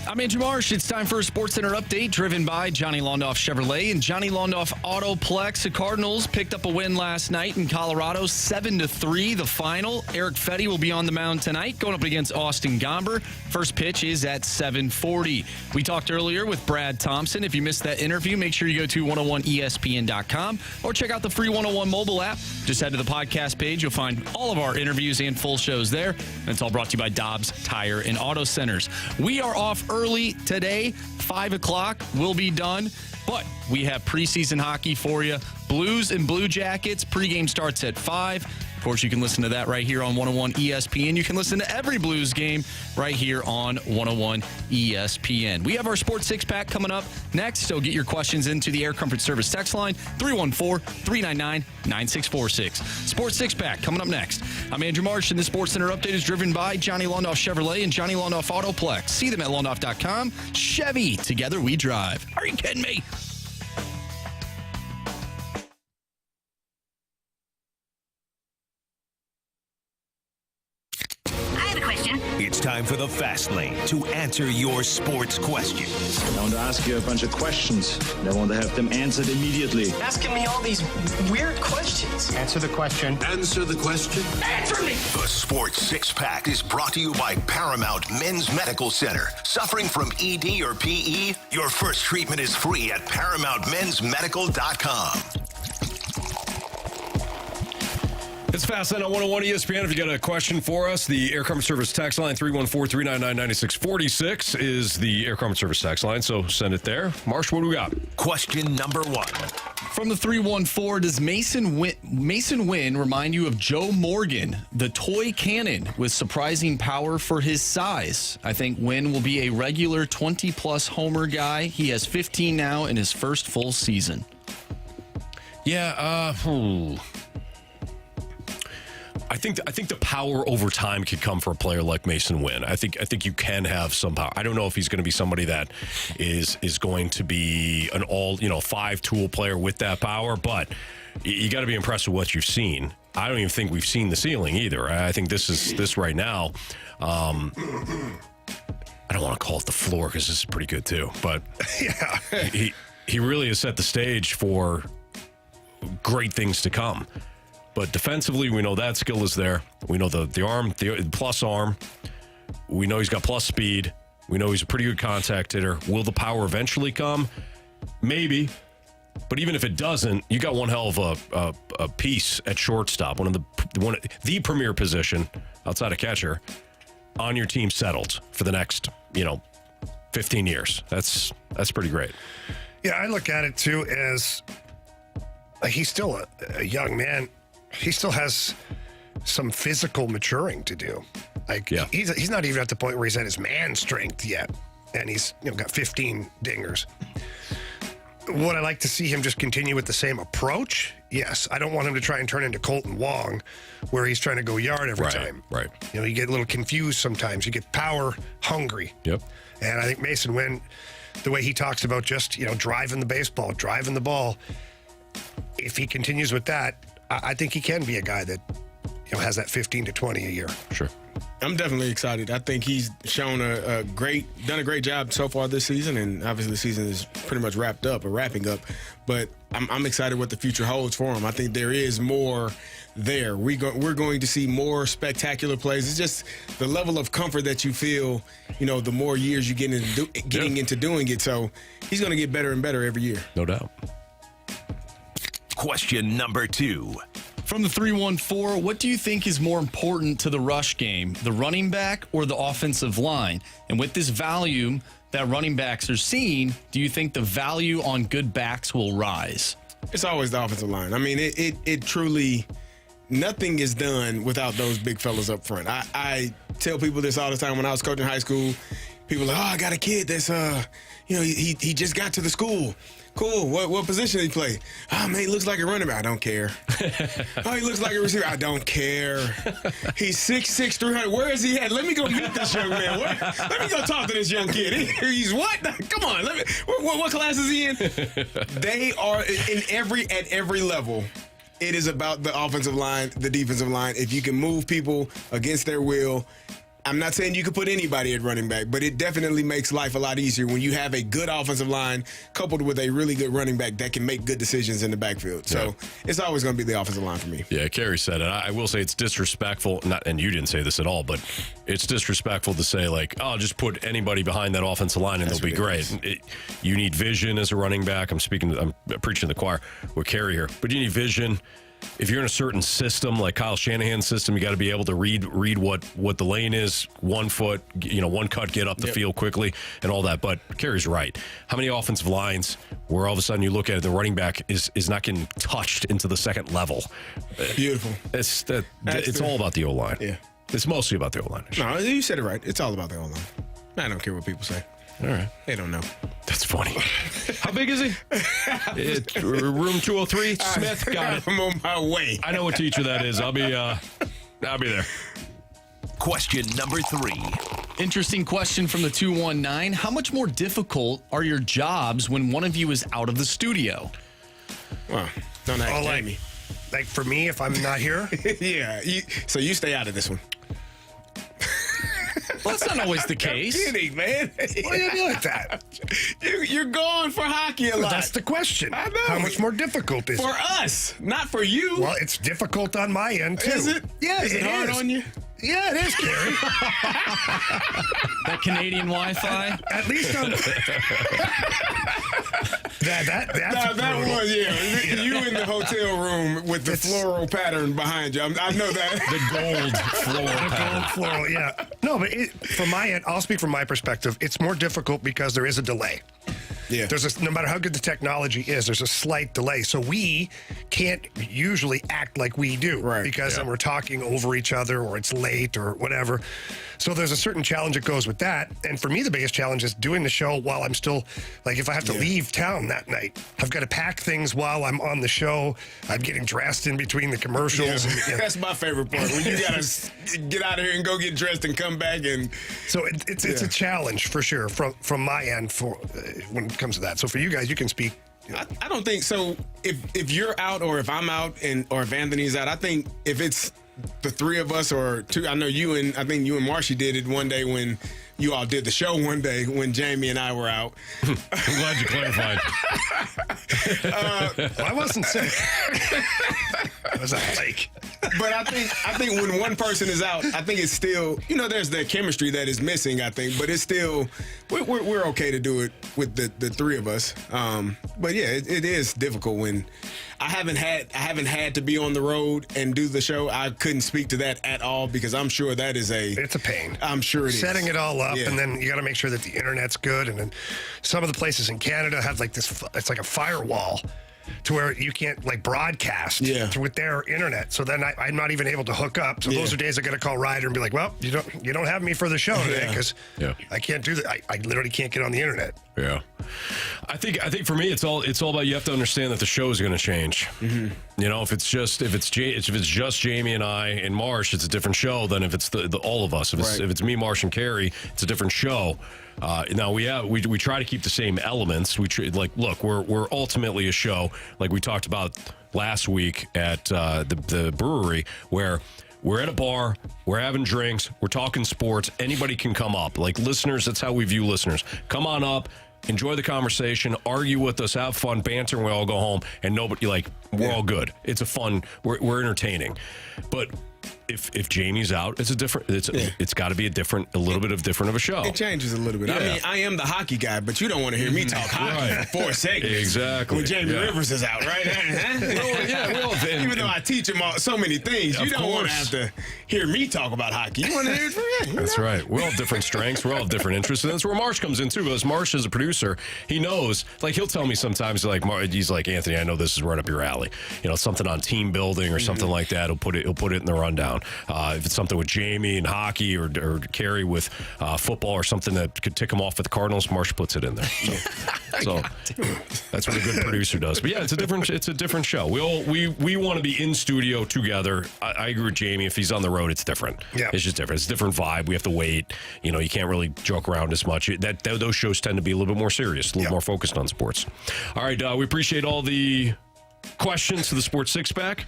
I'm Andrew Marsh. It's time for a Sports Center update driven by Johnny Londoff Chevrolet and Johnny Londoff Autoplex. The Cardinals picked up a win last night in Colorado, 7-3, the final. Eric Fetty will be on the mound tonight, going up against Austin Gomber. First pitch is at 7:40. We talked earlier with Brad Thompson. If you missed that interview, make sure you go to 101ESPN.com or check out the free 101 mobile app. Just head to the podcast page. You'll find all of our interviews and full shows there. And it's all brought to you by Dobbs Tire and Auto Centers. We are off early today, 5 o'clock. We'll be done, but we have preseason hockey for you. Blues and Blue Jackets. Pregame starts at 5. Of course, you can listen to that right here on 101 ESPN. You can listen to every Blues game right here on 101 ESPN. We have our Sports Six-Pack coming up next, so get your questions into the Air Comfort Service text line, 314-399-9646. Sports Six-Pack coming up next. I'm Andrew Marsh, and the Sports Center update is driven by Johnny Londoff Chevrolet and Johnny Londoff Autoplex. See them at londoff.com. Chevy, together we drive. Are you kidding me? It's time for the Fast Lane to answer your sports questions. I want to ask you a bunch of questions, and I want to have them answered immediately. Asking me all these weird questions. Answer the question. Answer the question. Answer me! The Sports Six-Pack is brought to you by Paramount Men's Medical Center. Suffering from ED or PE? Your first treatment is free at ParamountMen'sMedical.com. It's Fast Lane on 101 ESPN. If you got a question for us, the Air Comfort Service text line, 314-399-9646 is the Air Comfort Service text line, so send it there. Marsh, what do we got? Question number 1. From the 314, does Masyn Winn remind you of Joe Morgan, the toy cannon with surprising power for his size? I think Winn will be a regular 20-plus homer guy. He has 15 now in his first full season. Yeah, I think the power over time could come for a player like Masyn Winn. I think you can have some power. I don't know if he's going to be somebody that is going to be an all 5-tool player with that power, but you got to be impressed with what you've seen. I don't even think we've seen the ceiling either. I think this right now. I don't want to call it the floor because this is pretty good too. But yeah, he really has set the stage for great things to come. But defensively, we know that skill is there. We know the arm, the plus arm. We know he's got plus speed. We know he's a pretty good contact hitter. Will the power eventually come? Maybe. But even if it doesn't, you got one hell of a piece at shortstop, the premier position outside of catcher on your team settled for the next 15 years. That's pretty great. Yeah, I look at it too as he's still a young man. He still has some physical maturing to do. He's not even at the point where he's at his man strength yet, and he's got 15 dingers. Would I like to see him just continue with the same approach? Yes. I don't want him to try and turn into Colton Wong, where he's trying to go yard every time. Right. You get a little confused sometimes. You get power hungry. Yep. And I think Masyn Winn, the way he talks about just driving the baseball, driving the ball, if he continues with that, I think he can be a guy that has that 15 to 20 a year. Sure. I'm definitely excited. I think he's shown done a great job so far this season, and obviously the season is pretty much wrapping up. But I'm excited what the future holds for him. I think there is more there. We're going to see more spectacular plays. It's just the level of comfort that you feel, the more years you get into getting into doing it. So he's going to get better and better every year. No doubt. Question number 2. From the 314, what do you think is more important to the rush game, the running back or the offensive line? And with this value that running backs are seeing, do you think the value on good backs will rise? It's always the offensive line. I mean, it truly, nothing is done without those big fellas up front. I tell people this all the time when I was coaching high school. People are like, I got a kid that's, he just got to the school. Cool. What position did he play? Oh, man, he looks like a running back. I don't care. Oh, he looks like a receiver. I don't care. He's 6'6", 300. Where is he at? Let me go meet this young man. Let me go talk to this young kid. He's what? Come on. What class is he in? They are at every level. It is about the offensive line, the defensive line. If you can move people against their will, I'm not saying you can put anybody at running back, but it definitely makes life a lot easier when you have a good offensive line coupled with a really good running back that can make good decisions in the backfield. So it's always going to be the offensive line for me. Yeah, Carey said it. I will say it's disrespectful, and you didn't say this at all, but it's disrespectful to say, just put anybody behind that offensive line and they'll be great. You need vision as a running back. I'm preaching to the choir with Carey here, but you need vision. If you're in a certain system, like Kyle Shanahan's system, you got to be able to read what the lane is, 1 foot, one cut, get up the field quickly, and all that. But Carey's right. How many offensive lines where all of a sudden you look at it, the running back is not getting touched into the second level? Beautiful. It's all about the O-line. Yeah. It's mostly about the O-line. No, you said it right. It's all about the O-line. I don't care what people say. All right. They don't know. That's funny. How big is he? Room 203. Smith got it. I'm on my way. I know what teacher that is. I'll be there. Question number 3. Interesting question from the 219. How much more difficult are your jobs when one of you is out of the studio? Well, don't ask me. Like for me, if I'm not here? Yeah. So you stay out of this one. Well, that's not always the case. I'm kidding, man. Why do you do like that? You're going for hockey a lot. That's the question. I know. How much more difficult is it? For us, not for you. Well, it's difficult on my end, too. Is it? Yeah, is it hard on you? Yeah, it is, Carey. That Canadian Wi-Fi? At least on... that was, you in the hotel room with the floral pattern behind you. I know that. The gold floral pattern. Gold floral, yeah. No, but from my end, I'll speak from my perspective. It's more difficult because there is a delay. Yeah. No matter how good the technology is, there's a slight delay. So we can't usually act like we do. Right. Because then we're talking over each other or it's late or whatever. So there's a certain challenge that goes with that. And for me, the biggest challenge is doing the show while I'm still, if I have to leave town that night, I've got to pack things while I'm on the show. I'm getting dressed in between the commercials. Yeah. And, That's my favorite part. When you got to get out of here and go get dressed and come back. And so it's a challenge for sure from my end when it comes to that. So for you guys, you can speak I don't think so. If you're out or if I'm out or if Anthony's out, I think if it's the three of us or two, I think you and Marshy did it one day when you all did the show one day when Jamie and I were out. I'm glad you clarified. I wasn't sick. I was at lake. But I think when one person is out, I think it's still, there's the chemistry that is missing, I think. But it's still, we're okay to do it with the three of us. But yeah, it is difficult when I haven't had to be on the road and do the show. I couldn't speak to that at all because I'm sure that is it's a pain. I'm sure it is. Setting it all up, Yeah. and then you got to make sure that the internet's good. And then some of the places in Canada have like this, it's like a firewall to where you can't like broadcast with their internet. So then I'm not even able to hook up. So those are days I got to call Ryder and be like, well, you don't have me for the show today because I can't do that. I literally can't get on the internet. Yeah, I think for me it's all about you have to understand that the show is going to change. Mm-hmm. If it's just Jamie and I and Marsh, it's a different show than if it's the all of us. If it's me, Marsh, and Carey, it's a different show. Now we try to keep the same elements. We're ultimately a show like we talked about last week at the brewery where. We're at a bar, we're having drinks, we're talking sports. Anybody can come up. Like listeners, that's how we view listeners. Come on up, enjoy the conversation, argue with us, have fun, banter, and we all go home. And nobody, we're all good. It's a fun, we're entertaining. But if Jamie's out, it's got to be a little bit different of a show. It changes a little bit. Yeah. I mean, I am the hockey guy, but you don't want to hear me talk hockey for 4 seconds. Exactly. When Jamie Rivers is out, right? Even though I teach him so many things, you don't want to have to hear me talk about hockey. You want to hear it from him. That's right. We all have different strengths. We all have different interests. And that's where Marsh comes in, too. Because Marsh is a producer. He knows, he'll tell me sometimes, he's like, Anthony, I know this is right up your alley. Something on team building or something like that. He'll put it in the rundown. If it's something with Jamie and hockey or Carey with football or something that could tick him off with the Cardinals, Marsh puts it in there. So that's what a good producer does. But yeah, it's a different show. We want to be in studio together. I agree with Jamie. If he's on the road, it's different. Yeah. It's just different. It's a different vibe. We have to wait. You can't really joke around as much. Those shows tend to be a little bit more serious, a little more focused on sports. All right, we appreciate all the questions to the Sports Six Pack.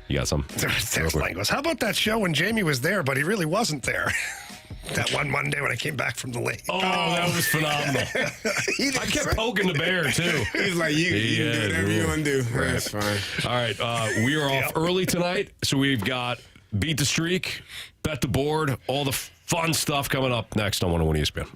You got some? How about that show when Jamie was there, but he really wasn't there? That one Monday when I came back from the lake. Oh, that was phenomenal. I kept poking the bear, too. He's like, you can do whatever you want to do. Right. That's fine. All right, we are off early tonight, so we've got Beat the Streak, Bet the Board, all the fun stuff coming up next on 101 ESPN.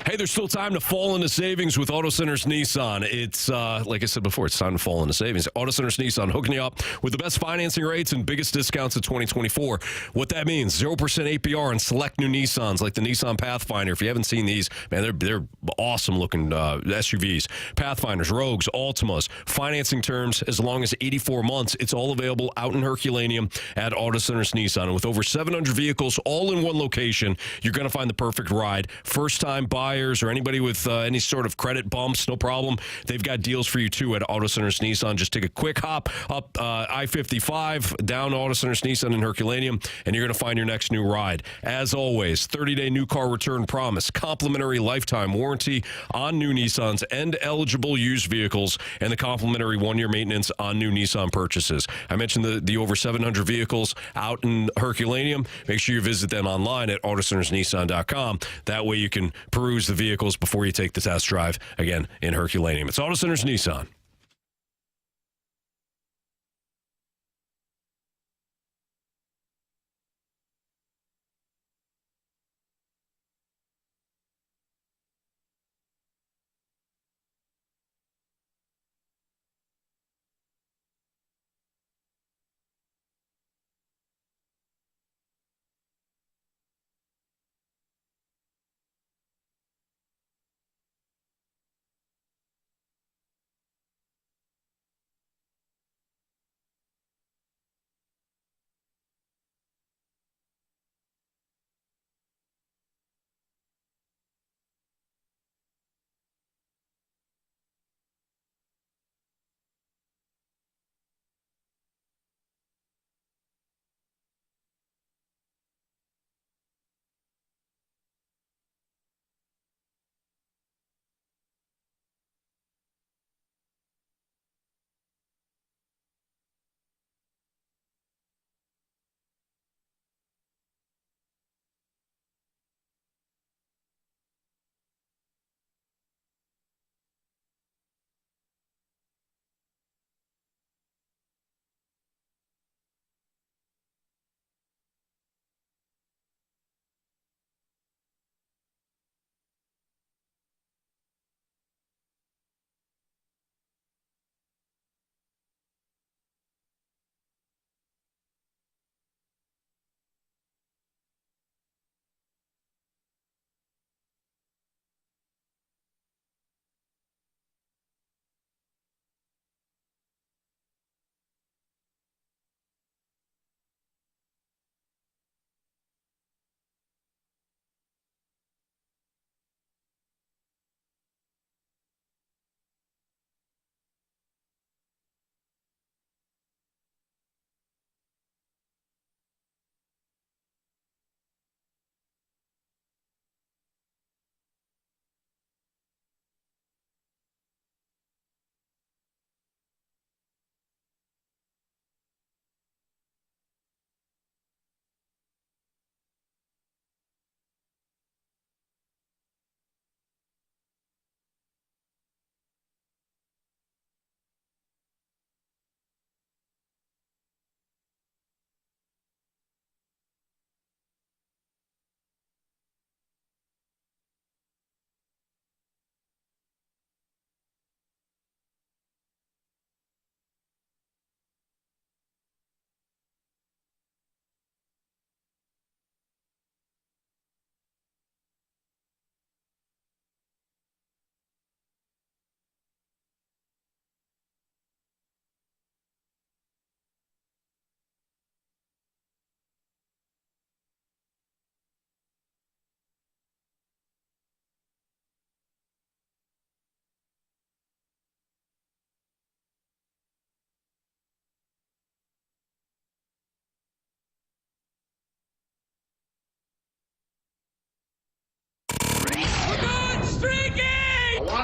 Hey, there's still time to fall into savings with Auto Centers Nissan. It's, like I said before, it's time to fall into savings. Auto Centers Nissan hooking you up with the best financing rates and biggest discounts of 2024. What that means, 0% APR on select new Nissans like the Nissan Pathfinder. If you haven't seen these, man, they're awesome looking SUVs. Pathfinders, Rogues, Altimas, financing terms as long as 84 months. It's all available out in Herculaneum at Auto Centers Nissan. And with over 700 vehicles all in one location, you're going to find the perfect ride. First-time buyers or anybody with any sort of credit bumps, no problem. They've got deals for you, too, at Auto Centers Nissan. Just take a quick hop up I-55, down Auto Centers Nissan in Herculaneum, and you're going to find your next new ride. As always, 30-day new car return promise, complimentary lifetime warranty on new Nissans and eligible used vehicles, and the complimentary one-year maintenance on new Nissan purchases. I mentioned the over 700 vehicles out in Herculaneum. Make sure you visit them online at autocentersnissan.com. That way you can peruse the vehicles before you take the test drive, again, in Herculaneum. It's Auto Centers Nissan.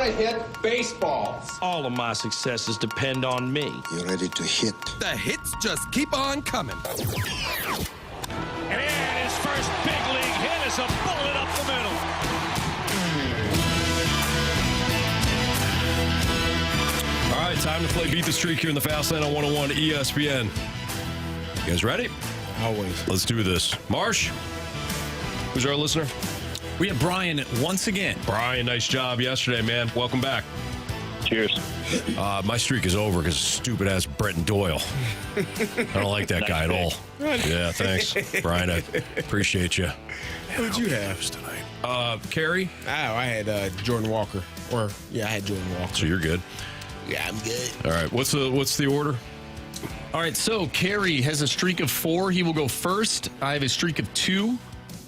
to hit baseballs. All of my successes depend on me. You're ready to hit. The hits just keep on coming. And his first big league hit is a bullet up the middle. All right, time to play Beat the Streak here in the Fast Lane on 101 ESPN. You guys ready? Always. Let's do this. Marsh, who's our listener? We have Brian once again. Brian, nice job yesterday, man. Welcome back. Cheers. My streak is over because stupid-ass Brenton Doyle. I don't like that guy at all. Yeah, thanks. Brian, I appreciate you. Who'd you have tonight? Carey? Oh, I had Jordan Walker. I had Jordan Walker. So you're good. Yeah, I'm good. All right, what's the order? All right, so Carey has a streak of 4. He will go first. I have a streak of 2.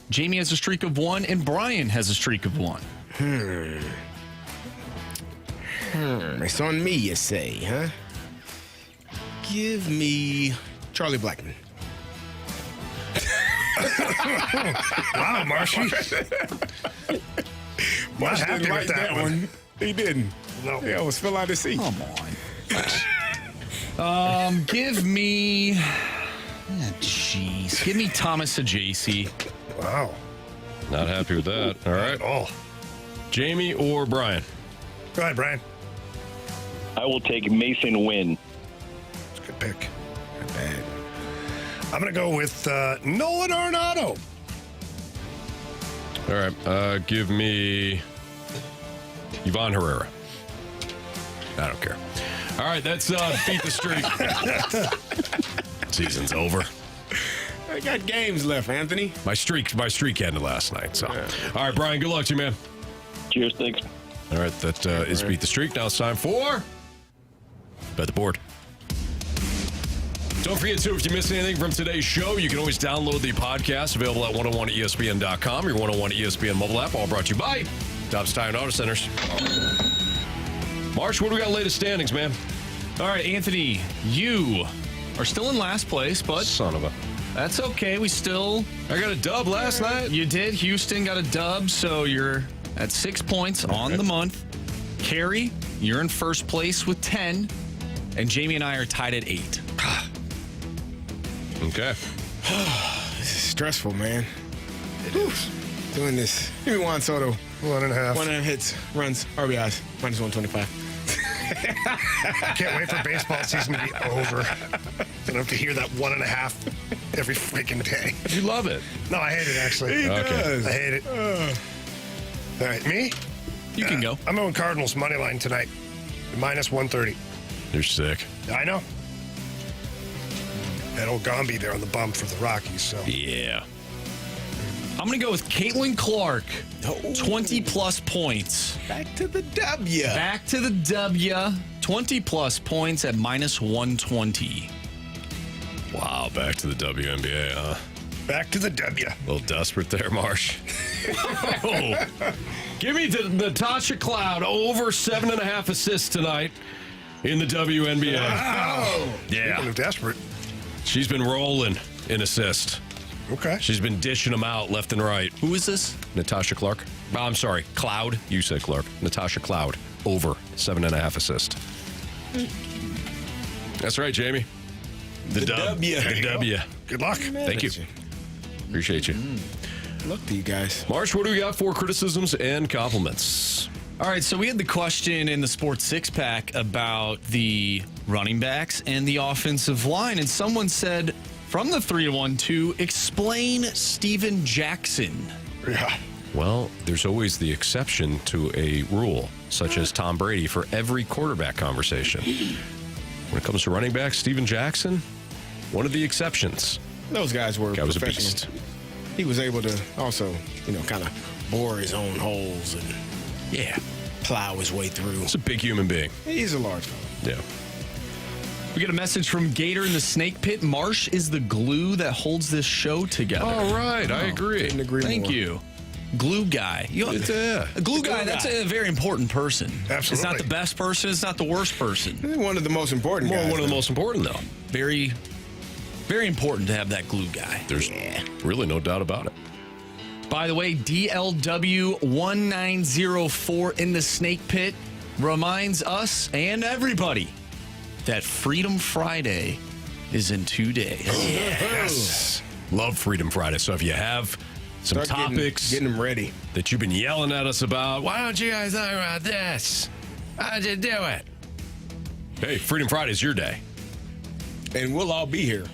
Jamie has a streak of 1, and Brian has a streak of 1. It's on me, you say, huh? Give me Charlie Blackmon. Wow, Marshy. Marsh happy didn't with like that one. He didn't. No. He almost fell out of seat. Come on. Give me... Jeez. Give me Thomas Ajacey. Wow. Not happy with that. All right. Oh. Jamie or Brian? Go ahead, Brian. I will take Masyn Winn. That's a good pick. Not bad. I'm going to go with Nolan Arenado. All right. Give me Yvonne Herrera. I don't care. All right, that's Beat the Streak. Season's over. I got games left, Anthony. My streak ended last night. So, all right, Brian. Good luck to you, man. Cheers, thanks. All right, that is Beat the Streak. Now it's time for Bet the Board. Don't forget, too, if you missed anything from today's show, you can always download the podcast available at 101ESPN.com, your 101 ESPN mobile app, all brought to you by Dobbs Tire and Auto Centers. Marsh, what do we got latest standings, man? All right, Anthony, you are still in last place, but... Son of a... That's okay. I got a dub last night. You did. Houston got a dub, so you're at 6 points on the month. Carey, you're in first place with 10, and Jamie and I are tied at 8. Okay. This is stressful, man. It is. Doing this. Give me Juan Soto. 1.5. 1.5 hits, runs, RBIs, minus 125. Can't wait for baseball season to be over. I don't have to hear that 1.5 every freaking day. You love it. No, I hate it, actually. He does. I hate it. All right, me? You can go. I'm going Cardinals money line tonight. Minus 130. You're sick. I know. That old Gombe there on the bump for the Rockies. So Yeah. I'm going to go with Caitlin Clark. 20-plus points. Back to the W. Back to the W. 20-plus points at minus 120. Wow, back to the WNBA, huh? back to the W. A little desperate there, Marsh. Oh. Give me the Natasha Cloud over 7.5 assists tonight in the WNBA. Wow. Yeah. Speaking of desperate. She's been rolling in assist. Okay. She's been dishing them out left and right. Who is this? Natasha Clark. Oh, I'm sorry, Cloud. You said Clark. Natasha Cloud over 7.5 assists. That's right, Jamie. The W. The W. Good luck. Thank you. Appreciate you. Look to you guys. Marsh, what do we got for criticisms and compliments? All right, so we had the question in the Sports Six-Pack about the running backs and the offensive line, and someone said from the 3-1-2, explain Steven Jackson. Yeah. Well, there's always the exception to a rule, such as Tom Brady, for every quarterback conversation. When it comes to running back, Steven Jackson, one of the exceptions. Those guys were Guy was a professional. beast. He was able to also, kind of bore his own holes and plow his way through. He's a big human being. He's a large fellow. Yeah. We get a message from Gator in the Snake Pit. Marsh is the glue that holds this show together. All right, I agree. Couldn't agree Thank more. you. Glue guy. A glue guy, that's a very important person. Absolutely. It's not the best person. It's not the worst person. One of the most important guys. One of the most important, though. Very, very important to have that glue guy. There's really no doubt about it. By the way, DLW1904 in the Snake Pit. reminds us and everybody that Freedom Friday is in 2 days. Yes. Love Freedom Friday. So if you have some topics getting them ready that you've been yelling at us about, why don't you guys talk about this? How'd you do it? Hey, Freedom Friday is your day. And we'll all be here.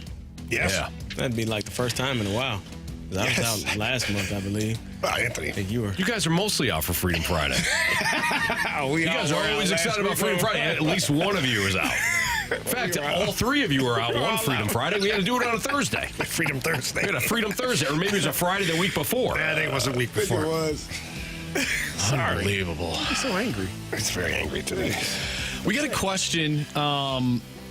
Yes. Yeah. That'd be like the first time in a while. 'Cause I was out last month, I believe. Anthony. I think you were. You guys are mostly out for Freedom Friday. You guys are always excited about Freedom Friday. At least one of you is out. In fact, all three of you are out one Freedom Friday. We had to do it on a Thursday. Freedom Thursday. We had a Freedom Thursday, or maybe it was a Friday the week before. I think it was a week before. It was. Unbelievable. I'm so angry. It's very angry today. We got a question.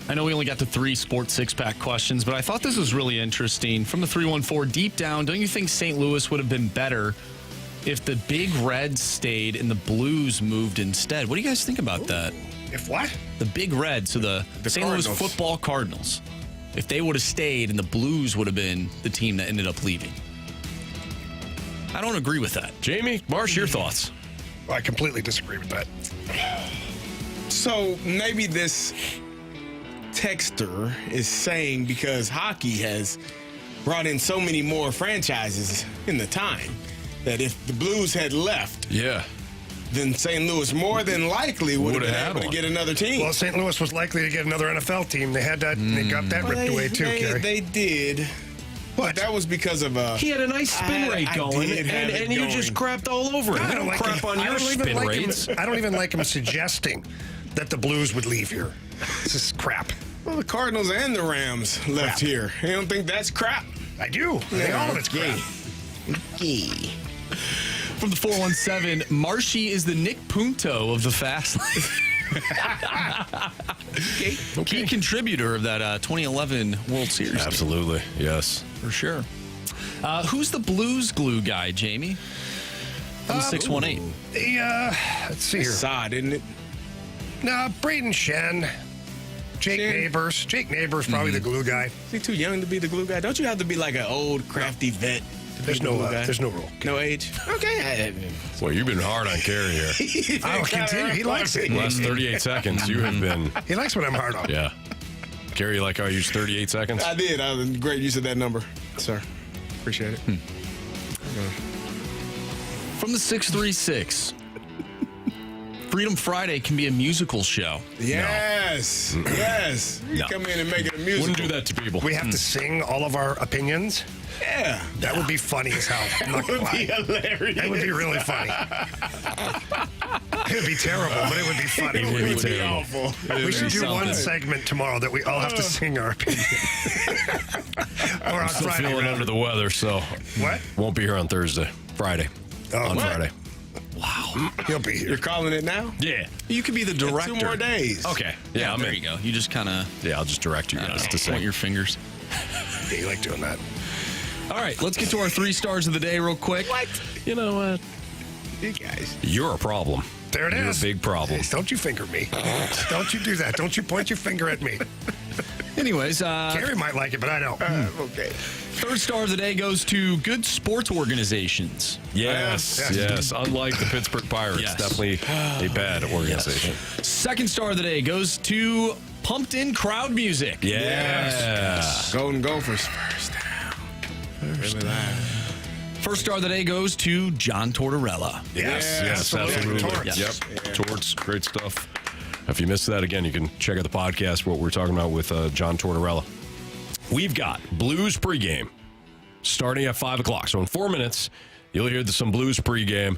I know we only got the 3 Sports Six-Pack questions, but I thought this was really interesting. From the 314, deep down, don't you think St. Louis would have been better if the Big Reds stayed and the Blues moved instead? What do you guys think about that? If what? The Big Reds, so the St. Louis football Cardinals. If they would have stayed and the Blues would have been the team that ended up leaving. I don't agree with that. Jamie, Marsh, your thoughts? I completely disagree with that. So maybe this texter is saying because hockey has brought in so many more franchises in the time that if the Blues had left, then St. Louis more than likely would have been able to get another team. Well, St. Louis was likely to get another NFL team. They had that. They got that ripped away too, Carey. They did. But that was because of he had a nice spin rate going, and you just crapped all over it. I don't like crap him. on your spin rates. I don't even like him suggesting that the Blues would leave here. This is crap. Well, the Cardinals and the Rams left here. You don't think that's crap? I do. They all of it's crap. From the 417, Marshy is the Nick Punto of the Fast Lane. Key contributor of that 2011 World Series. Absolutely, yes. For sure. Who's the Blues glue guy, Jamie? From 618. Let's see here. Sod, isn't it? No, Braden Shen. Jake Neighbors. Jake Neighbors, probably the glue guy. Is he too young to be the glue guy? Don't you have to be like an old, crafty vet? There's no rule. No age? Okay. Well, you've been hard on Carey here. I'll continue. He likes it. Last 38 seconds, you have been. He likes when I'm hard on. Yeah. Carey, you like how I used 38 seconds? I did. I was great use of that number, sir. Appreciate it. From the 636, Freedom Friday can be a musical show. Yes. No. Yes. You come in and make it a musical. Wouldn't do that to people. We have to sing all of our opinions. Yeah. That would be funny as hell. That would be hilarious. That would be really funny. It would be terrible, but it would be funny. It would be awful. We should do one segment tomorrow that we all have to sing our opinion. Or on I'm still Friday. feeling under the weather, so What? won't be here on Thursday. Friday. On Friday. Wow. He'll be here. You're calling it now? Yeah. You could be the director. 2 more days. Okay. Yeah, I'm there in. you go. You just kind of Yeah, I'll just direct you guys to point sing. your fingers. Yeah, you like doing that. All right, let's get to our 3 stars of the day real quick. What? You know what? You guys. You're a problem. There it You're is. a big problem. Don't you finger me. Don't you do that. Don't you point your finger at me. Anyways, Carey might like it, but I don't. Okay. 3rd star of the day goes to good sports organizations. Yes. Unlike the Pittsburgh Pirates, Yes. definitely a bad organization. 2nd star of the day goes to pumped in crowd music. Yeah. Golden Gophers first down. Really loud. 1st star of the day goes to John Tortorella. Yes, absolutely. Torts. Yep. Torts, great stuff. If you missed that again, you can check out the podcast, what we're talking about with John Tortorella. We've got Blues pregame starting at 5 o'clock. So in 4 minutes, you'll hear some Blues pregame.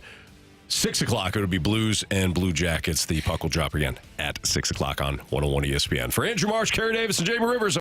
6 o'clock, it'll be Blues and Blue Jackets. The puck will drop again at 6 o'clock on 101 ESPN. For Andrew Marsh, Carey Davis, and Jamie Rivers.